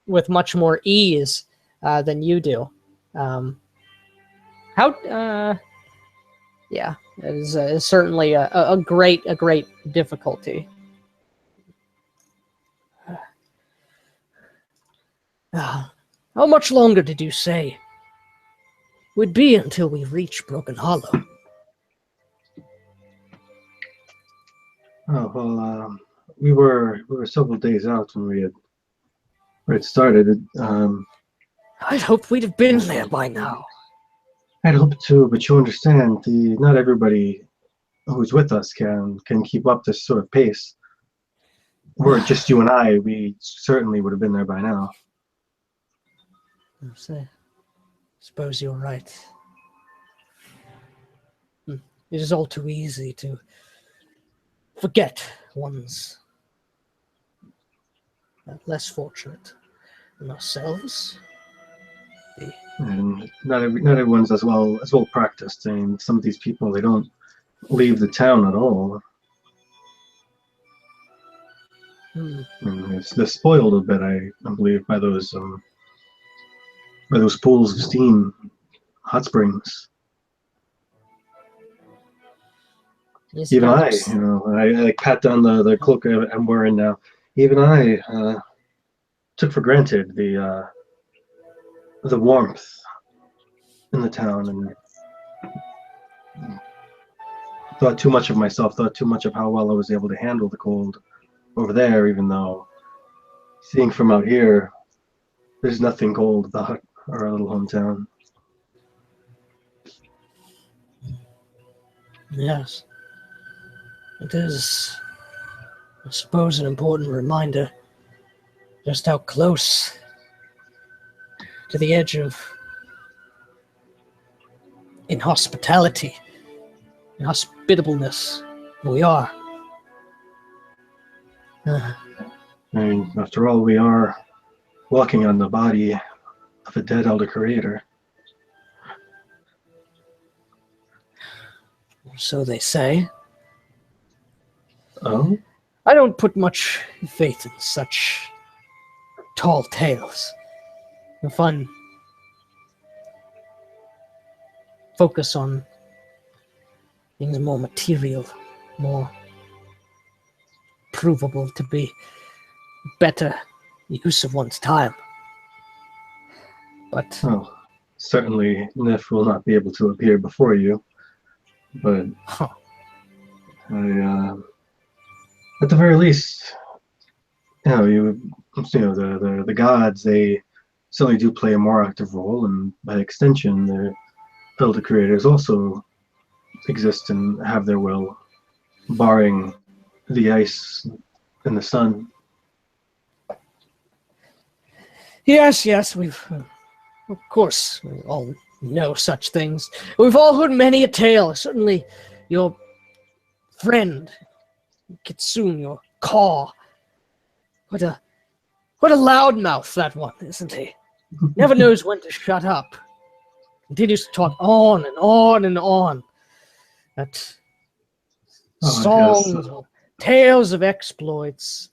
A: with much more ease than you do. Yeah, it is certainly a great difficulty. How much longer did you say would be until we reach Broken Hollow?
C: Oh well, we were several days out when we had started.
A: I'd hoped we'd have been there by now.
C: I'd hoped to, but you understand, not everybody who's with us can keep up this sort of pace. Were it just you and I, we certainly would have been there by now.
A: I suppose you're right. It is all too easy to forget one's less fortunate than ourselves.
C: And not everyone's as well practiced. I mean, some of these people, they don't leave the town at all. And they're spoiled a bit, I believe, by those pools of steam, hot springs.
A: Yes,
C: Even I,
A: perhaps.
C: I pat down the cloak I'm wearing now. Even I took for granted the warmth in the town, and thought too much of myself, thought too much of how well I was able to handle the cold over there, even though seeing from out here, there's nothing cold about our little hometown.
A: Yes. It is, I suppose, an important reminder just how close to the edge of inhospitality, inhospitableness we are.
C: I mean, after all, we are walking on the body of a dead elder creator.
A: So they say.
C: Oh?
A: I don't put much faith in such tall tales. If I'm focus on things more material, more provable to be better use of one's time. But
C: Well, certainly Nif will not be able to appear before you, but at the very least, the gods, they certainly do play a more active role, and by extension, the elder creators also exist and have their will, barring the ice and the sun.
A: yes, we've, of course, we all know such things. We've all heard many a tale. Certainly, your friend, Kitsune, your Caw. What a loudmouth that one, isn't he? Never knows when to shut up. Continues to talk on and on and on. That songs,
C: Yes.
A: tales of exploits.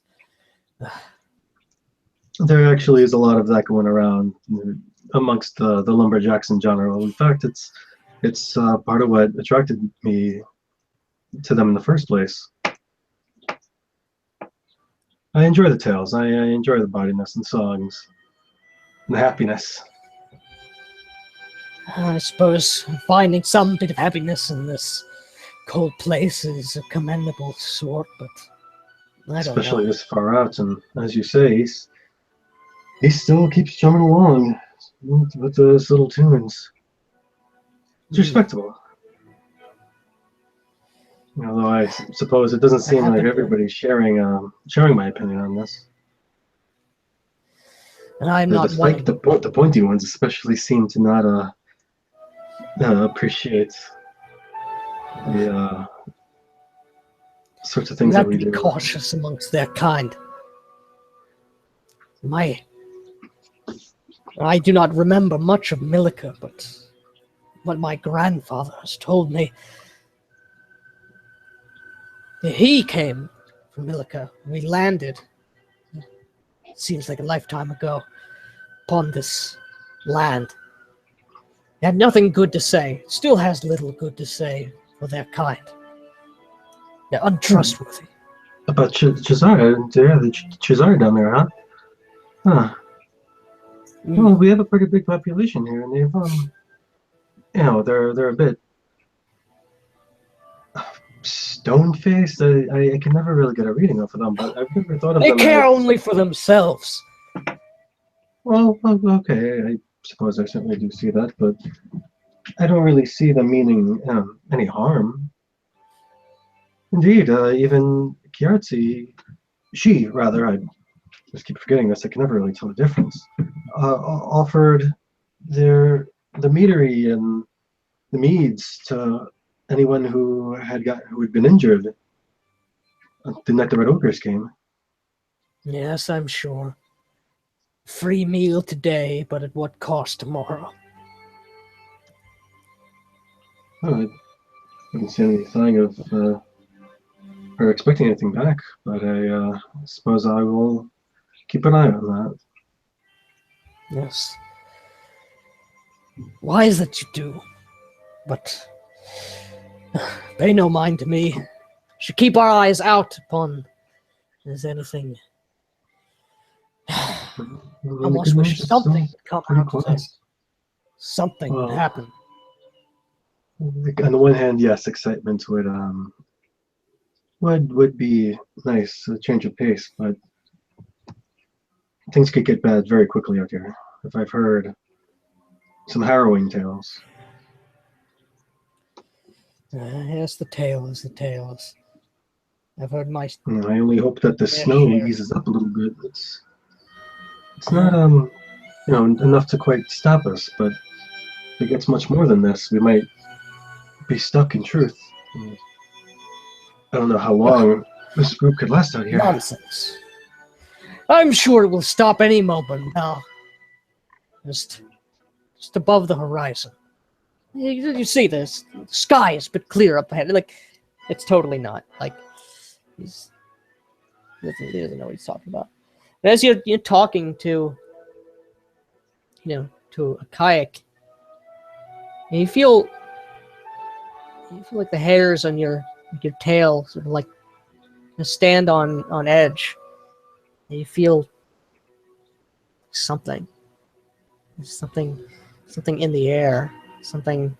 C: There actually is a lot of that going around amongst the lumberjacks in general. In fact, it's part of what attracted me to them in the first place. I enjoy the tales. I enjoy the bodiness and songs, and the happiness.
A: I suppose finding some bit of happiness in this cold place is a commendable sort, but I don't
C: Especially
A: know.
C: this far out, and as you say, he still keeps chumming along with those little tunes. It's respectable. Although I suppose it doesn't seem like everybody's sharing my opinion on this.
A: And I'm not one.
C: The pointy ones especially seem to not appreciate the sorts of things
A: You have
C: that
A: to
C: we
A: be
C: do.
A: cautious amongst their kind. I do not remember much of Milica, but what my grandfather has told me. He came from Milica. We landed, seems like a lifetime ago, upon this land. He had nothing good to say, still has little good to say for their kind. They're untrustworthy.
C: About Chazar, yeah, the Chazar down there, huh? Huh. Well, we have a pretty big population here, and they've they're a bit stone-faced. I can never really get a reading off of them, but I've never thought of
A: They
C: them
A: care
C: as...
A: only for themselves.
C: Well, okay, I suppose I certainly do see that, but I don't really see them meaning any harm. Indeed, even Kiartzi, I just keep forgetting this, I can never really tell the difference, offered the meadery and the meads to anyone who had been injured the night the Red Ogres came.
A: Yes, I'm sure. Free meal today, but at what cost tomorrow?
C: Oh, I haven't seen any sign of her expecting anything back, but I suppose I will keep an eye on that.
A: Yes. Wise that you do, but pay no mind to me. Should keep our eyes out upon if there's anything. I almost wish something would come
C: pretty
A: out of
C: close.
A: this. Something would
C: Well,
A: happen.
C: Like, on the one hand, yes, excitement would be nice, a change of pace, but things could get bad very quickly out here. If I've heard some harrowing tales.
A: Yes, the tales, the tales. I've heard my
C: I only hope that the
A: fair
C: snow
A: share.
C: eases up a little bit. It's not enough to quite stop us, but if it gets much more than this, we might be stuck in truth. And I don't know how long this group could last out here.
A: Nonsense. I'm sure it will stop any moment now. Just above the horizon. You see this? The sky is a bit clear up ahead. Like, it's totally not. Like, he doesn't know what he's talking about. And as you're talking to, to a kayak, and you feel like the hairs on your tail sort of like stand on edge. And you feel something in the air, something.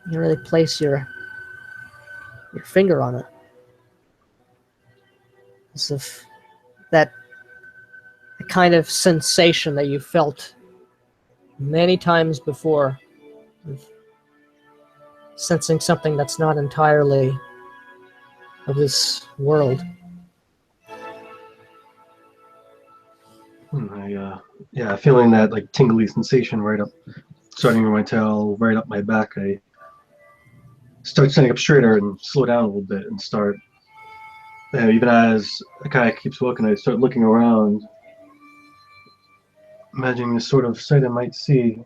A: You really place your finger on it, as if that the kind of sensation that you felt many times before, of sensing something that's not entirely of this world.
C: Feeling that like tingly sensation right up, starting with my tail, right up my back. I start standing up straighter and slow down a little bit and start. Even as the kayak keeps walking, I start looking around, imagining the sort of sight I might see.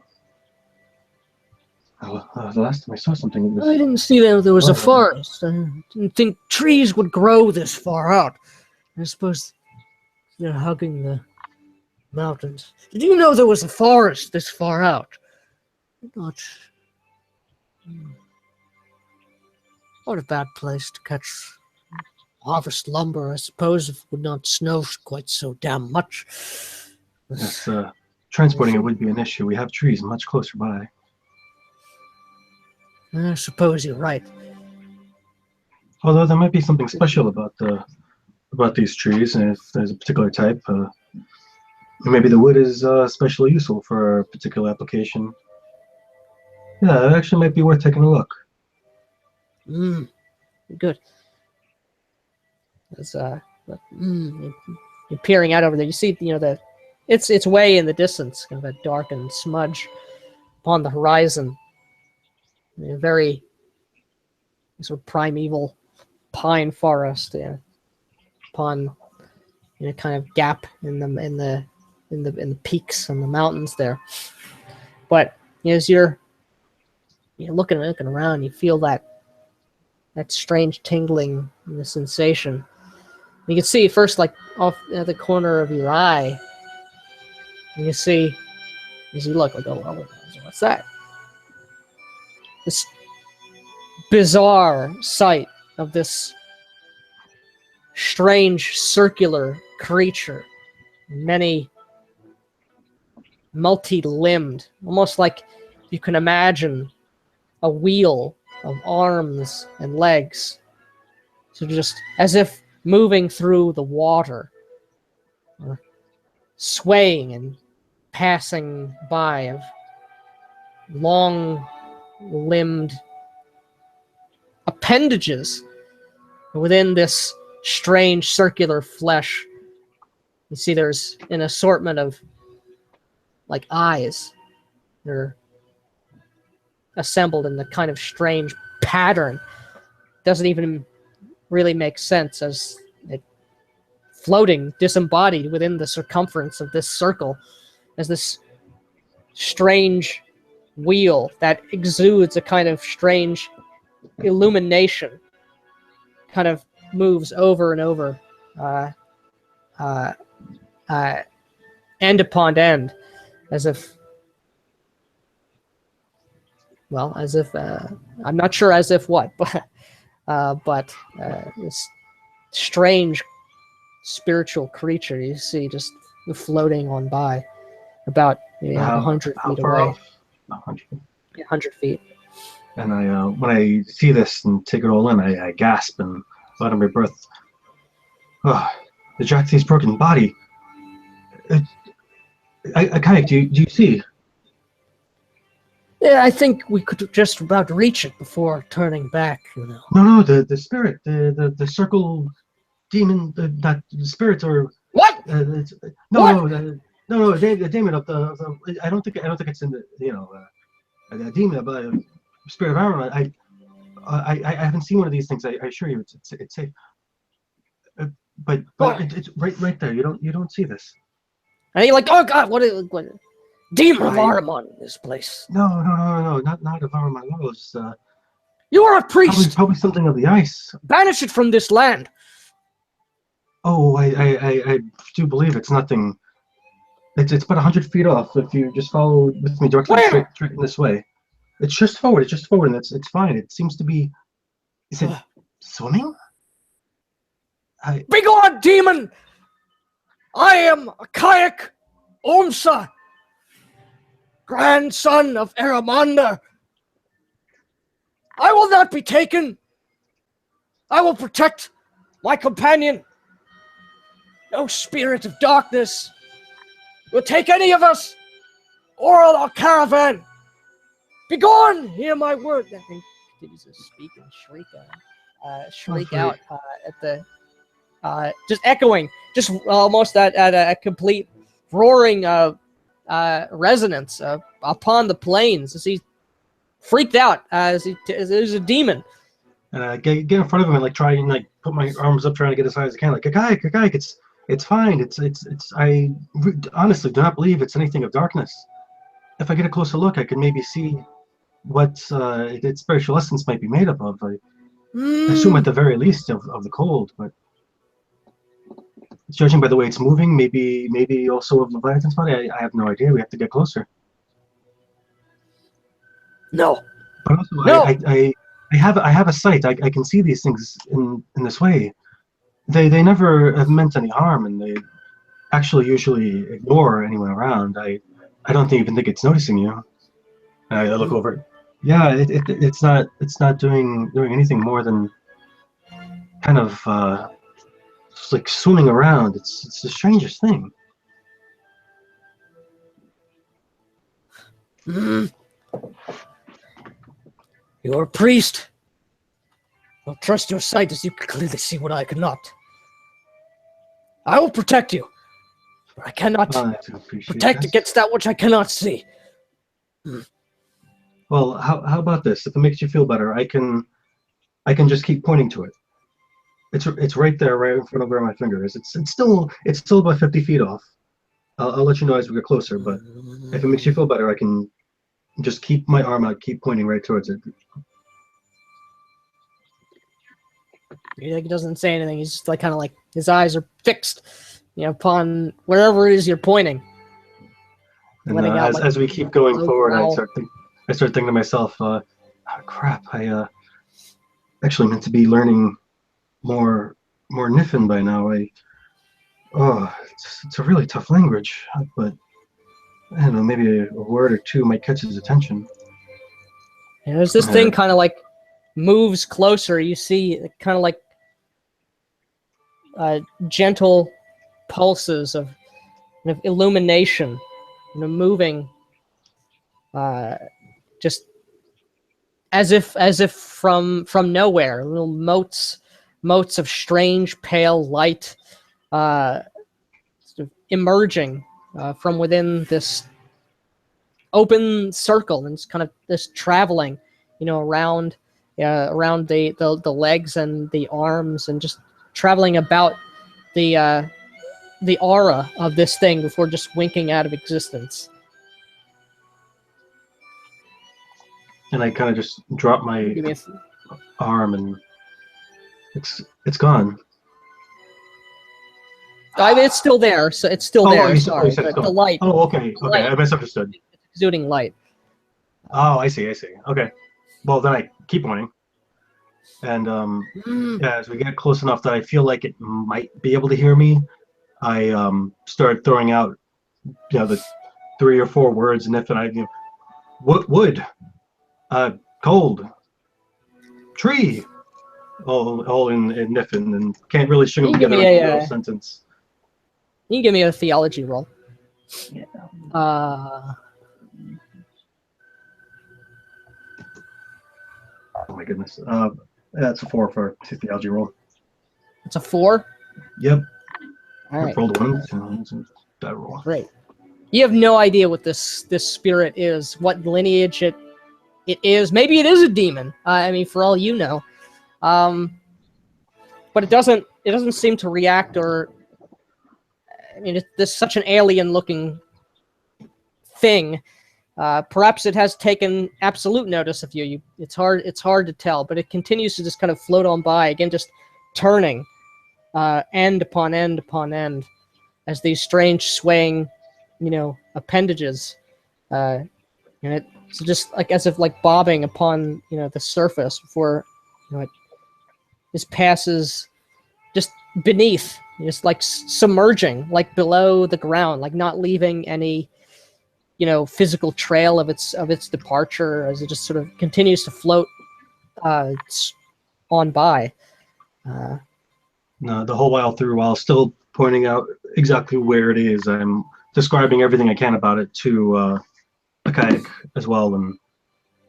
C: The last time I saw something,
A: I didn't see that there was a forest. I didn't think trees would grow this far out. I suppose they're hugging the mountains. Did you know there was a forest this far out? Not a bad place to catch harvest lumber, I suppose, if it would not snow quite so damn much.
C: Yes, transporting it would be an issue. We have trees much closer by.
A: I suppose you're right.
C: Although there might be something special about these trees, and if there's a particular type, maybe the wood is especially useful for a particular application. Yeah, it actually might be worth taking a look.
A: Good. It's you're peering out over there. You see, it's way in the distance, kind of a darkened smudge upon the horizon. A very sort of primeval pine forest, upon kind of gap in the peaks and the mountains there. But as you're looking around, you feel that strange tingling and the sensation. You can see first, like off at the corner of your eye, and you see as you look, like, oh, what's that? This bizarre sight of this strange circular creature, many multi-limbed, almost like you can imagine a wheel of arms and legs, so just as if moving through the water, or swaying and passing by, of long-limbed appendages within this strange circular flesh. You see there's an assortment of like eyes. They're assembled in the kind of strange pattern. Doesn't even really make sense, as it floating, disembodied within the circumference of this circle, as this strange wheel that exudes a kind of strange illumination kind of moves over and over, end upon end, as if I'm not sure as if what, but this strange spiritual creature you see just floating on by, about 100
C: How
A: feet
C: far
A: away.
C: off? 100.
A: 100 feet.
C: And I, when I see this and take it all in, I gasp and let my breath. Oh, the Jaxie's broken body. Kayak, do you see?
A: Yeah, I think we could just about reach it before turning back, you know.
C: No, the spirit, the circle demon, not the spirits or
A: What?
C: it's,
A: What?
C: no, the demon of the I don't think it's in the a demon, but spirit of Aaron. I haven't seen one of these things. I assure you, it's safe. But it's right there. You don't see this.
A: And you're like, oh god, what demon of Ahriman in this place?
C: No, not of Ahriman. No, it's
A: You are a priest.
C: probably something of the ice.
A: Banish it from this land.
C: Oh, I do believe it's nothing. It's about 100 feet off. If you just follow with me directly straight in this way, it's just forward. And it's fine. It seems to be. Is it swimming?
A: Begone, demon! I am Kayak Omsa, grandson of Eramanda. I will not be taken. I will protect my companion. No spirit of darkness will take any of us or our caravan. Begone! Hear my word. I think continues to speak and shriek out at the. Just echoing, just almost at a complete roaring resonance upon the plains as he freaked out as there's a demon.
C: And I get in front of him and try and put my arms up trying to get as high as I can. Kayak, it's fine. I honestly do not believe it's anything of darkness. If I get a closer look, I can maybe see what its spiritual essence might be made up of. I assume at the very least of the cold, but. Judging by the way it's moving, maybe also of Leviathan's body. I have no idea. We have to get closer.
A: No.
C: But also,
A: no.
C: I have a sight. I can see these things in this way. They never have meant any harm, and they actually usually ignore anyone around. I don't even think it's noticing you. I look over. Yeah, it's not doing anything more than kind of. It's swimming around. It's the strangest thing.
A: You're a priest. I'll trust your sight as you can clearly see what I cannot. I will protect you. But I cannot protect against that which I cannot see.
C: Well, how about this? If it makes you feel better, I can just keep pointing to it. It's right there, right in front of where my finger is. It's still about 50 feet off. I'll let you know as we get closer. But if it makes you feel better, I can just keep my arm out, keep pointing right towards it.
A: He doesn't say anything. He's just kind of his eyes are fixed, upon wherever it is you're pointing.
C: And as we keep going forward, I start thinking to myself, oh, crap! I actually meant to be learning more Niffin by now. It's a really tough language, but I don't know, maybe a word or two might catch his attention.
A: As this thing kind of moves closer, you see kind of gentle pulses of illumination, moving just as if from nowhere, little motes of strange pale light sort of emerging from within this open circle, and it's kind of this traveling around the legs and the arms, and just traveling about the aura of this thing before just winking out of existence.
C: And I kind of just drop my
A: Give me
C: arm, and it's gone.
A: I mean, it's still there, so it's still there.
C: you
A: Sorry,
C: said it's
A: the
C: gone.
A: light,
C: Oh, okay.
A: light.
C: I misunderstood.
A: exuding light.
C: Oh, I see. Okay. Well, then I keep running. And yeah, as we get close enough that I feel like it might be able to hear me, I start throwing out, the 3 or 4 words, and if I, wood, cold, tree, all in Niffin, and can't really string them
A: You give
C: together
A: me
C: into a
A: a,
C: real sentence.
A: You can give me a theology roll.
C: Yeah. Oh my goodness. That's a 4 for theology roll.
A: It's a 4.
C: Yep.
A: All right,
C: Rolled 1. So that roll.
A: great. You have no idea what this spirit is, what lineage it is. Maybe it is a demon. I mean, for all you know. But it doesn't seem to react, or I mean, this such an alien-looking thing. Perhaps it has taken absolute notice of you. It's hard to tell, but it continues to just kind of float on by again, just turning end upon end upon end as these strange swaying, appendages, and it's just like as if like bobbing upon the surface before it just passes just beneath, just like submerging, like below the ground, like not leaving any physical trail of its departure, as it just sort of continues to float on by.
C: No, the whole while through, while still pointing out exactly where it is, I'm describing everything I can about it to Akayak as well. And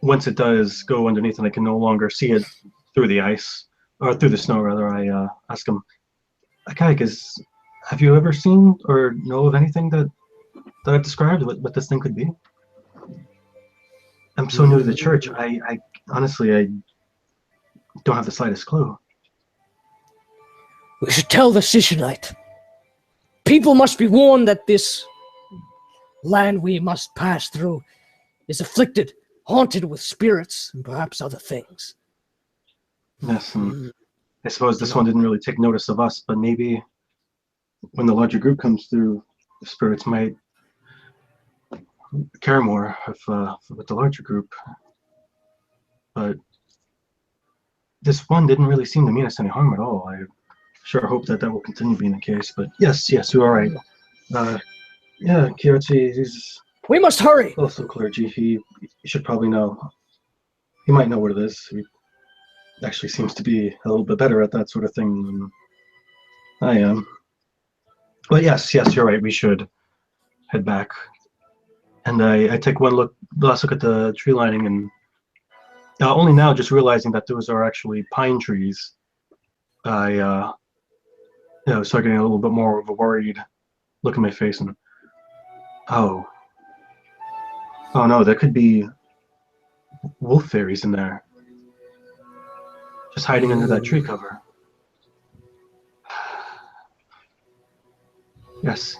C: once it does go underneath and I can no longer see it through the ice, or through the snow rather, I ask him, Akayak, have you ever seen or know of anything that I've described what this thing could be? I'm so new to the church. I honestly, I don't have the slightest clue.
A: We should tell the Sishanite. People must be warned that this land we must pass through is afflicted, haunted with spirits, and perhaps other things.
C: Yes, and I suppose this one didn't really take notice of us, but maybe when the larger group comes through, the spirits might care more with the larger group. But this one didn't really seem to mean us any harm at all. I sure hope that will continue being the case. But yes, you are right. Yeah, Kyochi, he's
A: We must hurry.
C: also clergy. He should probably know. He might know what it is. He actually seems to be a little bit better at that sort of thing than I am. But yes, you're right. We should head back. And I take last look at the tree lining, and only now just realizing that those are actually pine trees, I start getting a little bit more of a worried look in my face, and oh no, there could be wolf fairies in there, just hiding under that tree cover. Yes,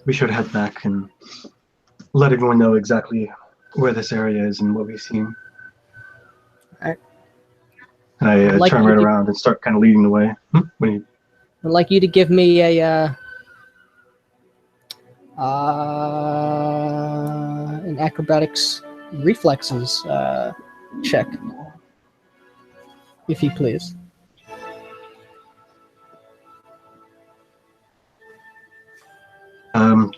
C: we should head back and let everyone know exactly where this area is and what we've seen.
A: Alright.
C: And I
A: I'd like
C: turn
A: you
C: right
A: to-
C: around and start kind of leading the way. What do you?
A: I'd like you to give me an acrobatics reflexes check, if you please.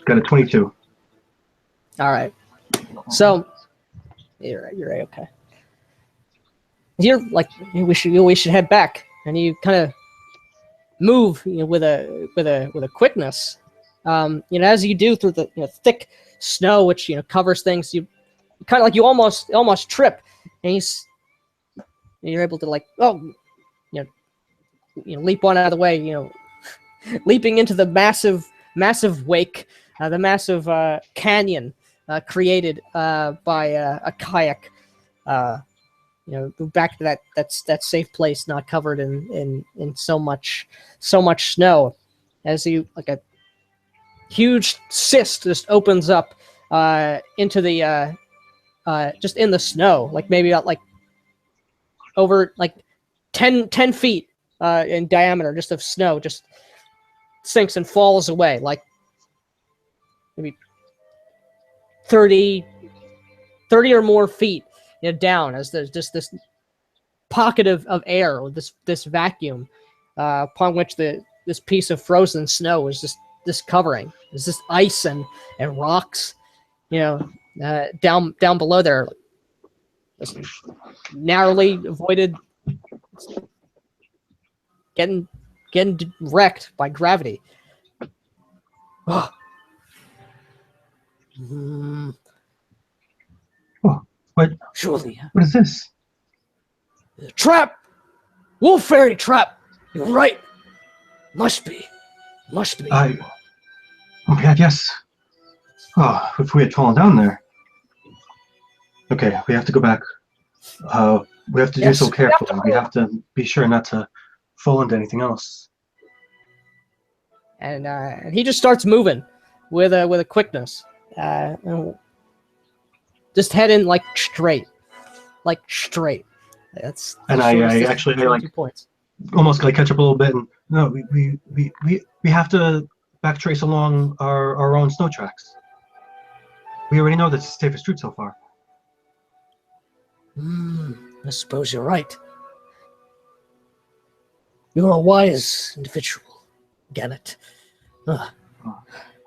C: Got a 22.
A: All right. So you're right. Okay. You're like we should head back, and you kind of move with a quickness. As you do through the thick snow, which covers things, you kind of like you almost trip, and you're able to leap one out of the way, leaping into the massive wake, the massive canyon created by a kayak. Back to that safe place, not covered in so much snow, as you like a huge cyst just opens up into the just in the snow, like maybe about like over like 10 feet in diameter, just of snow, just sinks and falls away, like maybe 30 or more feet down, as there's just this pocket of air, or this vacuum upon which this piece of frozen snow is just this covering. There's this ice and rocks, down below there, this narrowly avoided, getting wrecked by gravity. Oh.
C: What?
A: Surely.
C: What is this?
A: Trap! Wolf fairy trap! You're right. Must be.
C: Oh my god, yes. Oh, if we had fallen down there. Okay, we have to go back. We have to do so carefully. We have to be sure not to fall into anything else.
A: And he just starts moving with a quickness. And just heading like straight. That's
C: and I actually like
A: points.
C: Almost like catch up a little bit, and no, we have to backtrace along our own snow tracks. We already know that's the safest route so far.
A: I suppose you're right. You're a wise individual, Gannet.
C: Well,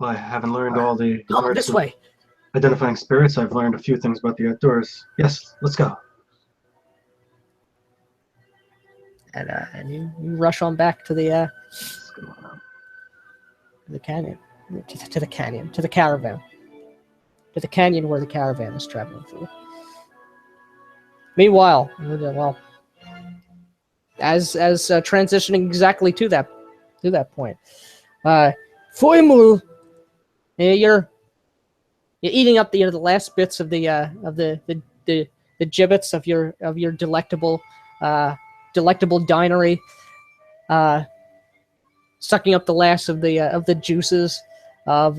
C: I haven't learned all the
A: Come this way.
C: Identifying spirits. I've learned a few things about the outdoors. Yes, let's go.
A: And you rush on back to the canyon, to the caravan, to the canyon where the caravan is traveling through. Meanwhile, as transitioning exactly to that point, Foimul, you're eating up the last bits of the gibbets of your delectable dinery, sucking up the last of the juices of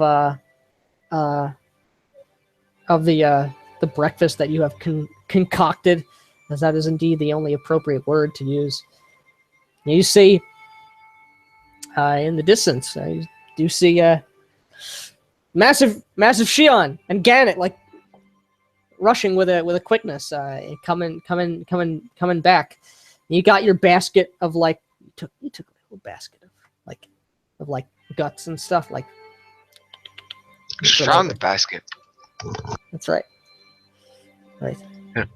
A: the breakfast that you have concocted, as that is indeed the only appropriate word to use. You see in the distance, you do see massive Shion and Gannet like rushing with a quickness, coming back. You got your basket of like you took a little basket of guts and stuff, like
B: Strong the basket.
A: That's right.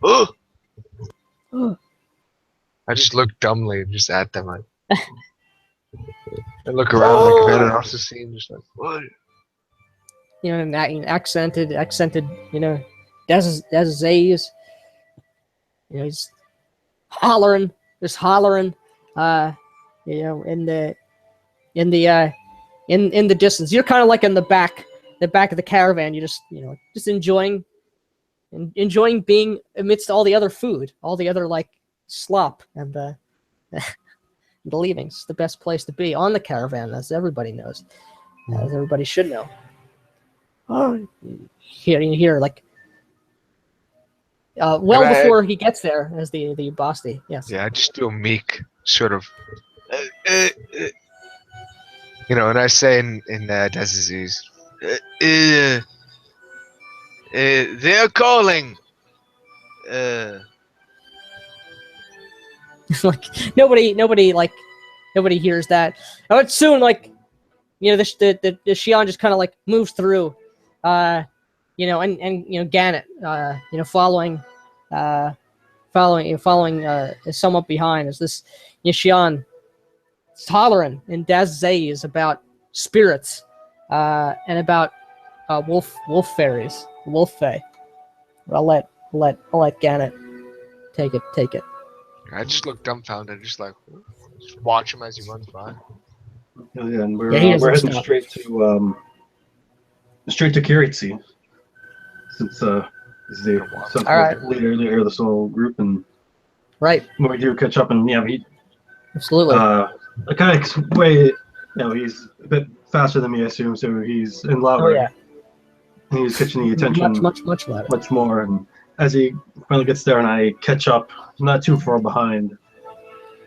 B: Oh! I just look dumbly just at them. I look around like if anyone else is seeing, just like, what?
A: An accented, Daz's, he's hollering, in the distance. You're kind of like in the back of the caravan. You just enjoying being amidst all the other food, all the other like slop and the leavings. It's the best place to be on the caravan, as everybody knows, as everybody should know. Oh, you hear like before he gets there, as the Basti. Yes.
B: Yeah, I just do a meek sort of, and I say in Daz's, they're calling.
A: Like nobody hears that. But soon, the Shion just kind of like moves through, and Gannet, following somewhat behind, as this Shion is hollering in Daz's about spirits, and about wolf fairies, wolf fae. I'll let Gannet take it.
B: I just look dumbfounded, just watch him as he runs by.
C: Yeah, and we're heading straight to Kiritsi, since he's the leader of this whole group, and
A: right
C: when we do catch up, and he
A: absolutely.
C: I kind of You know, he's a bit faster than me, I assume, so he's in
A: Oh
C: louder,
A: yeah,
C: and he's catching the
A: much,
C: attention
A: much, much louder.
C: much more. And as he finally gets there, and I catch up, not too far behind,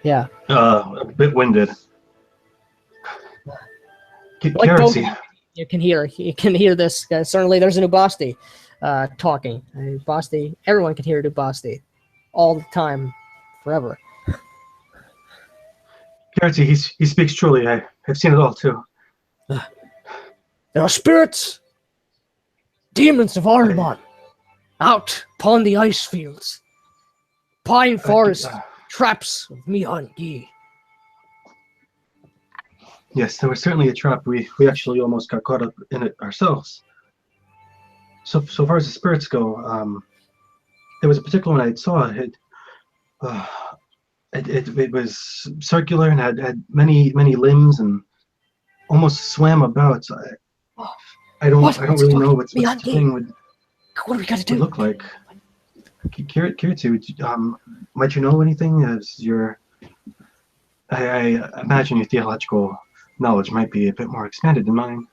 A: Yeah,
C: a bit winded.
A: like both.
C: Garrity,
A: You can hear this. Certainly, there's a Nubasti talking. Basti, everyone can hear Nubasti all the time, forever.
C: Garrity, he speaks truly. I've seen it all too.
A: There are spirits, demons of Armon, out upon the ice fields, pine forest, traps of Mihangi.
C: Yes, there was certainly a trap. We actually almost got caught up in it ourselves. So far as the spirits go, there was a particular one I saw. It was circular and had many limbs and almost swam about. So I don't really know what such a thing would
A: What do we
C: look like. Kirito, might you know anything? As your, I imagine your theological knowledge might be a bit more expanded than mine.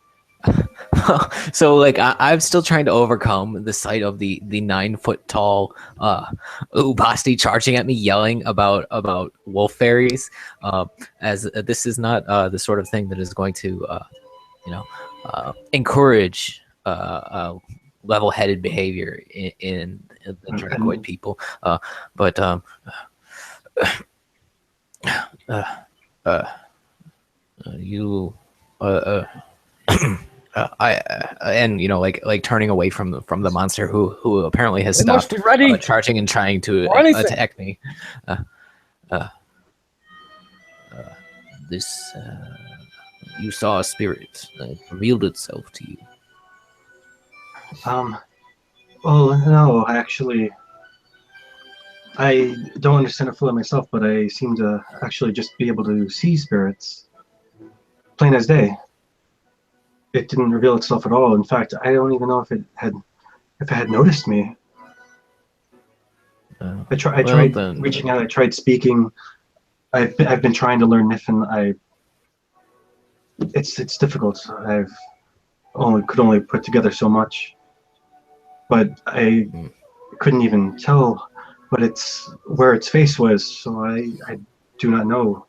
D: So like I'm still trying to overcome the sight of the 9 foot tall Ubasti charging at me, yelling about wolf fairies. As this is not the sort of thing that is going to encourage level-headed behavior in the Dracoid people. But you. And like turning away from the monster who apparently has
A: We must
D: stopped
A: be ready
D: charging and trying to
A: for anything.
D: attack me. This you saw a spirit that revealed itself to you.
C: Well, no, I don't understand it fully myself, but I seem to actually just be able to see spirits, plain as day. It didn't reveal itself at all. In fact, I don't even know if it had noticed me. I tried reaching out. I tried speaking. I've been trying to learn Niffin. It's difficult. Could only put together so much, but I couldn't even tell where its face was. So I do not know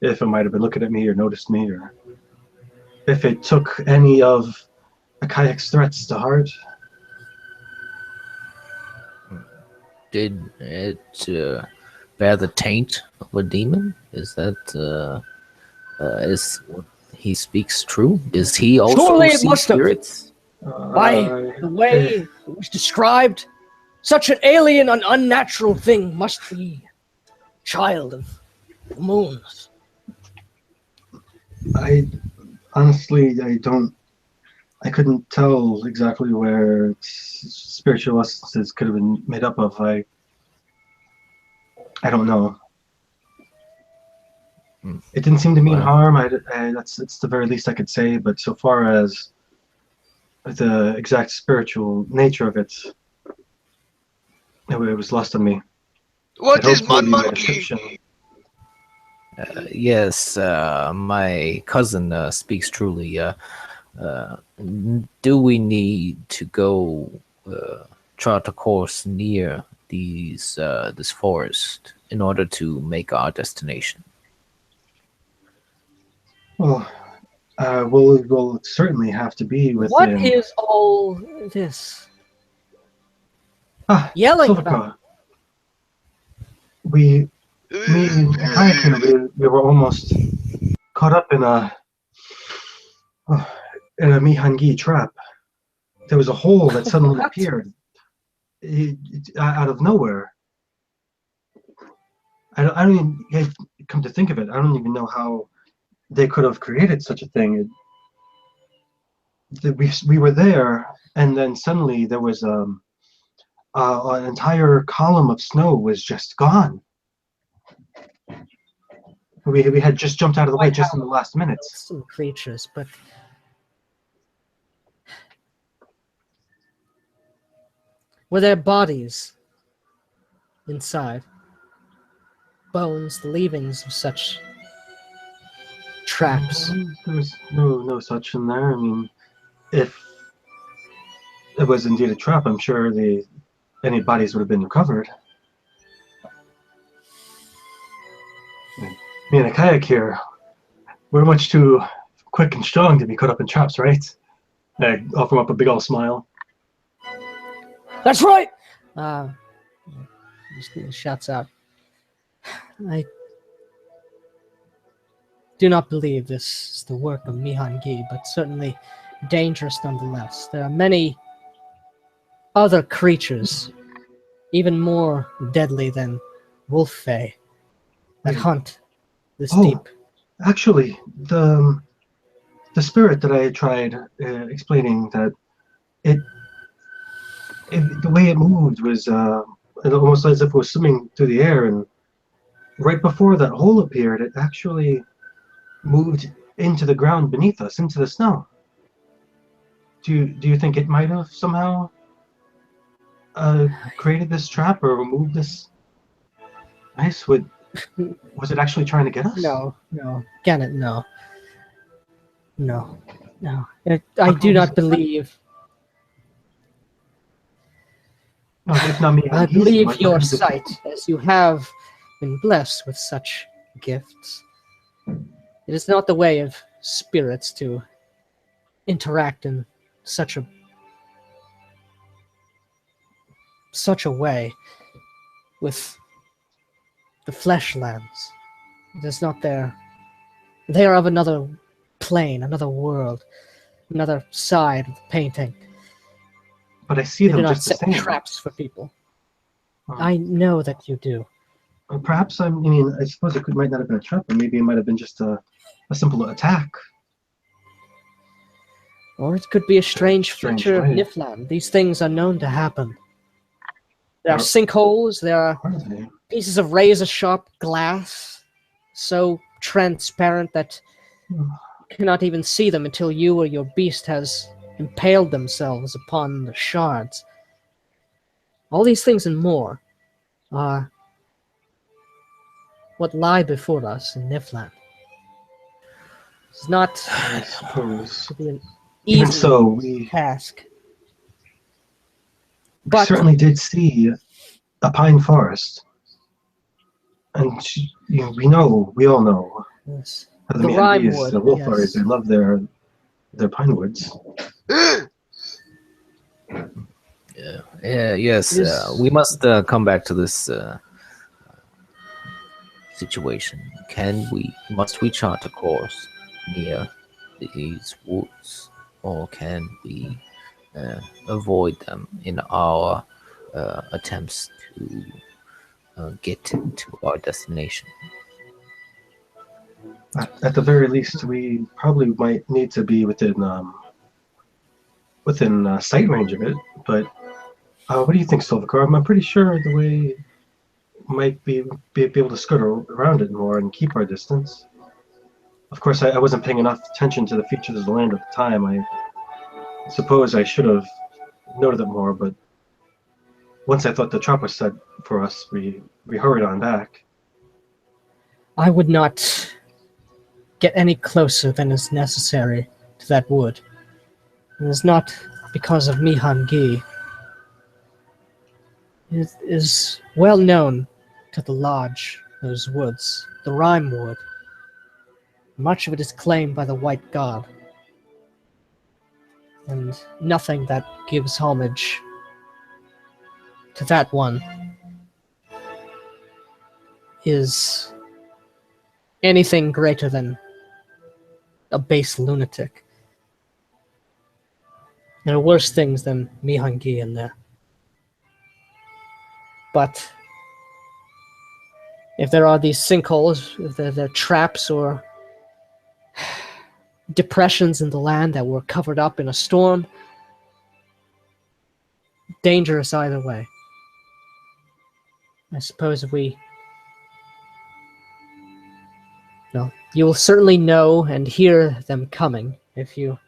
C: if it might have been looking at me or noticed me, or if it took any of Akayak's threats to heart.
D: Did it bear the taint of a demon? Is that is what he speaks true? Is he also
A: Surely it
D: see
A: must have.
D: spirits?
A: By the way it was described, such an alien and unnatural thing must be child of the moons.
C: Honestly, I couldn't tell exactly where its spiritual essences could have been made up of. I don't know. It didn't seem to mean harm. That's the very least I could say. But so far as the exact spiritual nature of it, it was lost on me.
B: What is
C: my
B: monkey?
D: Yes, my cousin speaks truly. Do we need to go chart a course near this forest in order to make our destination?
C: Well, we'll certainly have to be within.
A: What is all this? Yelling
C: Silverclaw.
A: about?
C: Me and Kayakin, we were almost caught up in a Mihangi trap. There was a hole that suddenly appeared out of nowhere. I don't even come to think of it. I don't even know how they could have created such a thing. We were there, and then suddenly there was an entire column of snow was just gone. We had just jumped out of the way just in the last minutes.
A: Some creatures, but were there bodies inside? Bones, the leavings of such traps.
C: There's no such in there. I mean, if it was indeed a trap, I'm sure any bodies would have been recovered. Me and a kayak here, we're much too quick and strong to be caught up in traps, right? I offer him up a big old smile.
A: That's right! He shouts out. I do not believe this is the work of Mihangi, but certainly dangerous nonetheless. There are many other creatures, even more deadly than wolf fae, that
C: Wait.
A: hunt this
C: Oh.
A: deep.
C: Actually, the spirit that I tried explaining that it the way it moved was it almost as if it was swimming through the air, and right before that hole appeared, it actually moved into the ground beneath us, into the snow. Do you think it might have somehow created this trap or removed this ice? Was it actually trying to get us?
A: No, Gannet, no. I do not believe.
C: No, if not me,
A: I
C: he's-
A: believe
C: might-
A: your sight, as you have been blessed with such gifts. It is not the way of spirits to interact in such a way with the fleshlands. It is not their. They are of another plane, another world, another side of the painting.
C: But I see
A: They do
C: them
A: not
C: just the
A: set
C: same.
A: traps for people.
C: Hmm.
A: I know that you do.
C: Perhaps I mean I suppose it might not have been a trap, but maybe it might have been just a simple attack.
A: Or it could be a strange
C: Strange
A: feature of
C: way.
A: Niflheim. These things are known to happen. There are
C: Or-
A: sinkholes, there are
C: Are they?
A: pieces of razor-sharp glass, so transparent that you cannot even see them until you or your beast has impaled themselves upon the shards. All these things and more are what lie before us in Niflheim. It's not
C: I suppose.
A: to be an
C: Even
A: easy
C: so, we
A: task. But
C: certainly did see a pine forest, and we all know
A: yes,
C: how
A: the
C: Mihangi's,
A: Rhymewood,
C: the wolf
A: yes.
C: warriors, they love their pine woods.
D: Yes,
A: Is-
D: we must come back to this situation. Must we chart a course near these woods, or can we avoid them in our attempts to get to our destination?
C: At the very least, we probably might need to be within sight range of it. But what do you think, Silvercar? I'm pretty sure the way might be able to skirt around it more and keep our distance. Of course, I wasn't paying enough attention to the features of the land at the time. I suppose I should have noted it more, but once I thought the trap was set for us, we hurried on back.
A: I would not get any closer than is necessary to that wood. It is not because of Mihangi. It is well known to the lodge, those woods, the Rhyme Wood. Much of it is claimed by the White God, and nothing that gives homage to that one is anything greater than a base lunatic. There are worse things than Mihangi in there. But if there are these sinkholes, if they're traps or depressions in the land that were covered up in a storm, dangerous either way. I suppose if we... No, you will certainly know and hear them coming if you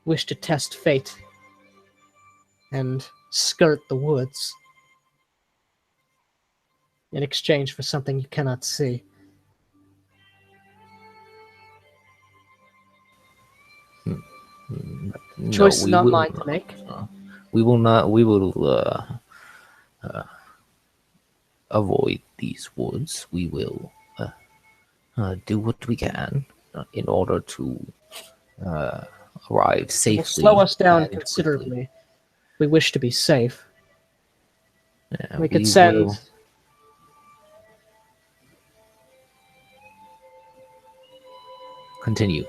A: wish to test fate and skirt the woods in exchange for something you cannot see. choice is
D: we
A: not
D: will
A: mine to
D: not.
A: make.
D: We will not. We will avoid these woods. We will do what we can in order to arrive
A: It will
D: safely.
A: slow us down
D: and quickly.
A: considerably. We wish to be safe.
D: Yeah,
A: We could send.
D: will continue.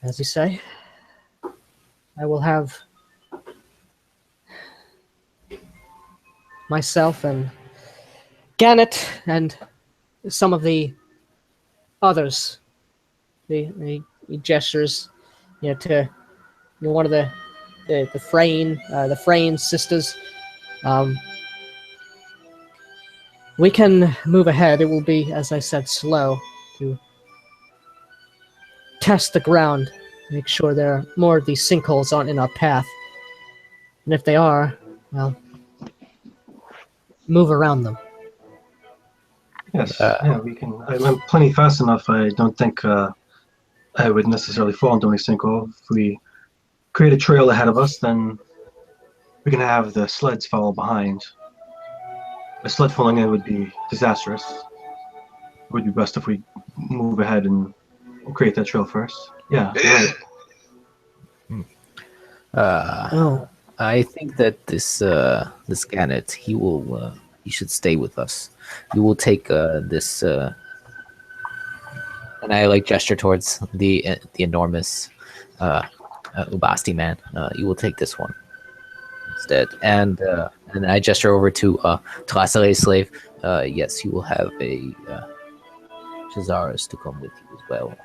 A: As you say, I will have myself and Gannet and some of the others. The gestures, to one of the Frayne sisters. We can move ahead. It will be, as I said, slow to test the ground, make sure there are more of these sinkholes aren't in our path. And if they are, well, move around them.
C: Yes, yeah, we can. I'm plenty fast enough. I don't think I would necessarily fall into any sinkhole. If we create a trail ahead of us, then we can have the sleds follow behind. A sled falling in would be disastrous. It would be best if we move ahead and create that trail first. Yeah, right.
A: Oh,
D: I think that this Gannet, he should stay with us. You will take this, and I like gesture towards the enormous Ubasti man. You will take this one instead, and I gesture over to Tlassale's slave. Yes, you will have a Chazaris to come with you as well.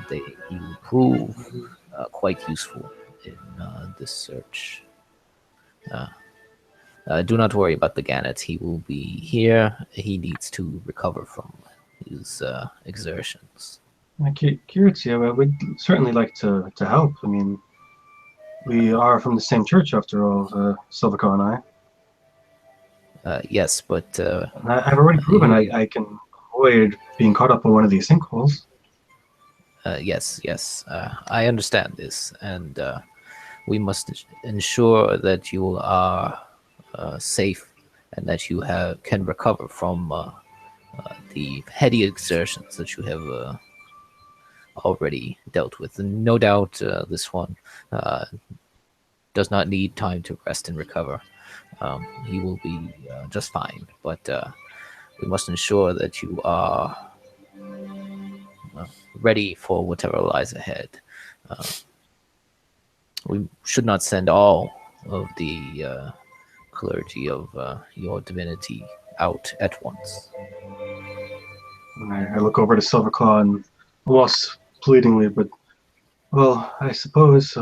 D: They will prove quite useful in this search. Do not worry about the Gannet. He will be here. He needs to recover from his exertions.
C: Kiritsia, I would certainly like to help. I mean, we are from the same church after all, Silvacar and I.
D: Yes, but
C: I've already proven I can avoid being caught up in one of these sinkholes.
D: yes. I understand this, and we must ensure that you are safe and that you can recover from the heady exertions that you have already dealt with. And no doubt this one does not need time to rest and recover. He will be just fine, but we must ensure that you are ready for whatever lies ahead. We should not send all of the clergy of your divinity out at once.
C: And I look over to Silverclaw and almost pleadingly, but, well, I suppose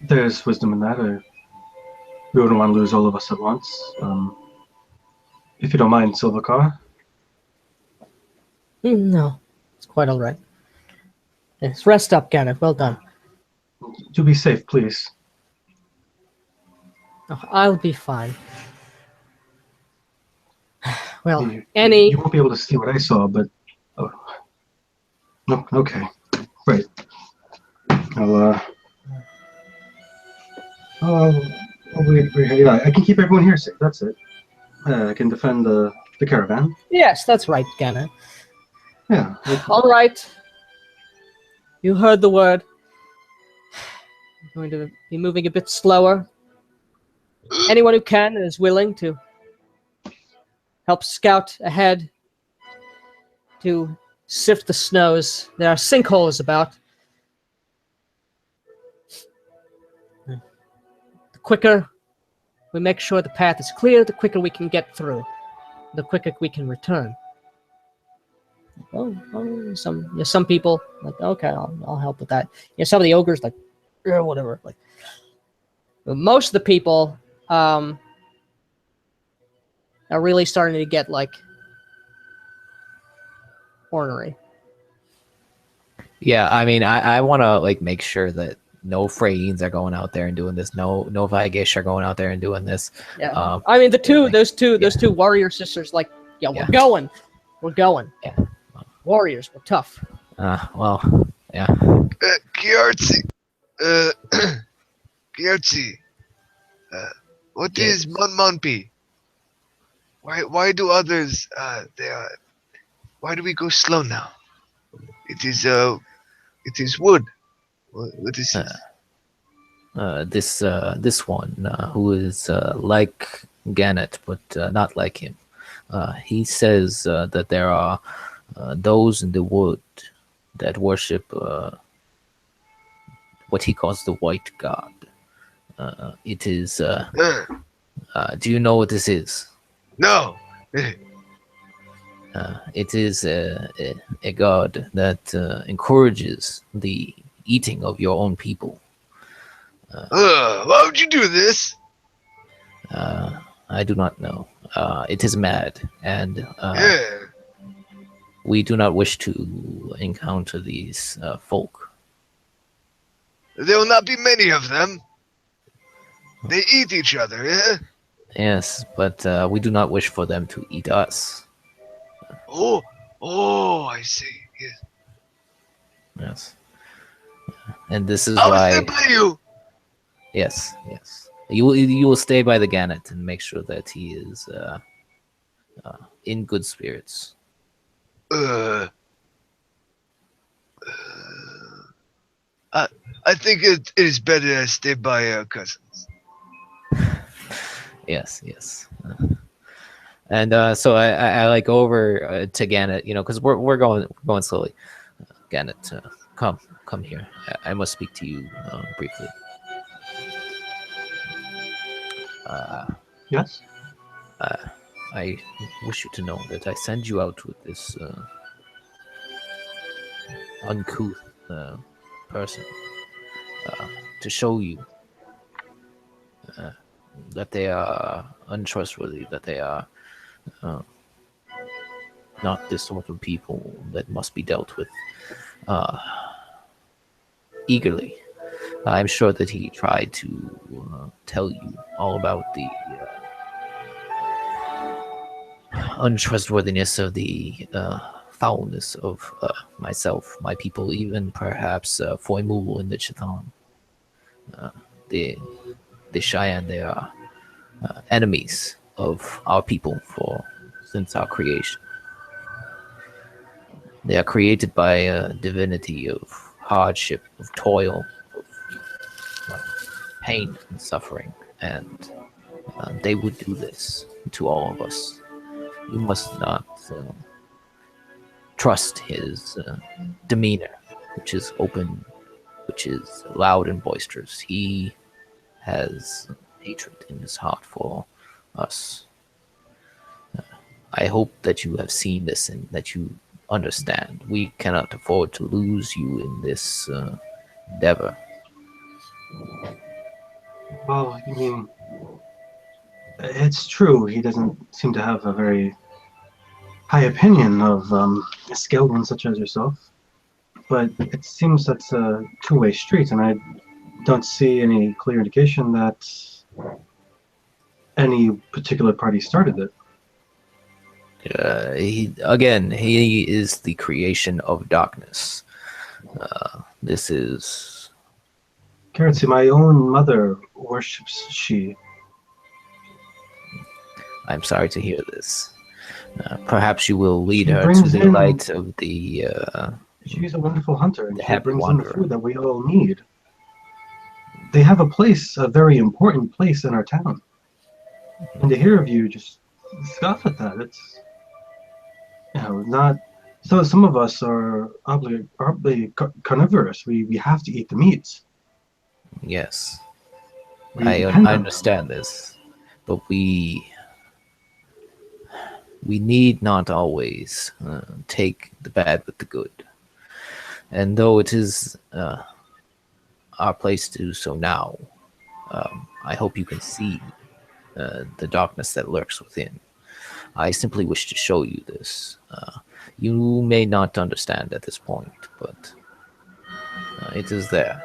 C: there's wisdom in that. We wouldn't want to lose all of us at once. If you don't mind, Silvercar.
A: no, it's quite all right. Yes, rest up, Gannet. Well done.
C: Do be safe, please.
A: Oh, I'll be fine. Well,
C: You
A: Annie,
C: won't be able to see what I saw, but... Oh. No, okay. Right. Yeah, I can keep everyone here safe, that's it. I can defend the caravan.
A: yes, that's right, Gannet.
C: Yeah.
A: All right. You heard the word. I'm going to be moving a bit slower. Anyone who can and is willing to help scout ahead to sift the snows. There are sinkholes about. The quicker we make sure the path is clear, the quicker we can get through. The quicker we can return. Some people like, okay, I'll help with that. Some of the ogres like, whatever. Like, but most of the people are really starting to get like ornery.
D: Yeah, I mean, I want to like make sure that no Freyines are going out there and doing this. No Vaigesh are going out there and doing this.
A: Yeah, I mean those two warrior sisters, like, yeah, we're going. We're going.
D: Yeah.
A: Warriors, we're tough.
D: Well, yeah.
B: Kiartsi. Kiartsi. What
D: Yes.
B: is Monmonpi? Why do others why do we go slow now? It is wood. What is this?
D: This one who is like Gannett, but not like him. He says that there are those in the wood that worship what he calls the White God. It is. Do you know what this is?
B: No.
D: It is a god that encourages the eating of your own people.
B: Why would you do this?
D: I do not know. It is mad, and
B: Yeah.
D: we do not wish to encounter these folk.
B: There will not be many of them. They eat each other, yeah?
D: Yes, but we do not wish for them to eat us.
B: Oh, I see. Yes.
D: Yes. And this is
B: I will
D: why.
B: stay by you.
D: Yes, yes. You will stay by the Gannet and make sure that he is in good spirits.
B: I think it is better I stay by our cousins.
D: Yes, yes. And so I like go over to Gannet, because we're going slowly. Gannet, come here. I must speak to you briefly.
C: Yes?
D: I wish you to know that I send you out with this uncouth person to show you that they are untrustworthy, that they are not the sort of people that must be dealt with eagerly. I'm sure that he tried to tell you all about the untrustworthiness of the foulness of myself, my people, even perhaps Foimul and the Chthon. The Cheyenne, they are enemies of our people since our creation. They are created by a divinity of hardship, of toil, of pain and suffering, and they would do this to all of us. You must not trust his demeanor, which is open, which is loud and boisterous. He has hatred in his heart for us. I hope that you have seen this and that you understand. We cannot afford to lose you in this endeavor.
C: Well, I mean, it's true. He doesn't seem to have a very high opinion of a skilled one such as yourself. But it seems that's a two-way street, and I don't see any clear indication that any particular party started it.
D: He is the creation of darkness. This is...
C: Karatsu, my own mother worships she.
D: I'm sorry to hear this. Perhaps you will lead
C: She
D: her to
C: brings
D: the
C: in-
D: light of the...
C: She's a wonderful hunter, and
D: The
C: she
D: happy
C: brings in the
D: wanderer.
C: food that we all need. They have a place, a very important place in our town. And to hear of you just scoff at that, it's, not. So some of us are oddly carnivorous. We have to eat the meats.
D: Yes.
C: We
D: I
C: depend on
D: understand this, but we need not always take the bad with the good. And though it is our place to do so now, I hope you can see the darkness that lurks within. I simply wish to show you this. You may not understand at this point, but it is there.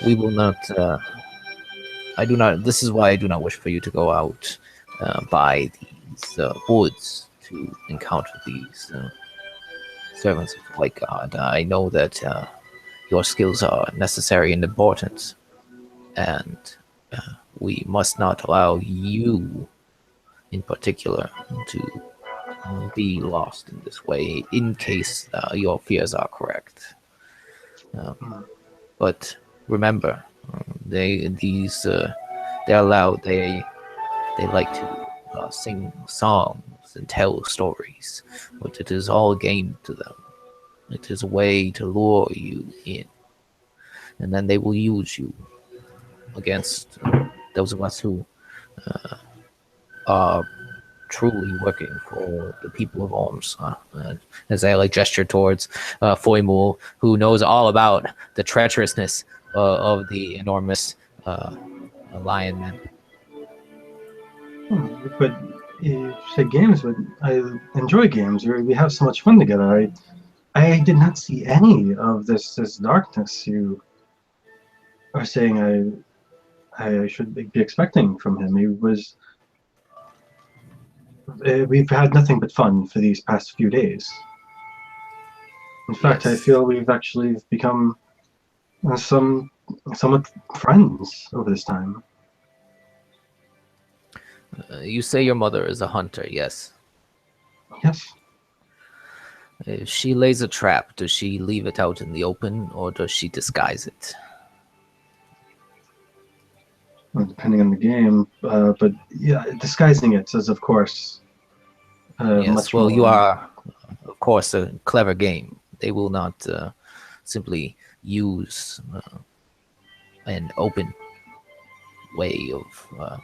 D: We will not... This is why I do not wish for you to go out by these woods to encounter these servants of the White God. I know that your skills are necessary and important, and we must not allow you, in particular, to be lost in this way, in case your fears are correct. But remember, they're loud. They like to sing songs and tell stories, but it is all game to them. It is a way to lure you in, and then they will use you against those of us who are truly working for the people of Orms. As I gesture towards Foymul, who knows all about the treacherousness of the enormous lion men.
C: But you say games, but I enjoy games. We have so much fun together. I did not see any of this darkness you are saying I should be expecting from him. He was. We've had nothing but fun for these past few days. In fact, I feel we've actually become somewhat friends over this time.
D: You say your mother is a hunter, yes?
C: Yes.
D: If she lays a trap, does she leave it out in the open, or does she disguise it?
C: Well, depending on the game, but yeah, disguising it is, of course,
D: Yes,
C: much
D: well,
C: more.
D: you are, of course, a clever game. They will not simply use an open way of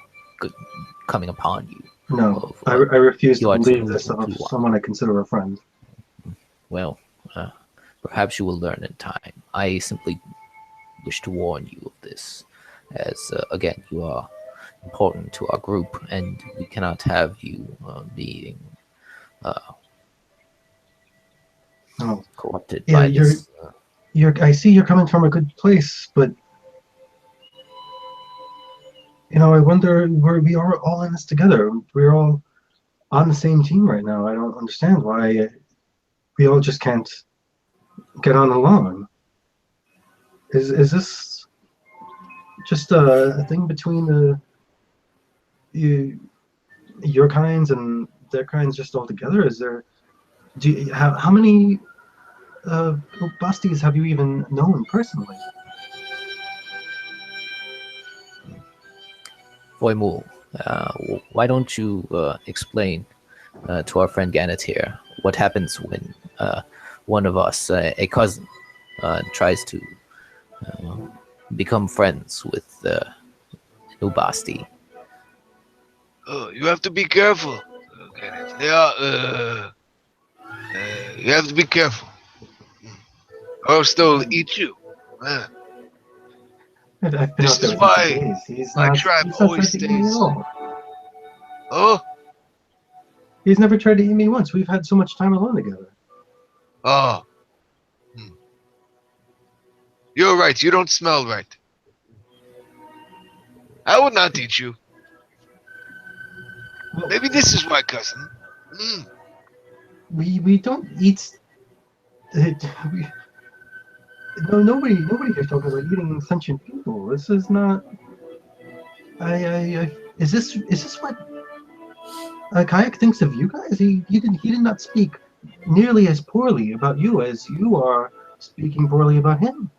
D: coming upon you.
C: No, I refuse to
D: you are
C: believe
D: too-
C: this of
D: too
C: someone I consider a friend.
D: Well, perhaps you will learn in time. I simply wish to warn you of this, as again, you are important to our group, and we cannot have you being
C: Oh,
D: corrupted
C: yeah,
D: by this.
C: I see you're coming from a good place, but I wonder where we are all in this together. We're all on the same team right now. I don't understand why we all just can't get on along. Is this just a thing between your kinds and their kinds just all together? Is there? How many Basties have you even known personally?
D: Voimul, why don't you explain to our friend Gannett here what happens when one of us, a cousin, tries to become friends with new Basti?
B: Oh, you have to be careful. Okay. They are. You have to be careful, or else they'll eat you.
C: I've been
B: This
C: out there
B: is
C: with him for
B: why
C: days. He's
B: my
C: not,
B: tribe
C: he's not
B: always
C: tried to eat me at
B: stays.
C: all.
B: Oh,
C: He's never tried to eat me once. We've had so much time alone together.
B: oh. You're right. You don't smell right. I would not eat you.
C: Well,
B: Maybe this is why, cousin.
C: we don't eat. Nobody here's talking about eating sentient people. This is not. Is this what Kayak thinks of you guys? He did not speak nearly as poorly about you as you are speaking poorly about him.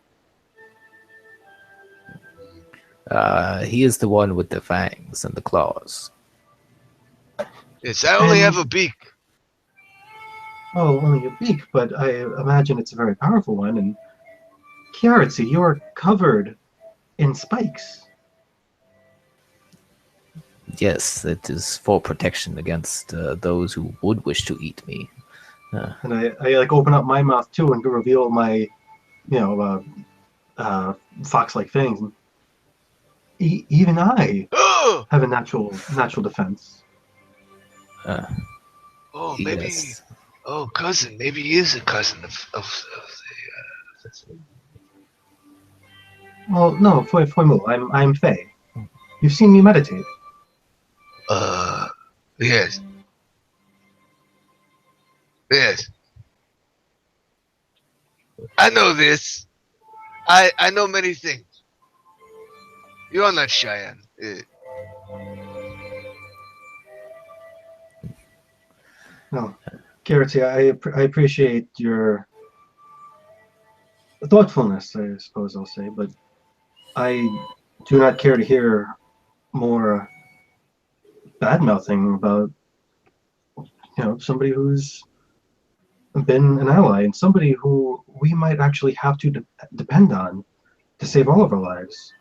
D: He is the one with the fangs and the claws.
B: Yes, I only
C: And-
B: have a beak.
C: Oh, only a beak, but I imagine it's a very powerful one. And Kiaratzi, you are covered in spikes.
D: Yes, it is for protection against those who would wish to eat me.
C: And I like open up my mouth too and reveal my, fox-like fangs. And even I
B: Oh,
C: have a natural defense.
B: oh, maybe.
D: Yes.
B: Oh, cousin. Maybe he is a cousin of the.
C: Well, no, Foimu, I'm Fey. You've seen me meditate.
B: Yes. Yes. I know this. I know many things. You are not Cheyenne.
C: No, Garrity, I appreciate your thoughtfulness, I suppose I'll say, but I do not care to hear more bad mouthing about somebody who's been an ally and somebody who we might actually have to depend on to save all of our lives.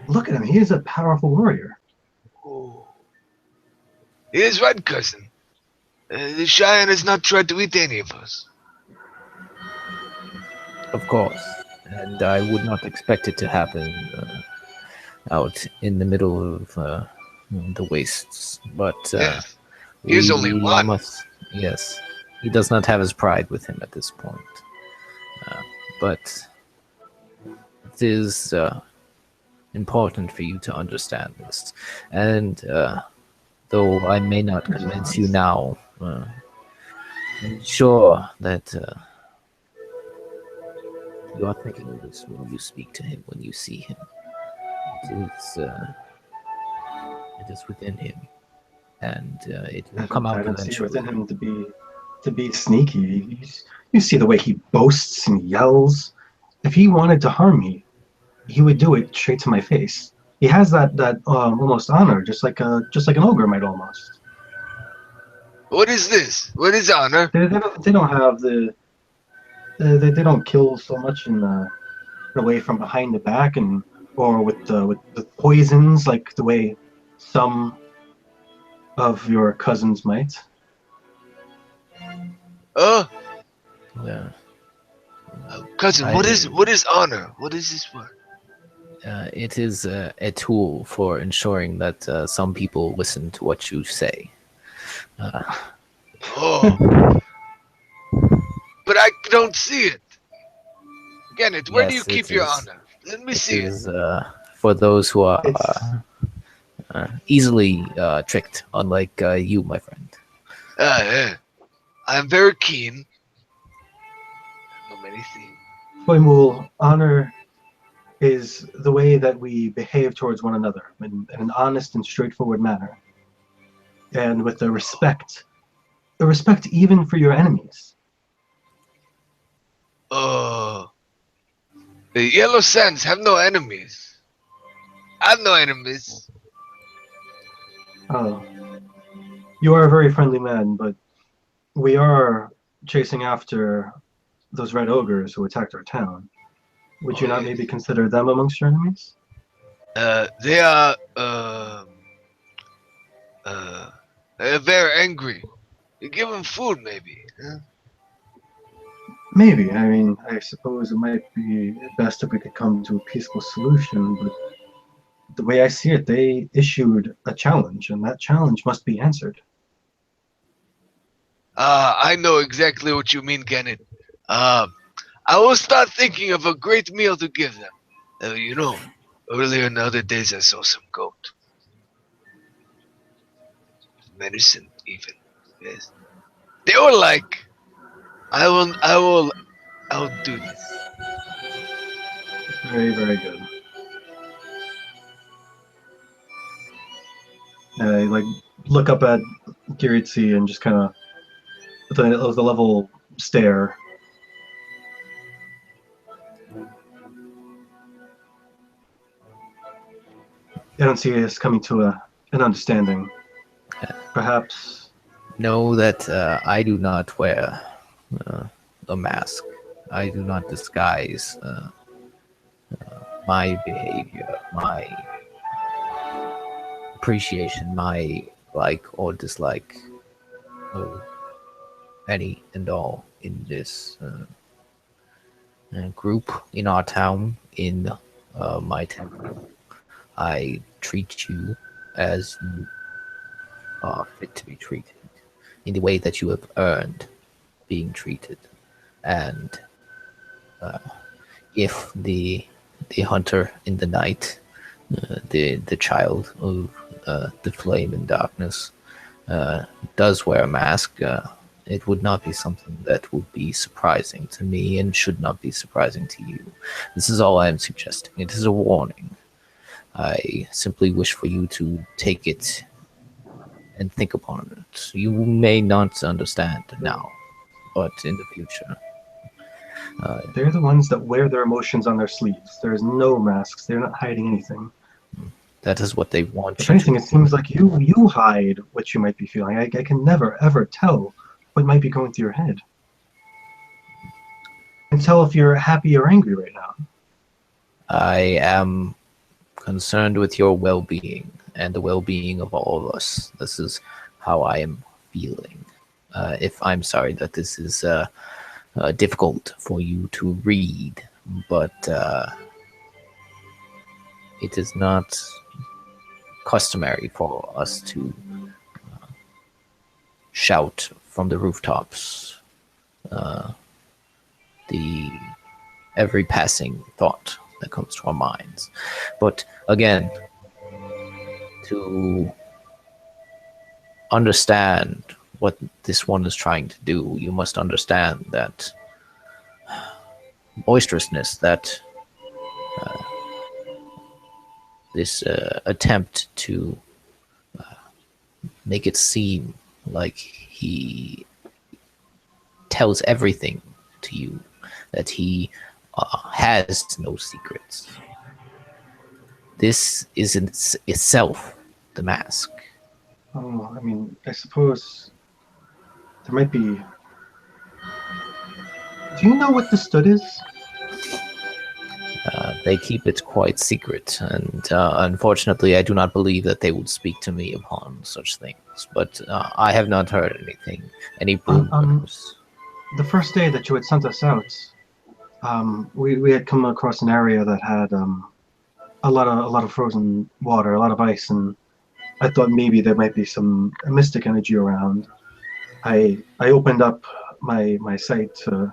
C: Look at him; he is a powerful warrior.
B: Oh. He is right, cousin. The Cheyenne has not tried to eat any of us.
D: Of course, and I would not expect it to happen out in the middle of the wastes. But
B: Yes. He is only one.
D: Yes, he does not have his pride with him at this point. But it is important for you to understand this. And though I may not convince you now, I'm sure that you are thinking of this when you speak to him, when you see him. It is within him, and it will come out
C: I don't see it
D: eventually.
C: within him to be sneaky. You see the way he boasts and yells. If he wanted to harm me, he would do it straight to my face. He has that almost honor, just like an ogre might almost.
B: What is this? What is honor?
C: They don't have they don't kill so much in the way from behind the back or with the poisons like the way some of your cousins might.
D: Yeah.
B: Cousin, what is honor? What is this for?
D: It is a tool for ensuring that some people listen to what you say.
B: Oh. But I don't see it. Kenneth, where do you
D: Yes,
B: keep
D: it
B: your
D: is.
B: honor? Let me
D: It
B: see it.
D: is for those who are easily tricked, unlike you, my friend.
B: Yeah. I am very keen. I know many things.
C: Boymul, honor is the way that we behave towards one another in an honest and straightforward manner, and with a respect even for your enemies.
B: Oh. The Yellow Sands have no enemies. I have no enemies.
C: Oh, you are a very friendly man, but we are chasing after those red ogres who attacked our town. Would you
B: Oh,
C: not
B: yes.
C: maybe consider them amongst your enemies?
B: They are they're very angry. You give them food, maybe. Huh?
C: Maybe. I mean, I suppose it might be best if we could come to a peaceful solution, but the way I see it, they issued a challenge, and that challenge must be answered.
B: I know exactly what you mean, Kenneth. I will start thinking of a great meal to give them. Earlier in the other days I saw some goat. Medicine, even. Yes. They were like, I'll do this.
C: Very, very good. I like look up at Giritsi and just kind of with the level stare. I don't see us coming to an understanding. Perhaps.
D: Know that I do not wear a mask. I do not disguise my behavior, my appreciation, my like or dislike of any and all in this group in our town, in my temple. I treat you as you are fit to be treated, in the way that you have earned being treated. And if the hunter in the night, the child of the flame and darkness, does wear a mask, it would not be something that would be surprising to me and should not be surprising to you. This is all I am suggesting. It is a warning. I simply wish for you to take it and think upon it. You may not understand now, but in the future.
C: They're the ones that wear their emotions on their sleeves. There's no masks. They're not hiding anything.
D: That is what they want
C: If
D: you
C: anything,
D: to.
C: it seems like you hide what you might be feeling. I can never, ever tell what might be going through your head. I can tell if you're happy or angry right now.
D: I am concerned with your well-being and the well-being of all of us. This is how I am feeling. If I'm sorry that this is difficult for you to read, but it is not customary for us to shout from the rooftops the every passing thought that comes to our minds. But again, to understand what this one is trying to do, you must understand that boisterousness, that this attempt to make it seem like he tells everything to you, that he has no secrets. This is in itself the mask.
C: Oh, I mean, I suppose there might be. Do you know what the Stood is?
D: They keep it quite secret, and unfortunately, I do not believe that they would speak to me upon such things. But I have not heard anything, any rumors.
C: The first day that you had sent us out, we had come across an area that had a lot of frozen water, a lot of ice, and I thought maybe there might be some mystic energy around. I opened up my sight to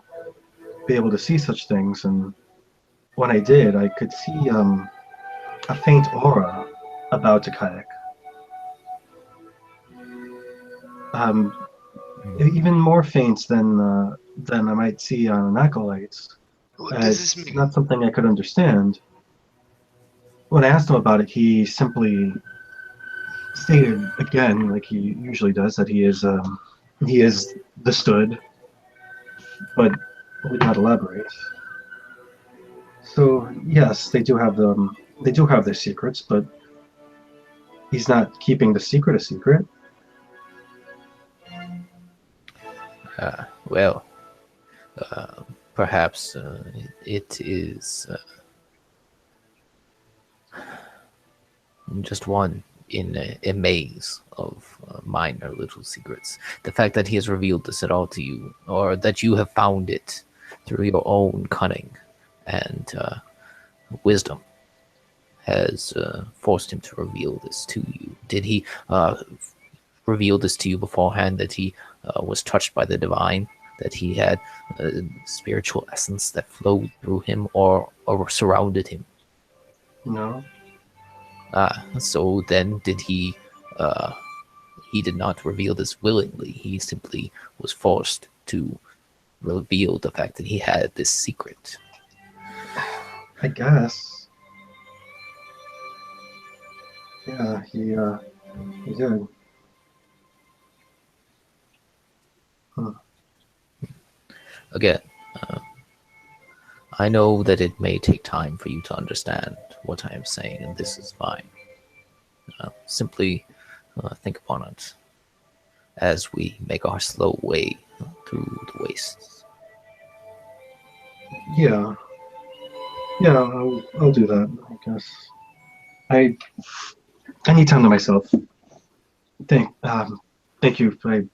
C: be able to see such things, and when I did, I could see a faint aura about a kayak. Even more faint than I might see on an acolyte.
B: What does this
C: It's
B: mean?
C: not something I could understand. When I asked him about it, he simply stated again, like he usually does, that he is the Stood, but would not elaborate. So yes, they do have their secrets, but he's not keeping the secret a secret.
D: Well, perhaps it is just one in a maze of minor little secrets. The fact that he has revealed this at all to you, or that you have found it through your own cunning and wisdom, has forced him to reveal this to you. Did he reveal this to you beforehand, that he was touched by the divine, that he had spiritual essence that flowed through him or surrounded him?
C: No.
D: So then did he did not reveal this willingly. He simply was forced to reveal the fact that he had this secret.
C: I guess. Yeah, he did.
D: Again, I know that it may take time for you to understand what I am saying, and this is fine. Simply think upon it as we make our slow way through the wastes.
C: Yeah. Yeah, I'll do that, I guess. I need time to myself. Thank you. I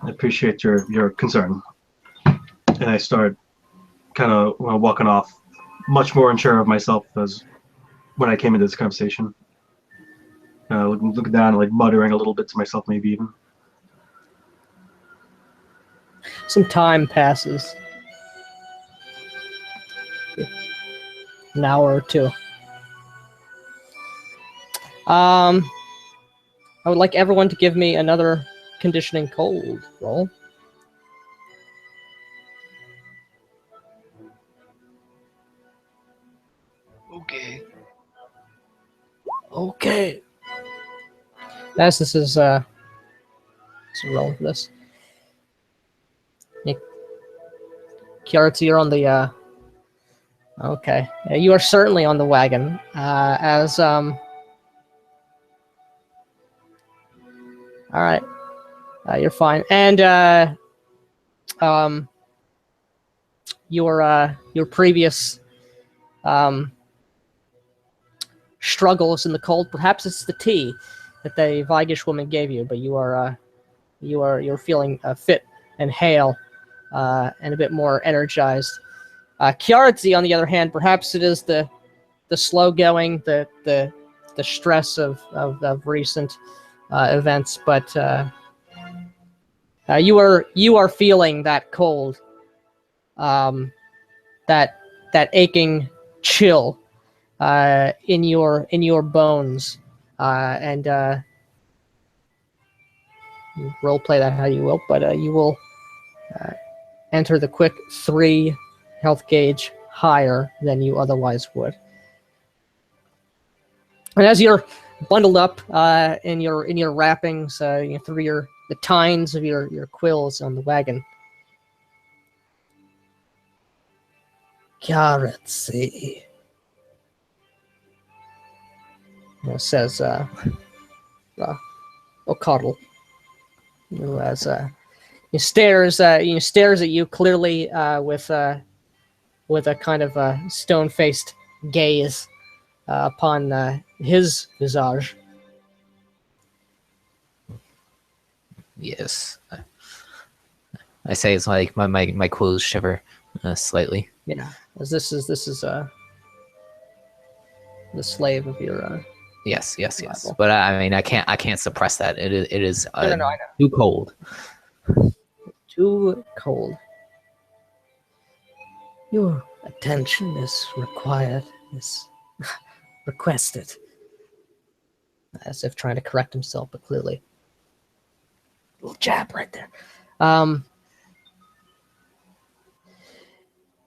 C: appreciate your concern. And I start kind of walking off, much more unsure of myself as when I came into this conversation. Looking down, like muttering a little bit to myself, maybe even.
A: Some time passes. An hour or two. I would like everyone to give me another conditioning cold roll.
B: Okay.
D: Okay.
A: As this is rolling for this. Kiaratsu, you're on the okay. Yeah, you are certainly on the wagon. All right. You're fine. And your previous struggles in the cold, perhaps it's the tea that the Vigish woman gave you, but you're feeling fit and hale and a bit more energized. Kiaratsu, on the other hand, perhaps it is the slow going, the stress of recent events, but you are feeling that cold, that aching chill in your bones, and you role play that how you will, but you will enter the quick 3 health gauge higher than you otherwise would. And as you're bundled up in your wrappings, through the tines of your quills on the wagon, Kiaratsu, says O'Connell, as he stares at you clearly with a kind of stone-faced gaze upon his visage.
D: Yes. I say it's like my quills shiver slightly.
A: Yeah, as this is the slave of your.
D: Yes.
A: Rival.
D: But I mean, I can't suppress that. It is
A: No, I know.
D: too cold.
A: Too cold. Your attention is required, is requested. As if trying to correct himself, but clearly. Little jab right there.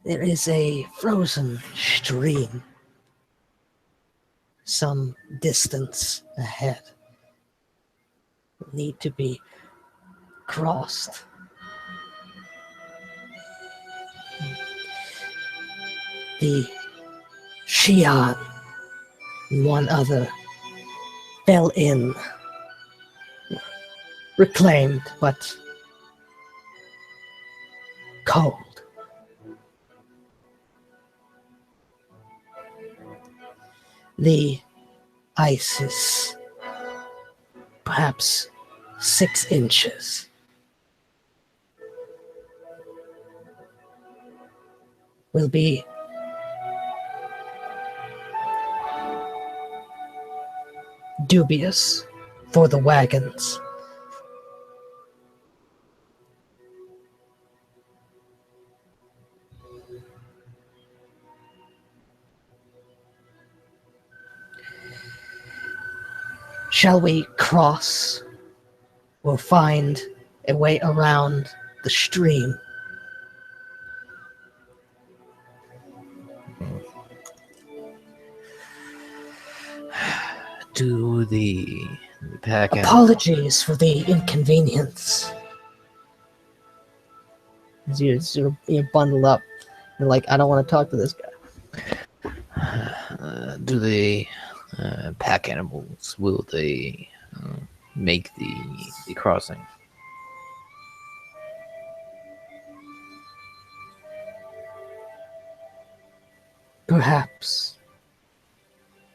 A: There is a frozen stream some distance ahead. Need to be crossed. The Xi'an and one other fell in, reclaimed, but cold. The ice is perhaps 6 inches. Will be dubious for the wagons. Shall we cross? We'll find a way around the stream.
D: Do the pack.
A: Apologies for the inconvenience. As you're bundled up, you're like, I don't want to talk to this guy.
D: Do the pack animals, will they make the crossing?
A: Perhaps.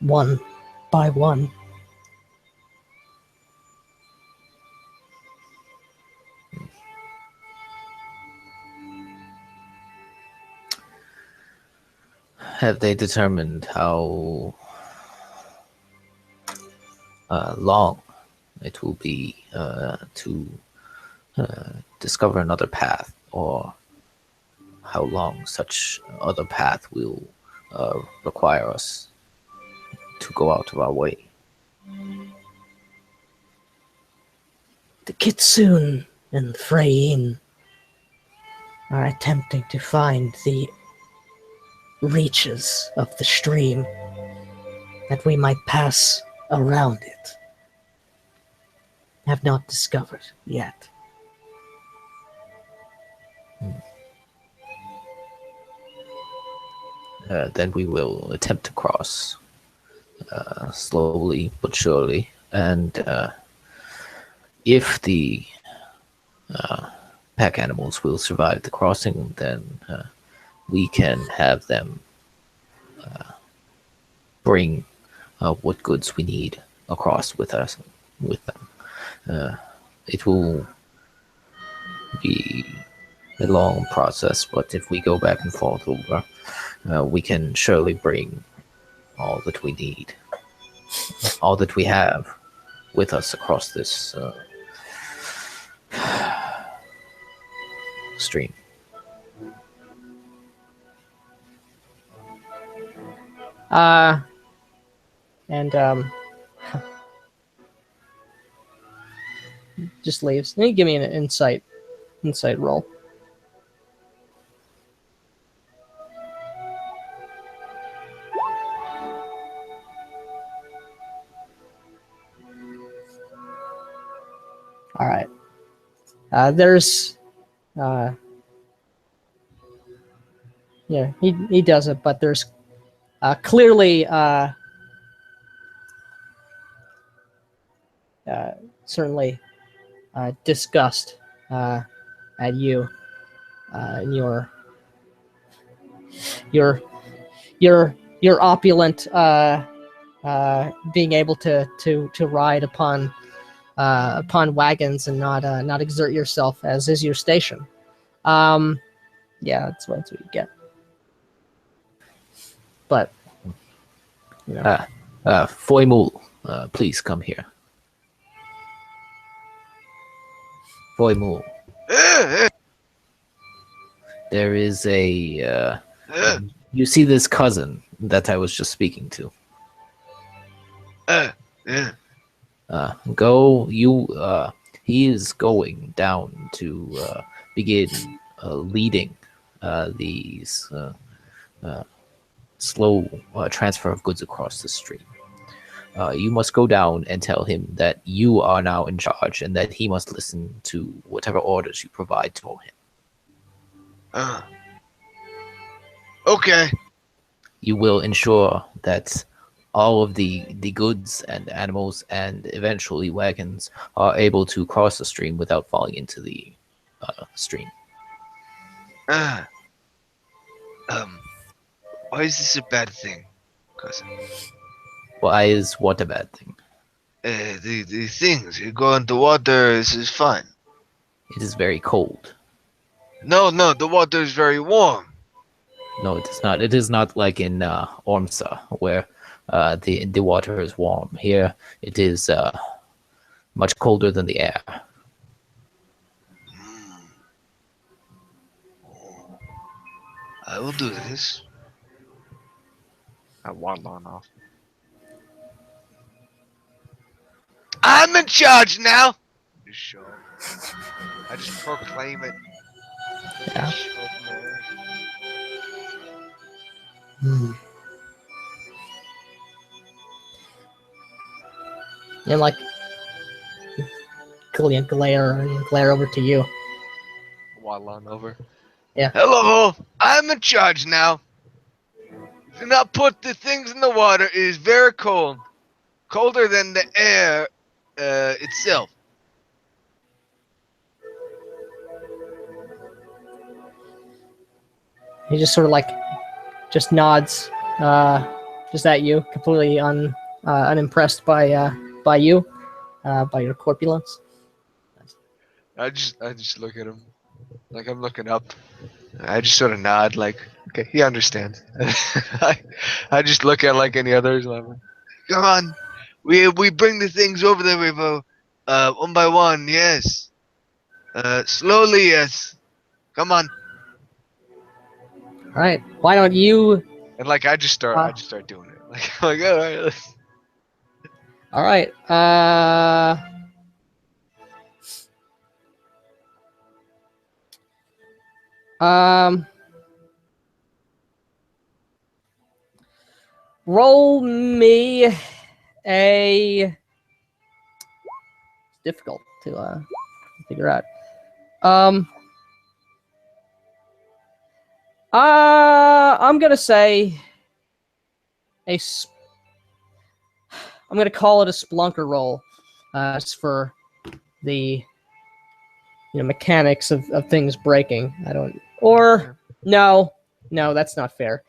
A: One by one.
D: Have they determined how long it will be to discover another path, or how long such other path will require us to go out of our way?
A: The Kitsune and Freyin are attempting to find the reaches of the stream, that we might pass around it. Have not discovered yet.
D: Then we will attempt to cross slowly but surely. And if the pack animals will survive the crossing, then we can have them bring what goods we need across with us, with them. It will be a long process, but if we go back and forth over, we can surely bring all that we need, all that we have with us across this stream.
A: And just leaves. Can you give me an insight roll? All right. There's, yeah, he does it, but there's clearly certainly disgust at you and your opulent being able to ride upon wagons and not exert yourself as is your station. Yeah, that's what you get. But you know,
D: Foimul, please come here. Foimul, there is a. You see this cousin that I was just speaking to.
B: Yeah.
D: Go. He is going down to begin leading these slow transfer of goods across the stream. You must go down and tell him that you are now in charge and that he must listen to whatever orders you provide to him.
B: Okay.
D: You will ensure that all of the goods and animals and eventually wagons are able to cross the stream without falling into the stream.
B: Why is this a bad thing, cousin?
D: Why is what a bad thing?
B: The things, you go into water, this is fine.
D: It is very cold.
B: No, the water is very warm.
D: No, it is not. It is not like in Ormsa, where the water is warm. Here, it is much colder than the air.
B: I will do this.
E: I waddle on off.
B: I'm in charge now. Just show up. I just proclaim it.
A: Yeah.
B: Just show up there.
A: And like glare over to you.
E: Waddle on over.
B: Hello, I'm in charge now. Do not put the things in the water. It is very cold. Colder than the air itself.
A: He just sort of like just nods, just at you, completely unimpressed by you, by your corpulence.
B: I just look at him, like I'm looking up. I just sort of nod, like, okay, he understands. I just look at like any others. Like, come on, we bring the things over the river, one by one. Yes, slowly. Yes, come on.
A: All right, why don't you?
B: And like I just start doing it. Like all right.
A: All right. Roll me a. It's difficult to figure out. I'm gonna say I'm gonna call it a Splunker roll, just for the mechanics of things breaking. I don't. Or no, that's not fair.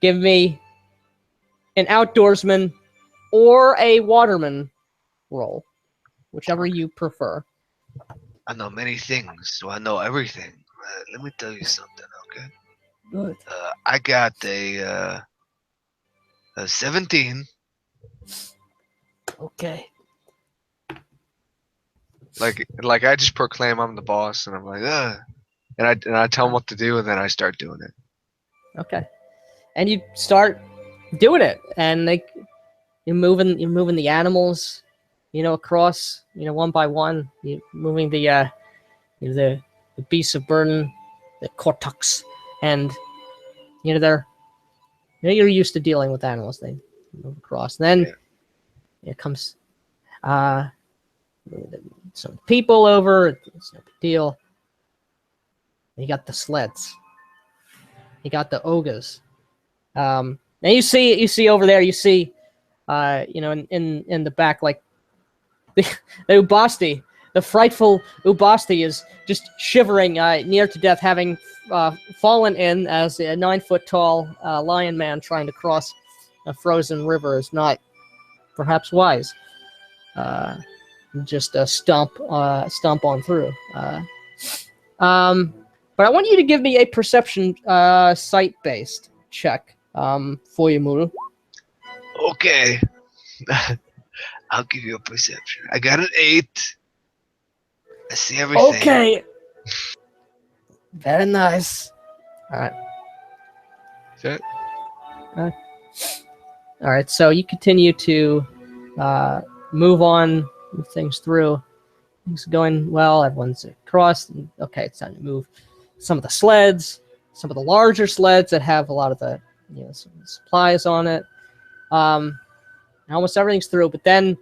A: Give me an outdoorsman or a waterman roll, whichever you prefer.
B: I know many things, so I know everything. Let me tell you something, okay?
A: Good.
B: I got a 17.
A: Okay.
B: Like I just proclaim I'm the boss, and I'm like, and I tell them what to do, and then I start doing it.
A: Okay. And you start doing it, and you're moving the animals, across, one by one. You're moving the beasts of burden, the cortex, and they're you're used to dealing with animals. They move across. And then it comes some people over. It's no big deal. You got the sleds. You got the ogres. And you see over there. You see, in the back, like the Ubasti, the frightful Ubasti is just shivering, near to death, having fallen in as a 9-foot-tall lion man trying to cross a frozen river is not perhaps wise. Just stomp on through. But I want you to give me a perception sight-based check for you, Muru.
B: Okay. I'll give you a perception. I got an 8. I see everything.
A: Okay. Very nice. All right.
B: Is that?
A: All right. So you continue to move on, move things through. Things are going well. Everyone's across. Okay, it's time to move some of the sleds, some of the larger sleds that have a lot of the some supplies on it. Almost everything's through, but then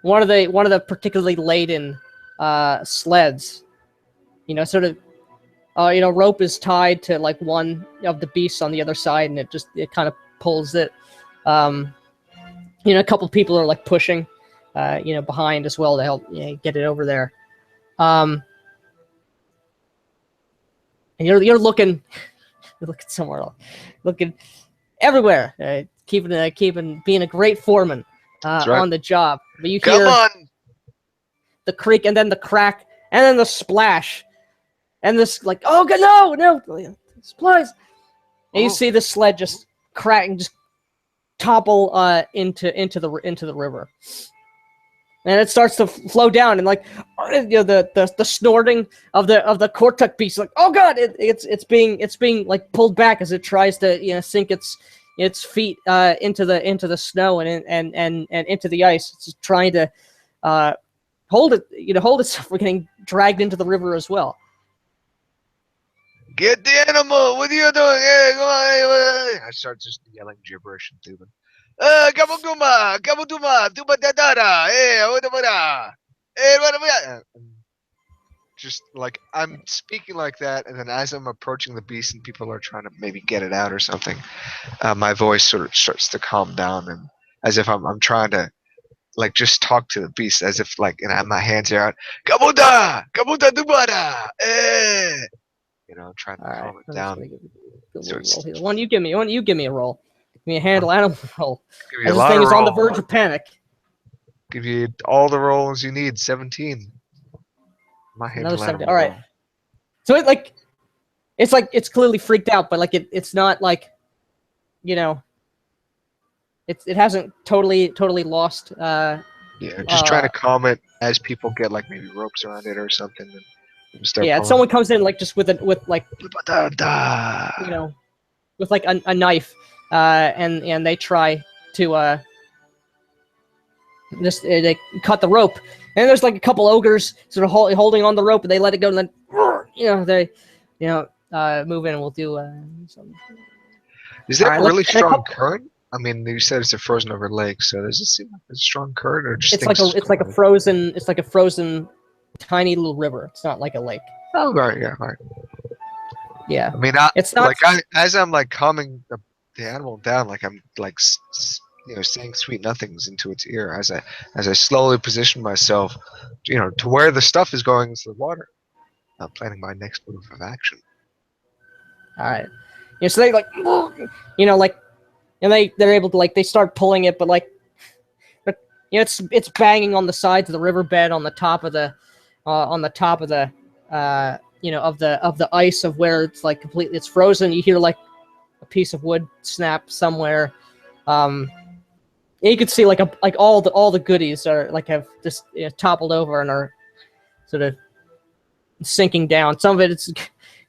A: one of the particularly laden sleds, sort of rope is tied to like one of the beasts on the other side, and it kind of pulls it. A couple people are like pushing behind as well to help get it over there. And you're looking somewhere else, looking everywhere, keeping being a great foreman
B: Right.
A: on the job. But you
B: Come
A: hear
B: on.
A: the creak, and then the crack, and then the splash, and this like, oh god, no supplies, and you see the sled just crack and just topple into the river. And it starts to flow down, and like the snorting of the Kortuk beast, like, oh god, it's being like pulled back as it tries to sink its feet into the snow and into the ice. It's just trying to hold itself from getting dragged into the river as well.
B: Get the animal. What are you doing? Hey, come on. I start just yelling gibberish and Thuban. Kabuduma, Duba Dadada, just like I'm speaking like that, and then as I'm approaching the beast and people are trying to maybe get it out or something, my voice sort of starts to calm down, and as if I'm trying to like just talk to the beast, as if like, and I have my hands are out, Kabuda Dubada, I'm trying to calm it down.
A: One, you give me a roll. Give me a handle animal roll.
B: Give you a
A: This
B: lot
A: thing
B: of
A: is on the
B: roll.
A: verge of panic.
B: Give you all the rolls you need. 17. My handle
A: Another 17.
B: animal
A: All right.
B: roll.
A: So it's clearly freaked out, but like it's not like, it hasn't totally lost.
B: Yeah, just trying to calm it as people get like maybe ropes around it or something. And start
A: and
B: pulling.
A: someone comes in like just with like
B: Da-da-da.
A: with like a knife, and they try to they cut the rope, and there's like a couple ogres sort of holding on the rope, and they let it go, and then they move in, and we'll do some
B: Is there
A: Alright,
B: a really
A: let's- and a
B: strong current? I mean, you said it's a frozen over lake, so does it seem like a strong current, or just
A: It's like
B: things
A: a frozen tiny little river. It's not like a lake.
B: Oh, right, yeah, right.
A: Yeah.
B: I mean,
A: It's not
B: as I'm like calming the animal down, like I'm like saying sweet nothings into its ear as I slowly position myself, to where the stuff is going into the water. I'm planning my next move of action.
A: alright. So they like like and they're able to they start pulling it, but it's banging on the sides of the riverbed on the top of the of the ice of where it's like completely it's frozen. You hear like a piece of wood snap somewhere. And you could see like all the goodies are have just toppled over and are sort of sinking down. Some of it it's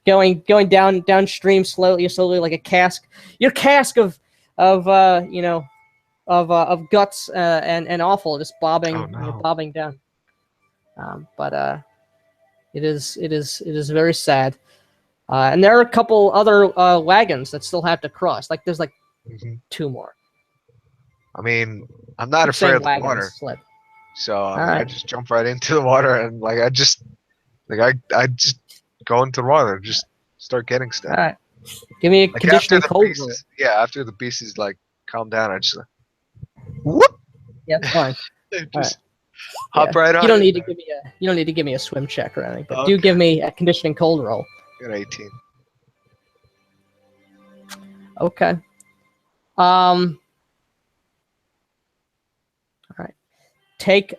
A: going downstream slowly like a cask. Your cask of guts and offal just bobbing
B: Oh, no.
A: bobbing down. But it is very sad. And there are a couple other wagons that still have to cross. Like there's
B: Mhm.
A: 2 more.
B: I mean, I'm not
A: Keep saying
B: afraid of the
A: wagons,
B: water,
A: sled.
B: so I
A: Alright.
B: just jump right into the water and I just go into the water, just start getting stuff.
A: All right. Give me a
B: Like
A: conditioning
B: after the
A: cold
B: beast
A: roll.
B: after the beast is like calm down, I just whoop,
A: Yeah, that's fine.
B: just hop right on.
A: You don't
B: in
A: need to
B: there.
A: give me a swim check or anything, but
B: Okay.
A: do give me a conditioning cold roll.
B: Got 18.
A: Okay. All right. Take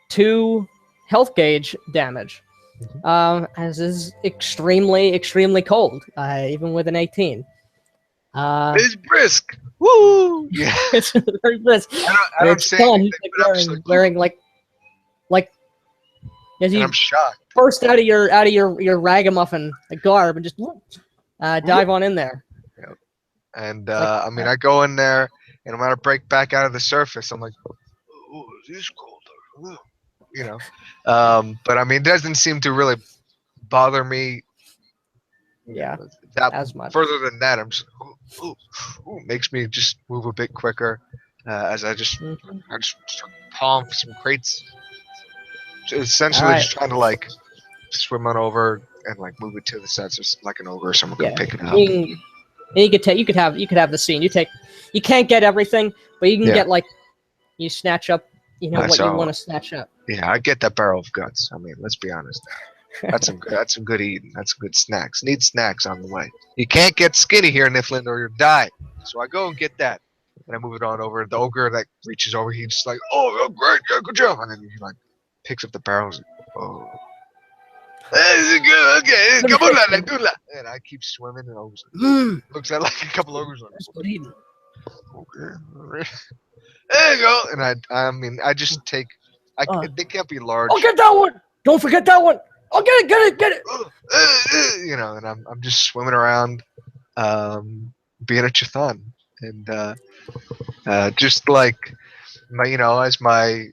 A: 2 health gauge damage. As is extremely cold, even with an 18.
B: It's brisk. Woo! Yeah.
A: It's very brisk.
B: I don't
A: It's
B: say
A: fun.
B: anything,
A: He's
B: but I'm just like,
A: wearing like as
B: and
A: you
B: I'm shocked.
A: burst out of your ragamuffin garb and just dive on in there.
B: And I mean, I go in there, and I'm gonna break back out of the surface. I'm like, oh, it is cold. But I mean, it doesn't seem to really bother me.
A: Yeah,
B: That
A: as much.
B: further than that, I'm just makes me just move a bit quicker as I just
A: Mhm.
B: start palm some crates. So essentially,
A: Alright.
B: just trying to like swim on over and like move it to the side so like an ogre, someone
A: Yeah.
B: can pick it up.
A: You could have the scene. You can't get everything, but you can
B: Yeah.
A: get you snatch up what you want to snatch up.
B: Yeah, I get that barrel of guts. I mean, let's be honest. That's some good eating. That's some good snacks. Need snacks on the way. You can't get skinny here, Niflin, or you'll die. So I go and get that, and I move it on over. The ogre that reaches over, he's just like, "Oh, great, yeah, good job," and then he like picks up the barrels. Oh, this is good. Okay, come on, la. And I keep swimming, and I was like, looks at like a couple ogres. Like,
A: That's good eating.
B: okay, all right. There you go. And I mean, I just take. They can't be large.
A: Oh, get that one! Don't forget that one. Oh, get it!
B: And I'm just swimming around, being a Chthon, and just like my as my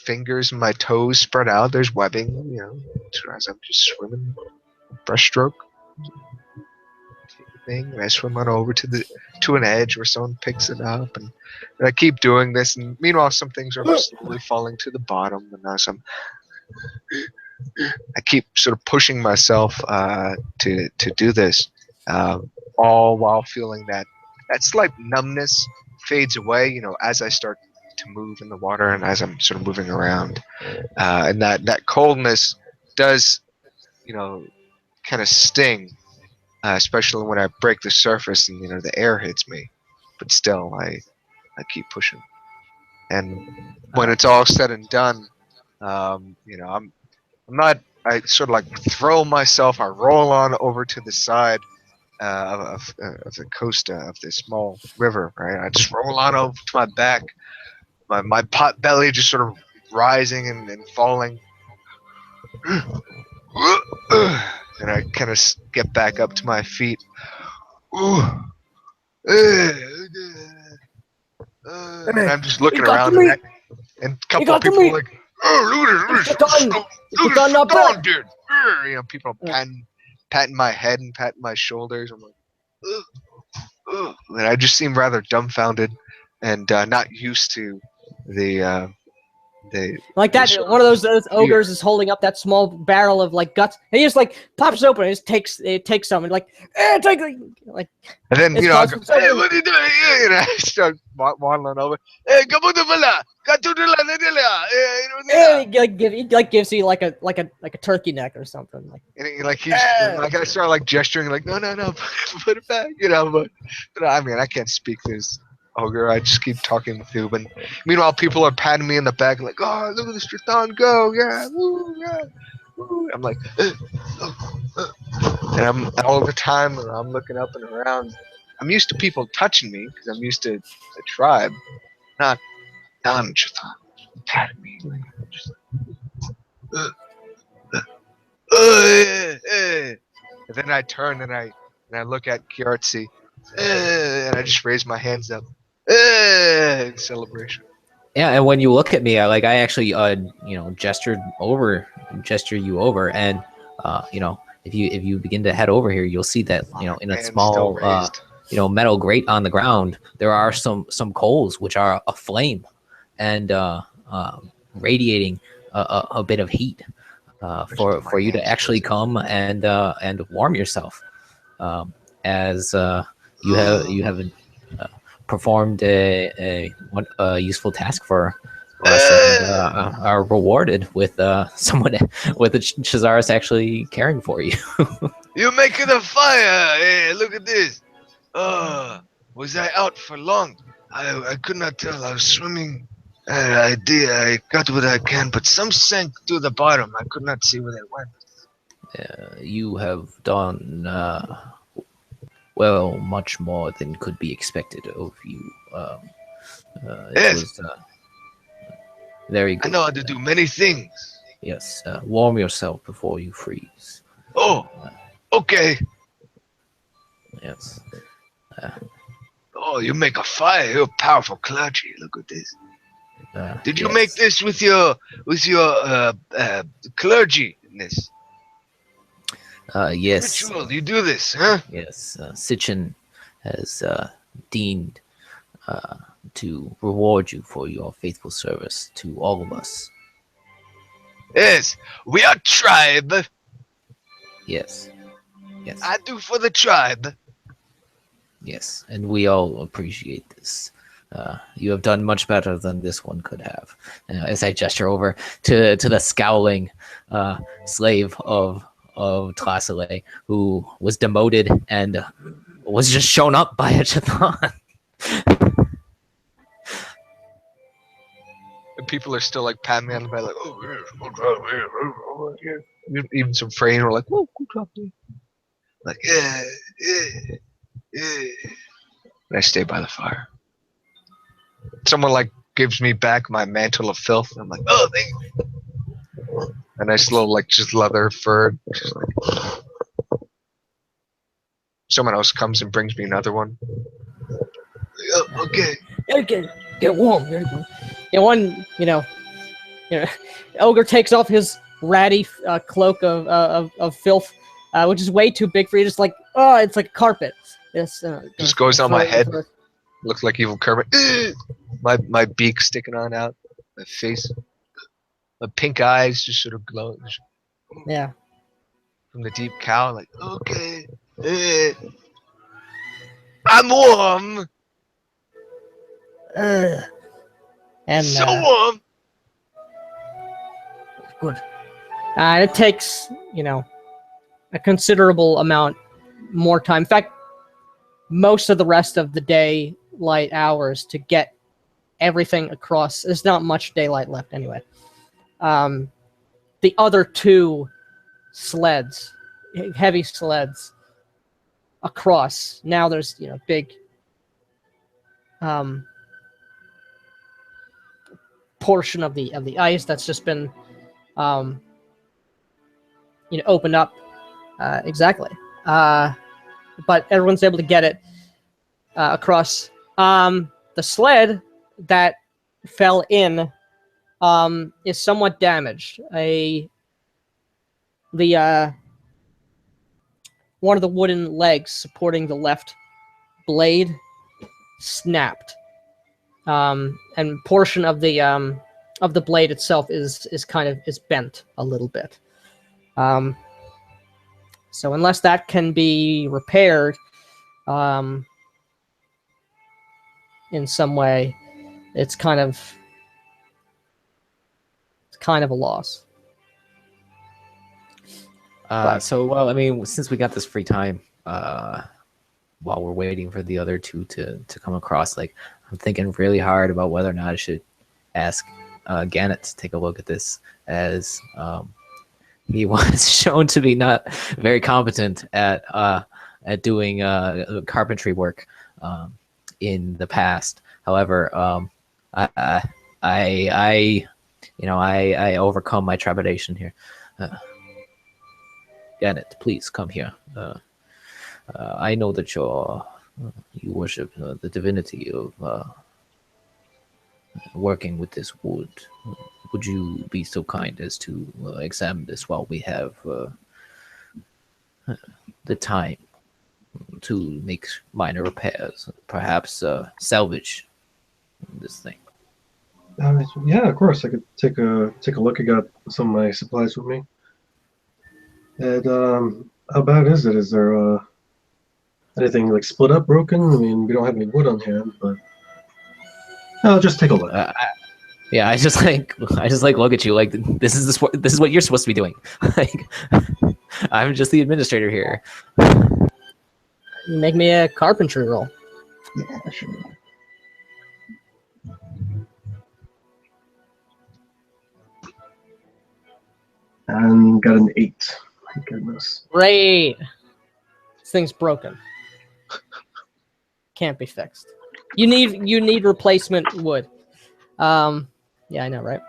B: fingers and my toes spread out, there's webbing, as I'm just swimming, brushstroke thing, and I swim on over to an edge where someone picks it up, and I keep doing this, and meanwhile some things are slowly falling to the bottom, and now I keep sort of pushing myself to do this, all while feeling that slight numbness fades away, as I start to move in the water and as I'm sort of moving around, and that coldness does, kind of sting, especially when I break the surface and the air hits me, but still I keep pushing, and when it's all said and done, I sort of like throw myself, I roll on over to the side of the coast of this small river, right? I just roll on over to my back, my pot belly just sort of rising and falling. And I kind of get back up to my feet. And I'm just looking around, and a couple of people are like, "Oh, look at this! Look at this, dude!" People patting my head and patting my shoulders. I'm like, And I just seem rather dumbfounded and not used to the
A: Like that,
B: sort
A: one of those
B: fear.
A: ogres is holding up that small barrel of like guts, and he just like pops open and just takes some and like, take like
B: And then
A: it's
B: I go,
A: causing so
B: hey,
A: many-
B: what are you doing? And I start waddling over. Hey, kabuto pala, katudula nila.
A: and he gives you like a turkey neck or something like.
B: And he's like, I start like gesturing, like, no, put it back, But I mean, I can't speak to this ogre. I just keep talking with Thuban. Meanwhile, people are patting me in the back, like, oh, look at this Stratton go, yeah, woo, yeah, woo. I'm like, and I'm all the time, I'm looking up and around. I'm used to people touching me because I'm used to the tribe, not Stratton patting me, like, just like, and then I turn and I look at Kiartzi, and I just raise my hands up, in celebration.
D: Yeah, and when you look at me, I actually gesture you over, and if you begin to head over here, you'll see that in a
B: Hands
D: small
B: still raised.
D: metal grate on the ground there are some coals which are aflame and radiating a bit of heat for you to actually come and warm yourself as you have performed a useful task for us and are rewarded with someone with a Chazaris actually caring for you.
B: You making a fire? Hey, look at this. Was I out for long? I could not tell. I was swimming. I got what I can, but some sank to the bottom. I could not see where they went.
D: You have done well, much more than could be expected of you.
B: Yes.
D: It was very good.
B: I know how to do many things.
D: Yes, warm yourself before you freeze.
B: Oh, okay.
D: Yes.
B: Oh, you make a fire. You're a powerful clergy. Look at this. Did you make this with your clergy-ness?
D: Yes.
B: Ritual. You do this, huh?
D: Yes. Sitchin has deemed to reward you for your faithful service to all of us.
B: Yes, we are tribe.
D: Yes. Yes.
B: I do for the tribe.
D: Yes, and we all appreciate this. You have done much better than this one could have. As I gesture over to the scowling slave of Tlassile, who was demoted and was just shown up by a Chathan.
B: And people are still like patting me on the back, like, oh, yes, good job, yeah. Even some Frayne were like, oh, good job, dude. Like, yeah. And I stay by the fire. Someone like gives me back my mantle of filth. And I'm like, oh, thank you. A nice little like just leather fur. Just like... Someone else comes and brings me another one. Oh, okay.
A: Get warm. And one, ogre takes off his ratty cloak of filth, which is way too big for you. Just like, oh, it's like a carpet. This
B: Just goes on my head. Looks like evil Kermit. My beak sticking on out. My face. My pink eyes just sort of glow.
A: Yeah.
B: From the deep cowl, like, okay. I'm warm.
A: And
B: So warm.
A: good. It takes, a considerable amount more time. In fact, most of the rest of the daylight hours to get everything across. There's not much daylight left anyway. The other two sleds, heavy sleds, across. Now there's, big portion of the ice that's just been opened up. Exactly. But everyone's able to get it across. The sled that fell in is somewhat damaged. The one of the wooden legs supporting the left blade snapped, and portion of the blade itself is bent a little bit. So unless that can be repaired in some way, it's kind of a loss.
D: So, well, I mean, since we got this free time, while we're waiting for the other two to come across, like, I'm thinking really hard about whether or not I should ask Gannett to take a look at this, as he was shown to be not very competent at doing carpentry work in the past. However, I overcome my trepidation here. Gannett, please come here. I know that you worship the divinity of working with this wood. Would you be so kind as to examine this while we have the time to make minor repairs, perhaps salvage this thing?
C: Yeah, of course. I could take a look. I got some of my supplies with me. And how bad is it? Is there anything like split up, broken? I mean, we don't have any wood on hand, but I'll just take a look.
D: I just look at you like this is what you're supposed to be doing. Like, I'm just the administrator here.
A: You make me a carpentry roll.
C: Yeah, sure. And got an 8. My goodness.
A: Great. This thing's broken. Can't be fixed. You need replacement wood. Yeah, I know, right?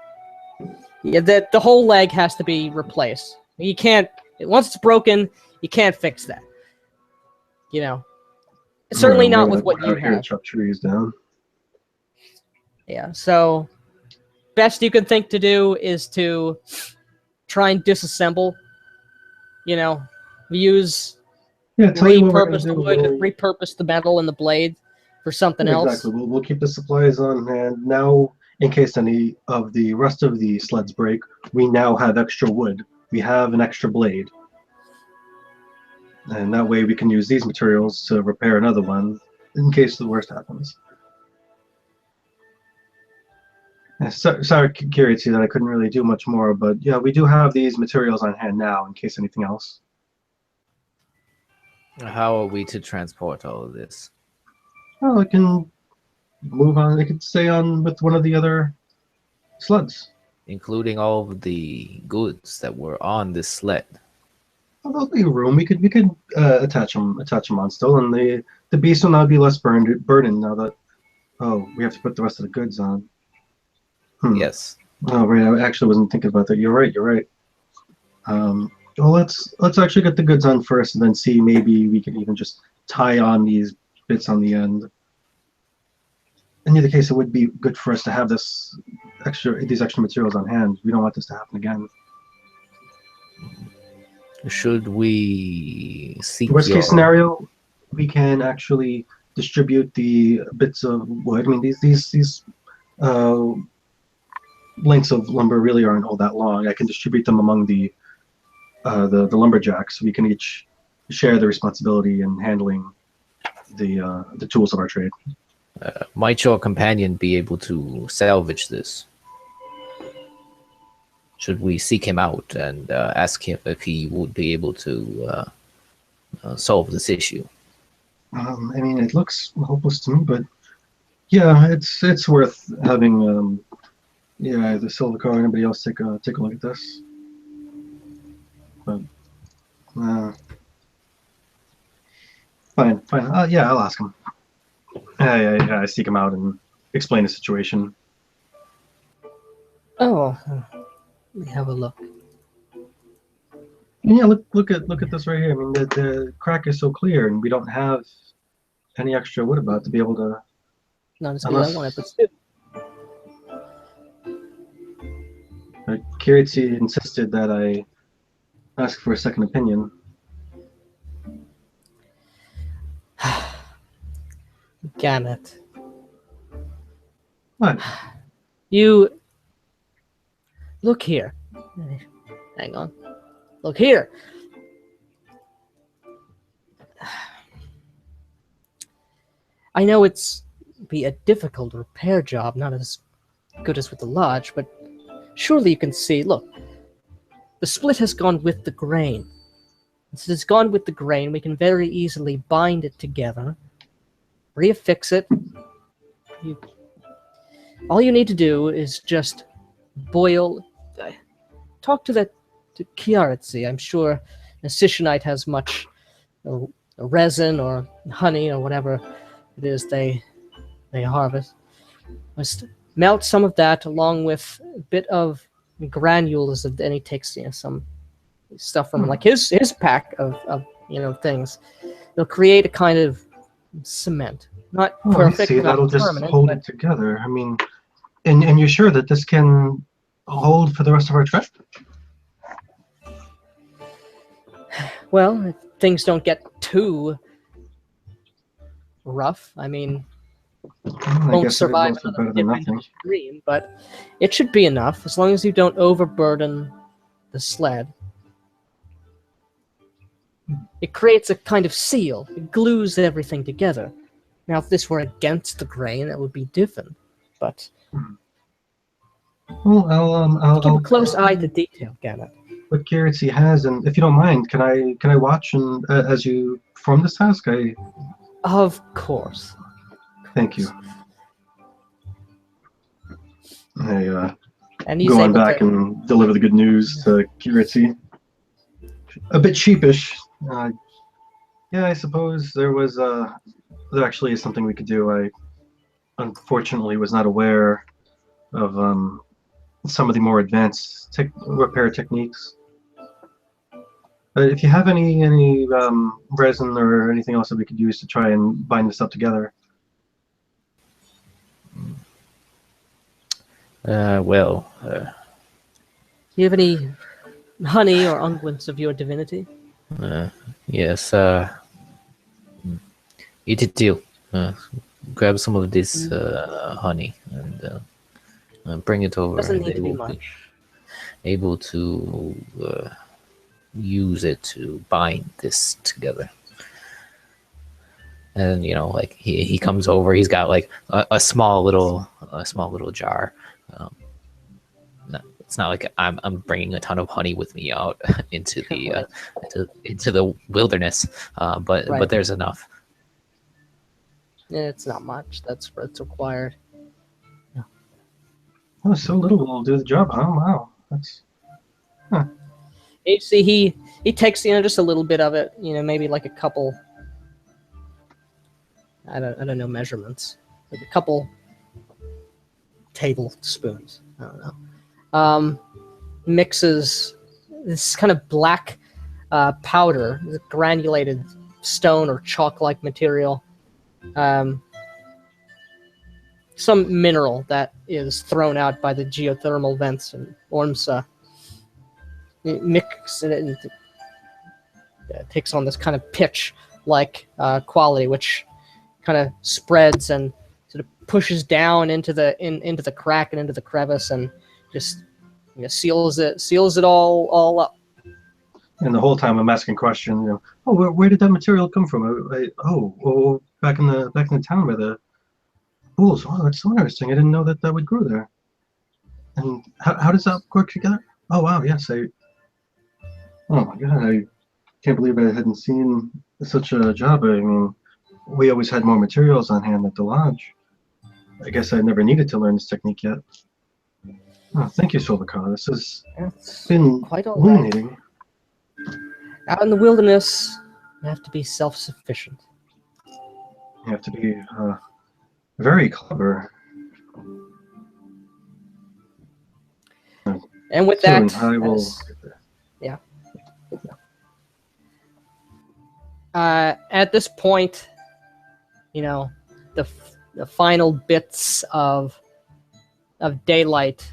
A: Yeah, the whole leg has to be replaced. You can't, once it's broken, you can't fix that. You know, certainly not with what you have.
C: Chop trees down.
A: Yeah, so best you can think to do is to try and disassemble. You know, repurpose the wood, repurpose the metal and the blade for something else.
C: Exactly. We'll keep the supplies on hand now. In case any of the rest of the sleds break, we now have extra wood. We have an extra blade. And that way we can use these materials to repair another one in case the worst happens. Sorry, curious that I couldn't really do much more, but yeah, we do have these materials on hand now in case anything else.
D: How are we to transport all of this?
C: Oh, I can move on. I could stay on with one of the other sleds.
D: Including all of the goods that were on this sled.
C: Well, there'll be room. We could attach them on still, and the beast will now be less burdened now that we have to put the rest of the goods on.
D: Yes.
C: Oh right, I actually wasn't thinking about that. You're right. Well, let's actually get the goods on first, and then see maybe we can even just tie on these bits on the end. In either case, it would be good for us to have these extra materials on hand. We don't want this to happen again.
D: Should we seek
C: Worst case scenario, we can actually distribute the bits of wood. I mean, these lengths of lumber really aren't all that long. I can distribute them among the lumberjacks. We can each share the responsibility in handling the tools of our trade.
D: Might your companion be able to salvage this? Should we seek him out and ask him if he would be able to solve this issue?
C: I mean, it looks hopeless to me, but yeah, it's worth having. The Silver Car or anybody else take a look at this. But fine. Yeah, I'll ask him. I seek him out and explain the situation.
A: Oh, let me have a look.
C: And yeah, look at this right here. I mean, the crack is so clear, and we don't have any extra wood about to be able to.
A: Not as good as I wanted, but still.
C: Kiritsi insisted that I ask for a second opinion.
A: Gannett,
C: What?
A: you look here. Hang on. Look here. I know it's be a difficult repair job, not as good as with the lodge, but surely you can see. Look, the split has gone with the grain. Since it's gone with the grain, we can very easily bind it together, reaffix it. All you need to do is just boil. Talk to Kiaratzi. I'm sure a Sishanite has much resin or honey or whatever it is they harvest. Just melt some of that along with a bit of granules, and he takes some stuff from like his pack of things. They'll create a kind of cement, not
C: Oh, I
A: perfect,
C: see.
A: not
C: That'll just
A: permanent,
C: hold
A: but
C: it together. I mean, and you're sure that this can hold for the rest of our trip?
A: well, if things don't get too rough. I mean,
C: I
A: won't
C: guess
A: survive
C: both are
A: another
C: better than
A: dip into
C: nothing.
A: the stream, but it should be enough as long as you don't overburden the sled. It creates a kind of seal. It glues everything together. Now, if this were against the grain, that would be different. But
C: Well, I'll
A: keep a close eye to detail, Gannett.
C: what carrots he has, and if you don't mind, can I watch and as you perform this task?
A: Of course.
C: Thank you. I
A: And he's
C: go on
A: able
C: back
A: to.
C: and deliver the good news to Kiritsi. A bit sheepish. Yeah, I suppose there actually is something we could do. I unfortunately was not aware of some of the more advanced repair techniques. If you have any resin or anything else that we could use to try and bind this up together.
A: Do you have any honey or unguents of your divinity?
D: Yes. Eat it too. Grab some of this honey and bring it over.
A: Doesn't
D: and
A: need
D: they
A: to be
D: will
A: much.
D: able to use it to bind this together. And like he comes over, he's got like a small little jar. It's not like I'm bringing a ton of honey with me out into the into the wilderness, but
A: Right.
D: there's enough.
A: It's not much. That's what's required.
C: Oh, so little will do the job, huh? Wow. That's
A: You see, he takes just a little bit of it. Maybe like a couple. I don't know measurements. Like a couple tablespoons. I don't know. Mixes this kind of black powder, granulated stone or chalk-like material. Some mineral that is thrown out by the geothermal vents in Ormsa. It mixes it and it takes on this kind of pitch-like quality, which kind of spreads and sort of pushes down into the crack and into the crevice, and just seals it all up.
C: and the whole time I'm asking questions. Oh, where did that material come from? Back in the town by the pools. Oh, that's so interesting. I didn't know that would grow there. And how does that work together? Oh wow, yes. Oh my god, I can't believe I hadn't seen such a job. I mean, we always had more materials on hand at the lodge. I guess I never needed to learn this technique yet. Oh, thank you, Solvakar. This has
A: It's
C: been
A: quite all right.
C: illuminating.
A: Out in the wilderness, you have to be self-sufficient.
C: You have to be very clever.
A: And with
C: Soon,
A: that,
C: I will.
A: at this point, the final bits of daylight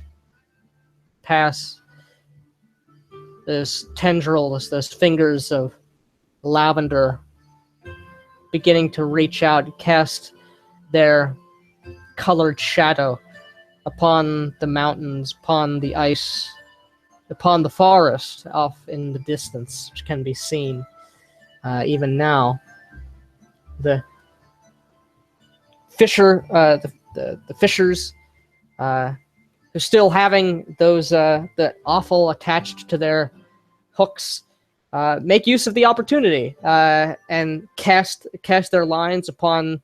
A: pass. There's tendrils, those fingers of lavender beginning to reach out and cast their colored shadow upon the mountains, upon the ice, upon the forest off in the distance, which can be seen even now. The the fishers, who still having those the offal attached to their hooks, make use of the opportunity and cast their lines upon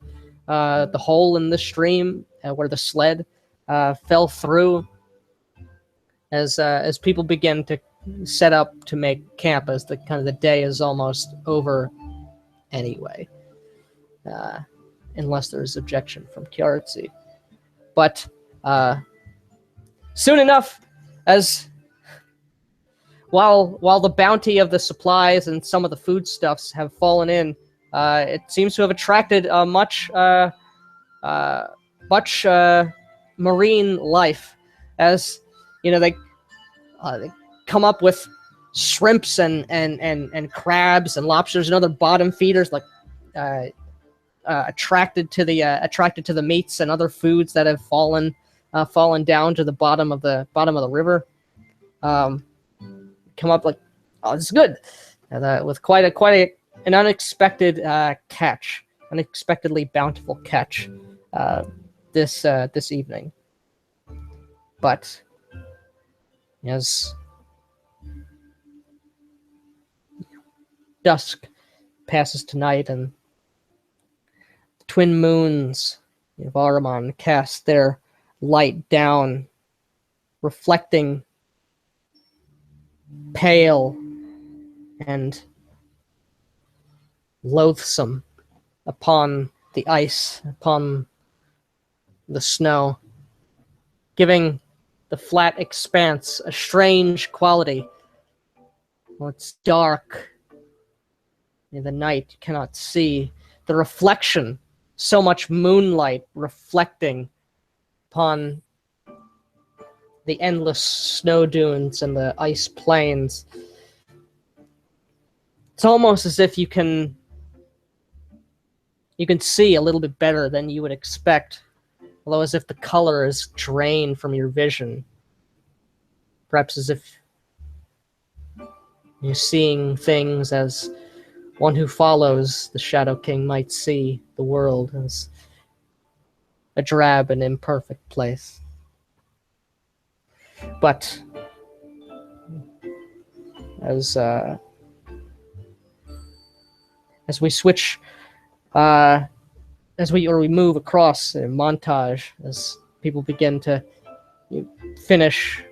A: the hole in the stream where the sled fell through. As people begin to set up to make camp, as the day is almost over anyway, unless there's objection from Kiartzi. But soon enough, as while the bounty of the supplies and some of the foodstuffs have fallen in, it seems to have attracted much marine life, as they come up with shrimps and crabs and lobsters and other bottom feeders, like attracted to the meats and other foods that have fallen down to the bottom of the river. Come up like, oh, this is good, with quite an unexpected catch, unexpectedly bountiful catch this evening. But as dusk passes to night and the twin moons of Ahriman cast their light down, reflecting pale and loathsome upon the ice, upon the snow, giving the flat expanse a strange quality. Well, it's dark. In the night, you cannot see the reflection, so much moonlight reflecting upon the endless snow dunes and the ice plains. It's almost as if you can see a little bit better than you would expect, although as if the color is drained from your vision. Perhaps as if you're seeing things as one who follows the Shadow King might see the world, as a drab and imperfect place. But as we switch, as we move across a montage, as people begin to finish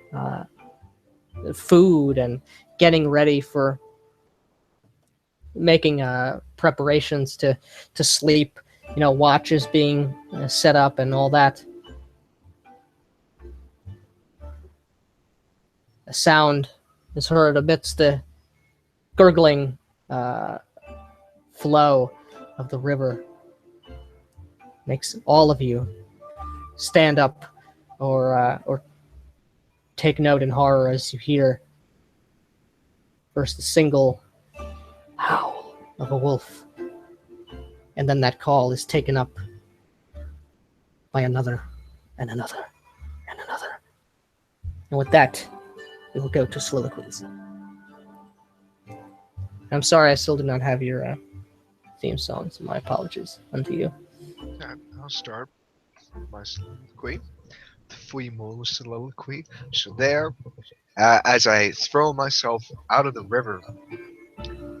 A: food and getting ready for making preparations to sleep, watches being set up and all that. A sound is heard amidst the gurgling flow of the river. Makes all of you stand up or take note in horror as you hear first a single howl of a wolf, and then that call is taken up by another and another and another. And with that, we will go to soliloquies. I'm sorry I still do not have your theme song, so my apologies unto you.
B: I'll start my soliloquy. The Fuimo soliloquy. So there, as I throw myself out of the river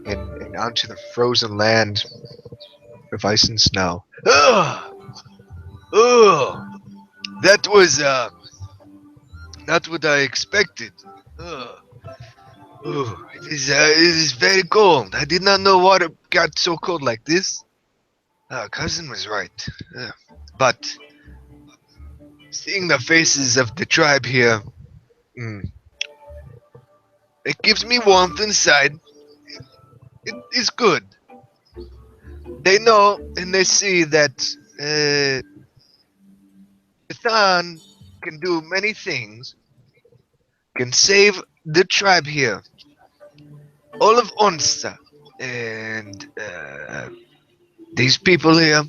B: and onto the frozen land of ice and snow. Ugh! Ugh! That was not what I expected. Ugh. Ugh. It is very cold. I did not know water got so cold like this. Cousin was right. But seeing the faces of the tribe here, it gives me warmth inside. It is good. They know and they see that Ethan can do many things, can save the tribe here, all of Onsta, and these people here.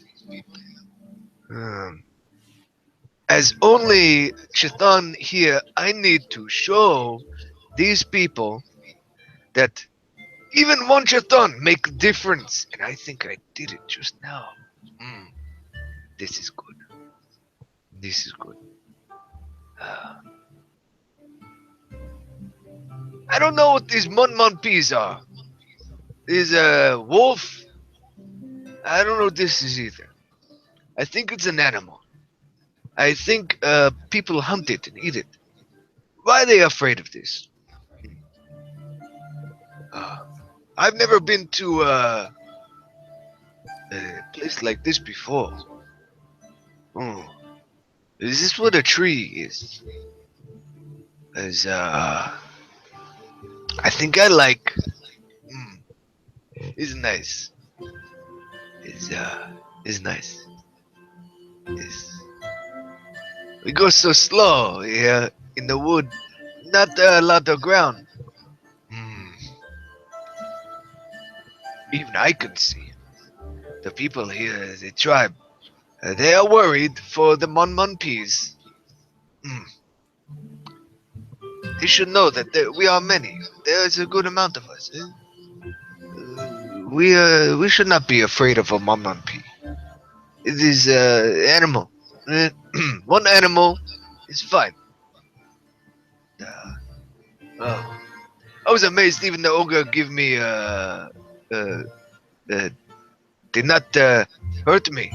B: as only Chthon here, I need to show these people that even one Chthon make a difference. And I think I did it just now. This is good. This is good. I don't know what these Mon peas are. Is a wolf? I don't know what this is either. I think it's an animal. I think people hunt it and eat it. Why are they afraid of this? I've never been to a place like this before. Oh, is this what a tree is? I think I like. It's nice. It's nice. We go so slow here in the wood. Not a lot of ground. Even I can see. The people here, the tribe, they are worried for the Mon peas. They should know that we are many. There is a good amount of us. We should not be afraid of a Mon pea. It is animal. One animal is fine. I was amazed even the ogre give me did not hurt me.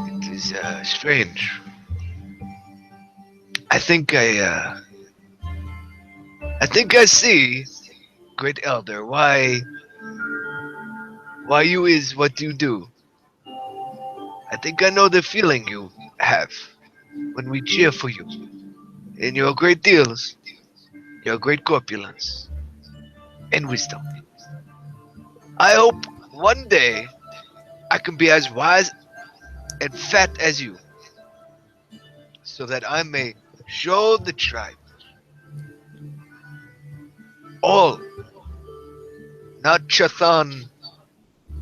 B: It is strange. I think I see, Great Elder, why you is what you do. I think I know the feeling you have when we cheer for you in your great deals, your great corpulence, and wisdom. I hope one day I can be as wise and fat as you, so that I may show the tribe all, not Chthon,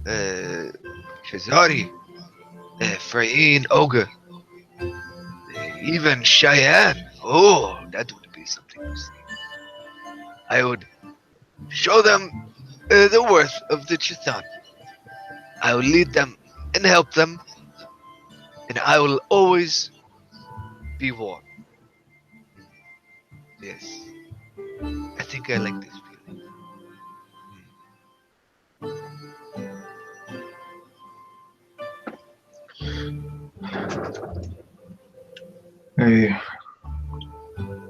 B: Chazari, Freyeen, Ogre, even Cheyenne. Oh, that would be something to see. I would show them the worth of the Chthon. I will lead them and help them, and I will always be warm. Yes, I think I like this feeling.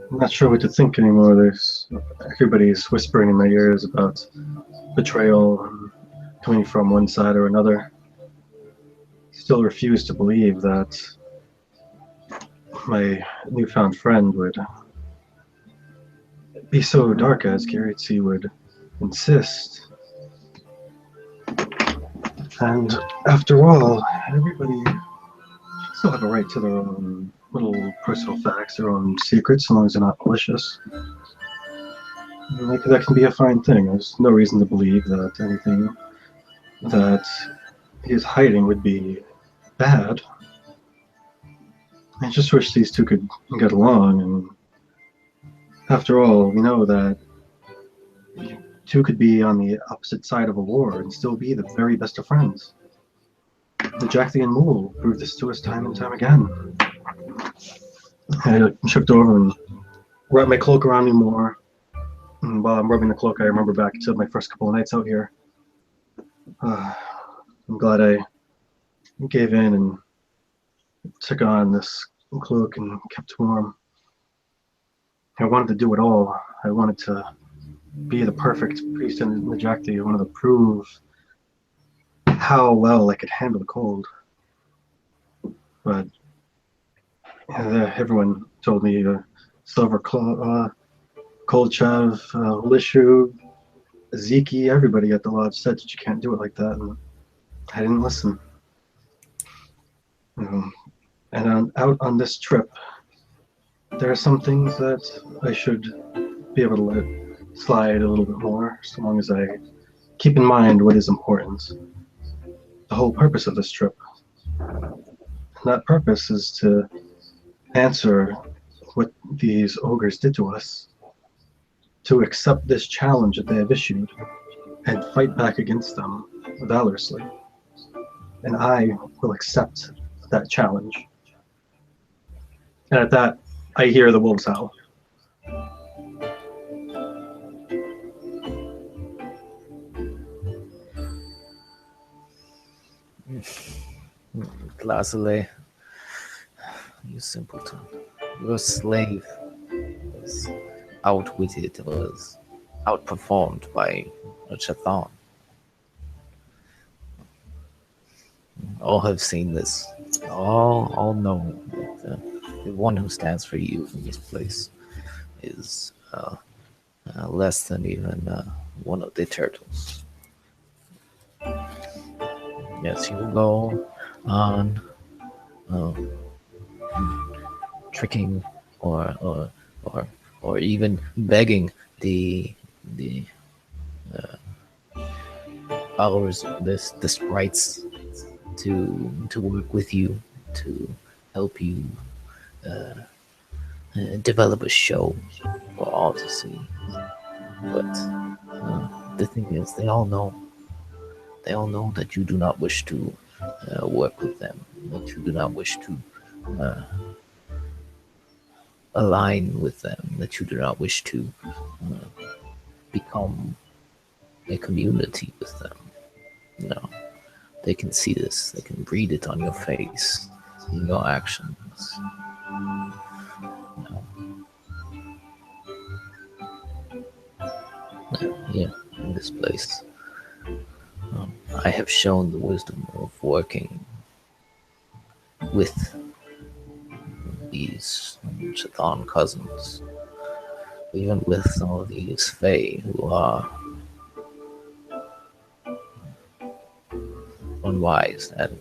C: I'm not sure what to think anymore. Everybody's whispering in my ears about betrayal coming from one side or another. Still refuse to believe that my newfound friend would be so dark as Garrett would insist. And after all, everybody still have a right to their own little personal facts, their own secrets, as long as they're not malicious. That can be a fine thing. There's no reason to believe that anything that he's hiding would be bad. I just wish these two could get along, and after all, we know that you two could be on the opposite side of a war and still be the very best of friends. The Jacthian Mule proved this to us time and time again. I shift over and wrap my cloak around me more. And while I'm rubbing the cloak, I remember back to my first couple of nights out here. I'm glad I gave in and took on this cloak and kept warm. I wanted to do it all. I wanted to be the perfect priest in the Jacti. I wanted to prove how well I could handle the cold. But everyone told me Silver Claw, Kolchev, Lishu, Ziki, everybody at the lodge said that you can't do it like that, and I didn't listen. And out on this trip, there are some things that I should be able to let slide a little bit more, so long as I keep in mind what is important. The whole purpose of this trip. that purpose is to answer what these ogres did to us, to accept this challenge that they have issued, and fight back against them valorously. And I will accept that challenge. And at that, I hear the wolves howl.
D: Lazule, you simpleton. Your slave was outwitted, was outperformed by a Chathan. All have seen this. All know that the one who stands for you in this place is less than even one of the turtles. Yes, you will go on tricking or even begging the followers of the sprites to work with you, to help you develop a show for all to see. But the thing is, they all know that you do not wish to work with them, that you do not wish to align with them, that you do not wish to become a community with them. No, they can see this, they can read it on your face, in your actions. No. Here, in this place, I have shown the wisdom of working with these Chathan cousins, even with some of these Fae who are unwise and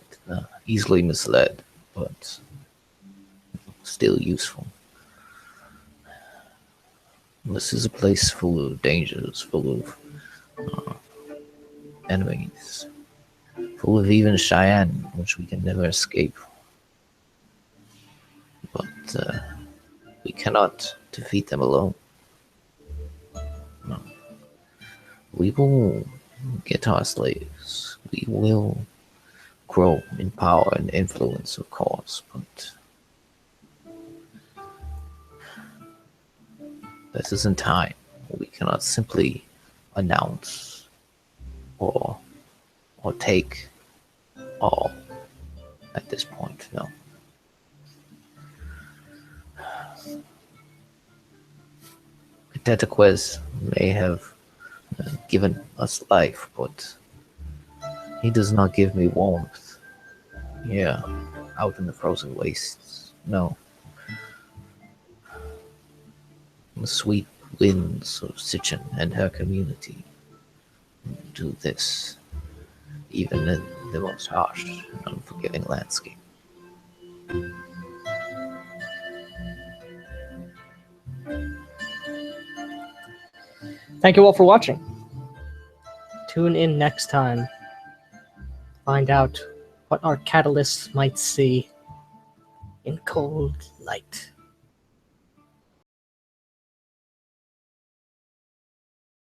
D: easily misled, but still useful. This is a place full of dangers, full of enemies, full of even Cheyenne, which we can never escape. But we cannot defeat them alone. No. We will get our slaves. We will grow in power and influence, of course, but this isn't time. We cannot simply announce or take all at this point, no. Tetaquez may have given us life, but he does not give me warmth. Yeah, out in the frozen wastes, no. The sweet winds of Sitchin and her community do this, even in the most harsh and unforgiving landscape.
A: Thank you all for watching. Tune in next time. Find out what our catalysts might see in cold light.